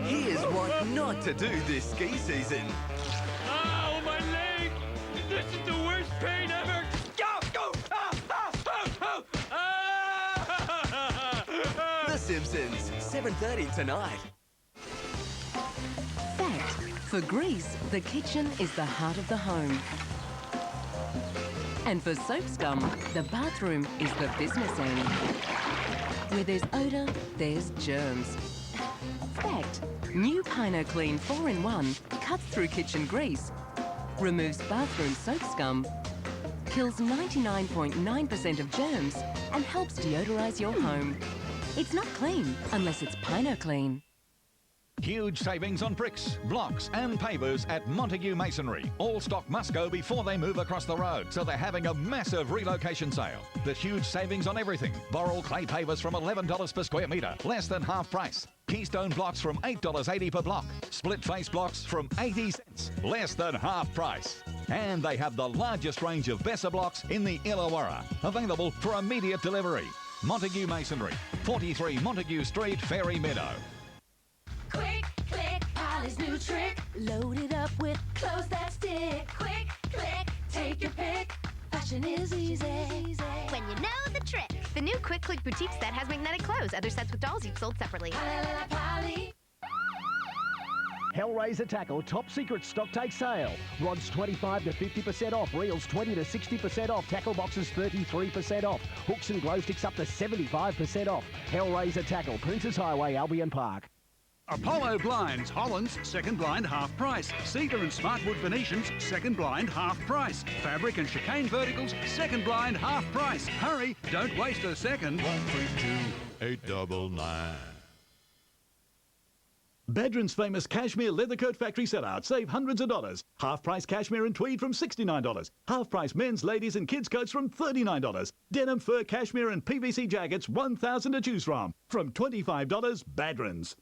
Here's what not to do this ski season. Oh, my leg! This is the worst pain ever! Go! Go! The Simpsons, 7:30 tonight. Fact, for Greece, the kitchen is the heart of the home. And for soap scum, the bathroom is the business end. Where there's odour, there's germs. Fact, new Pino Clean 4-in-1 cuts through kitchen grease, removes bathroom soap scum, kills 99.9% of germs, and helps deodorise your home. It's not clean unless it's Pino Clean. Huge savings on bricks, blocks and pavers at Montague Masonry. All stock must go before they move across the road, so they're having a massive relocation sale. There's huge savings on everything. Boral clay pavers from $11 per square metre, less than half price. Keystone blocks from $8.80 per block. Split face blocks from 80 cents, less than half price. And they have the largest range of Besser blocks in the Illawarra, available for immediate delivery. Montague Masonry, 43 Montague Street, Fairy Meadow. Quick, click, Polly's new trick. Load it up with clothes that stick. Quick, click, take your pick. Fashion is easy. When you know the trick. The new Quick Click boutique set has magnetic clothes. Other sets with dolls each sold separately. Polly. Hellraiser Tackle Top Secret Stock Take Sale. Rods 25 to 50% off. Reels 20 to 60% off. Tackle boxes 33% off. Hooks and glow sticks up to 75% off. Hellraiser Tackle, Princes Highway, Albion Park. Apollo Blinds, Holland's second blind half price. Cedar and Smartwood Venetians, second blind half price. Fabric and chicane verticals, second blind half price. Hurry, don't waste a second. 132-899. Badron's famous cashmere leather coat factory sellout. Save hundreds of dollars. Half-price cashmere and tweed from $69. Half-price men's, ladies and kids coats from $39. Denim, fur, cashmere and PVC jackets, $1,000 to choose from. From $25, Badron's.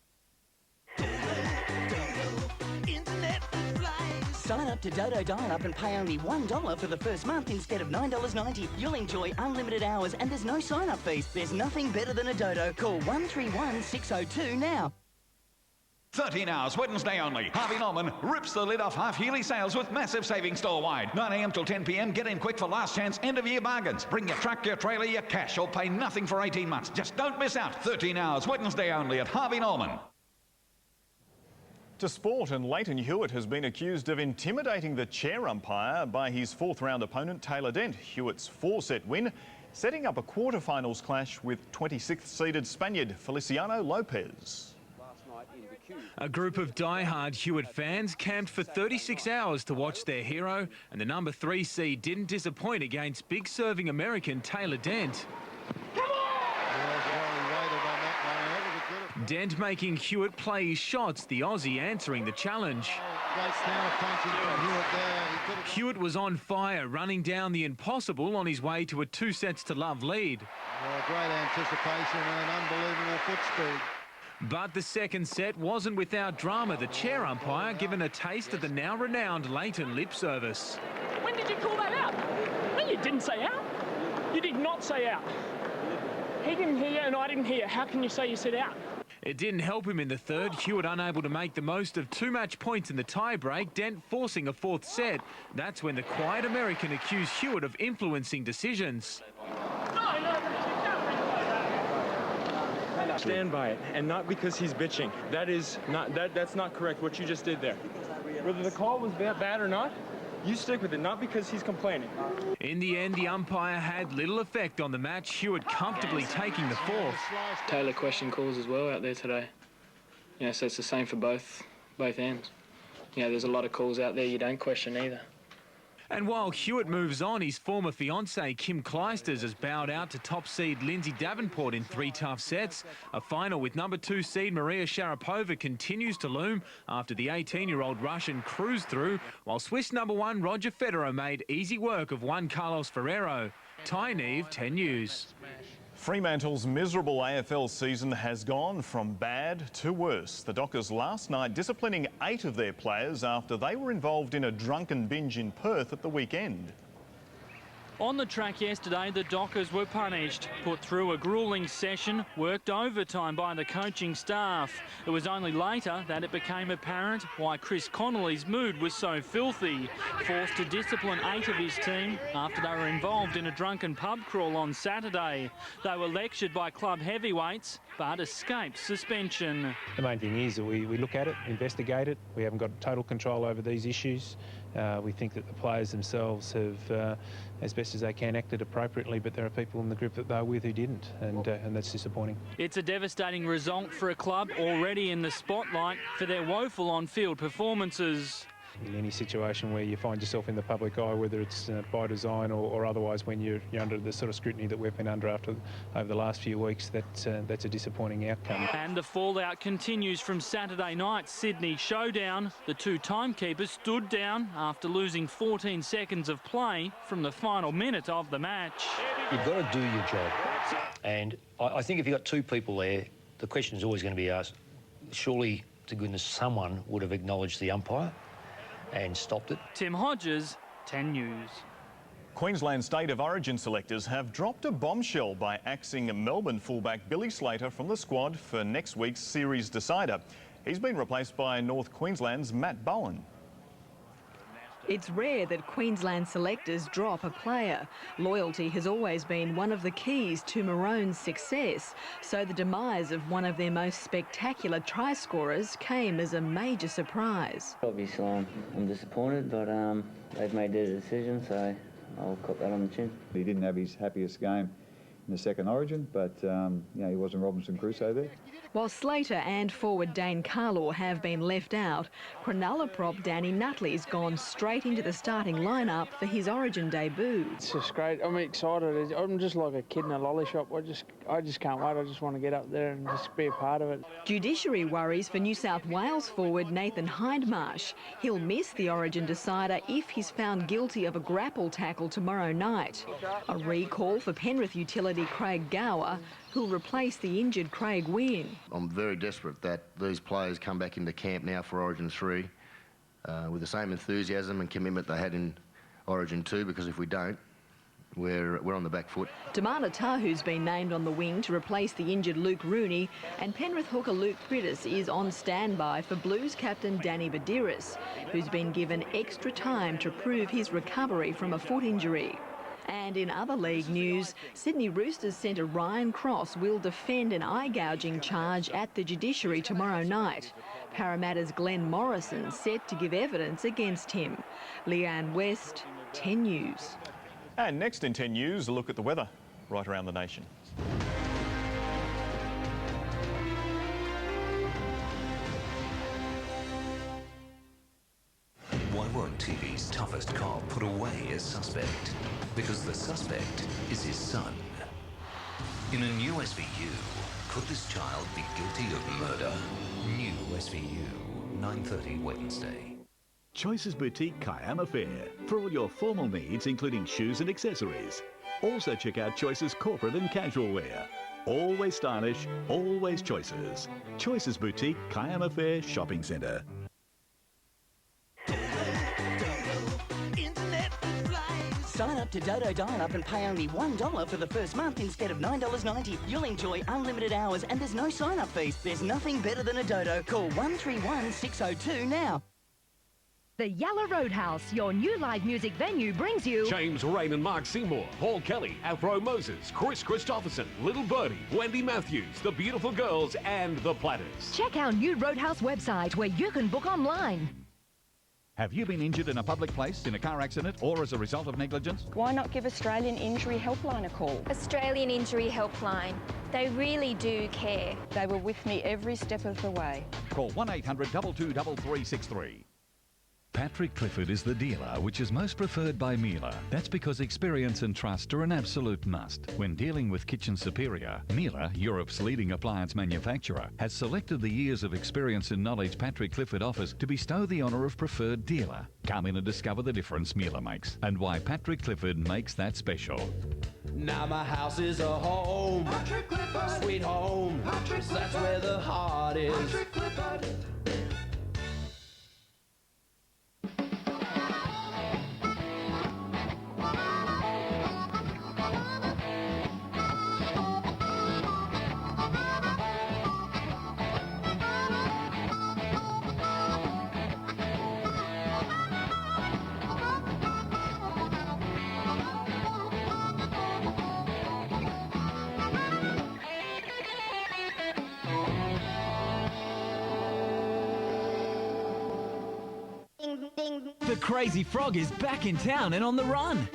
Sign up to Dodo Dial-Up and pay only $1 for the first month instead of $9.90. You'll enjoy unlimited hours and there's no sign-up fees. There's nothing better than a Dodo. Call 131-602 now. 13 hours, Wednesday only. Harvey Norman rips the lid off half-yearly sales with massive savings store-wide. 9 a.m. till 10 p.m. Get in quick for last chance end-of-year bargains. Bring your truck, your trailer, your cash, or pay nothing for 18 months. Just don't miss out. 13 hours, Wednesday only at Harvey Norman. To sport, and Leighton Hewitt has been accused of intimidating the chair umpire by his fourth-round opponent Taylor Dent. Hewitt's 4-set win, setting up a quarterfinals clash with 26th-seeded Spaniard Feliciano Lopez. A group of die-hard Hewitt fans camped for 36 hours to watch their hero, and the number 3 seed didn't disappoint against big-serving American Taylor Dent. Dent making Hewitt play his shots, the Aussie answering the challenge. Hewitt was on fire, running down the impossible on his way to a 2-sets-to-love lead. Great anticipation and an unbelievable foot speed. But the second set wasn't without drama. The chair umpire given a taste of the now-renowned Leighton lip service. When did you call that out? No, you didn't say out. You did not say out. He didn't hear and I didn't hear. How can you say you said out? It didn't help him in the third. Hewitt unable to make the most of 2 match points in the tie-break, Dent forcing a 4th set. That's when the quiet American accused Hewitt of influencing decisions. Stand by it, and not because he's bitching. That's not correct what you just did there. Whether the call was bad or not, you stick with it, not because he's complaining. In the end, the umpire had little effect on the match, Hewitt comfortably taking the 4th. Taylor questioned calls as well out there today. You know, so it's the same for both ends. You know, there's a lot of calls out there you don't question either. And while Hewitt moves on, his former fiancée Kim Clijsters has bowed out to top seed Lindsay Davenport in 3 tough sets. A final with number 2 seed Maria Sharapova continues to loom after the 18-year-old Russian cruised through, while Swiss number 1 Roger Federer made easy work of Juan Carlos Ferrero. Ty Neve, 10 News. Fremantle's miserable AFL season has gone from bad to worse. The Dockers last night disciplining 8 of their players after they were involved in a drunken binge in Perth at the weekend. On the track yesterday, the Dockers were punished, put through a gruelling session, worked overtime by the coaching staff. It was only later that it became apparent why Chris Connolly's mood was so filthy, forced to discipline 8 of his team after they were involved in a drunken pub crawl on Saturday. They were lectured by club heavyweights, but escaped suspension. The main thing is that we look at it, investigate it. We haven't got total control over these issues. We think that the players themselves have, as best as they can, acted appropriately, but there are people in the group that they were with who didn't, and that's disappointing. It's a devastating result for a club already in the spotlight for their woeful on-field performances. In any situation where you find yourself in the public eye, whether it's by design or otherwise, when you're under the sort of scrutiny that we've been under over the last few weeks, that's a disappointing outcome. And the fallout continues from Saturday night's Sydney showdown. The 2 timekeepers stood down after losing 14 seconds of play from the final minute of the match. You've got to do your job. And I think if you've got 2 people there, the question is always going to be asked, surely, to goodness, someone would have acknowledged the umpire and stopped it. Tim Hodges, 10 News. Queensland State of Origin selectors have dropped a bombshell by axing Melbourne fullback Billy Slater from the squad for next week's series decider. He's been replaced by North Queensland's Matt Bowen. It's rare that Queensland selectors drop a player. Loyalty has always been one of the keys to Maroon's success, so the demise of one of their most spectacular try scorers came as a major surprise. Obviously I'm disappointed, but they've made their decision, so I'll cop that on the chin. He didn't have his happiest game the second origin, but he wasn't Robinson Crusoe there. While Slater and forward Dane Carlaw have been left out, Cronulla prop Danny Nutley's gone straight into the starting lineup for his Origin debut. It's just great. I'm excited. I'm just like a kid in a lolly shop. I just can't wait. I just want to get up there and just be a part of it. Judiciary worries for New South Wales forward Nathan Hindmarsh. He'll miss the Origin decider if he's found guilty of a grapple tackle tomorrow night. A recall for Penrith utility Craig Gower, who'll replace the injured Craig Wynne. I'm very desperate that these players come back into camp now for Origin 3 with the same enthusiasm and commitment they had in Origin 2, because if we don't, we're on the back foot. Damana Tahu's been named on the wing to replace the injured Luke Rooney, and Penrith hooker Luke Prittis is on standby for Blues captain Danny Badiris, who's been given extra time to prove his recovery from a foot injury. And in other league news, Sydney Roosters centre Ryan Cross will defend an eye-gouging charge at the judiciary tomorrow night. Parramatta's Glenn Morrison set to give evidence against him. Leanne West, 10 News. And next in 10 News, a look at the weather right around the nation. Why won't TV's toughest cop put away his suspect? Because the suspect is his son. In a new SVU, could this child be guilty of murder? New SVU, 9:30 Wednesday. Choices Boutique Kiama Fair for all your formal needs, including shoes and accessories. Also check out Choices Corporate and Casual Wear. Always stylish, always Choices. Choices Boutique Kiama Fair Shopping Centre. Sign up to Dodo Dial-Up and pay only $1 for the first month instead of $9.90. You'll enjoy unlimited hours and there's no sign-up fees. There's nothing better than a Dodo. Call 131 602 now. The Yalla Roadhouse, your new live music venue, brings you James Rain and Mark Seymour, Paul Kelly, Afro Moses, Chris Christopherson, Little Birdie, Wendy Matthews, The Beautiful Girls and The Platters. Check our new Roadhouse website where you can book online. Have you been injured in a public place, in a car accident or as a result of negligence? Why not give Australian Injury Helpline a call? Australian Injury Helpline. They really do care. They were with me every step of the way. Call 1-800-223363. Patrick Clifford is the dealer which is most preferred by Miele. That's because experience and trust are an absolute must. When dealing with Kitchen Superior, Miele, Europe's leading appliance manufacturer, has selected the years of experience and knowledge Patrick Clifford offers to bestow the honour of preferred dealer. Come in and discover the difference Miele makes and why Patrick Clifford makes that special. Now my house is a home, Patrick Clifford. Sweet home, Patrick that's where the heart is. Patrick Clifford. The Crazy Frog is back in town and on the run.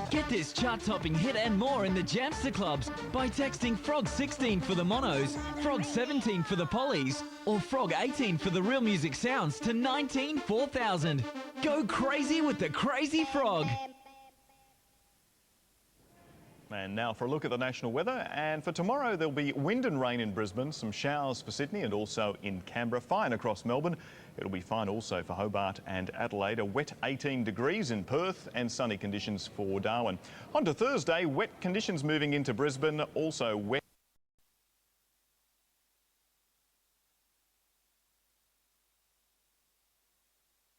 Get this chart-topping hit and more in the Jamster Clubs by texting Frog16 for the monos, Frog17 for the polys, or Frog18 for the real music sounds to 194000. Go crazy with the Crazy Frog. And now for a look at the national weather. And for tomorrow, there'll be wind and rain in Brisbane, some showers for Sydney and also in Canberra, fine across Melbourne. It'll be fine also for Hobart and Adelaide, a wet 18 degrees in Perth and sunny conditions for Darwin. On to Thursday, wet conditions moving into Brisbane, also wet.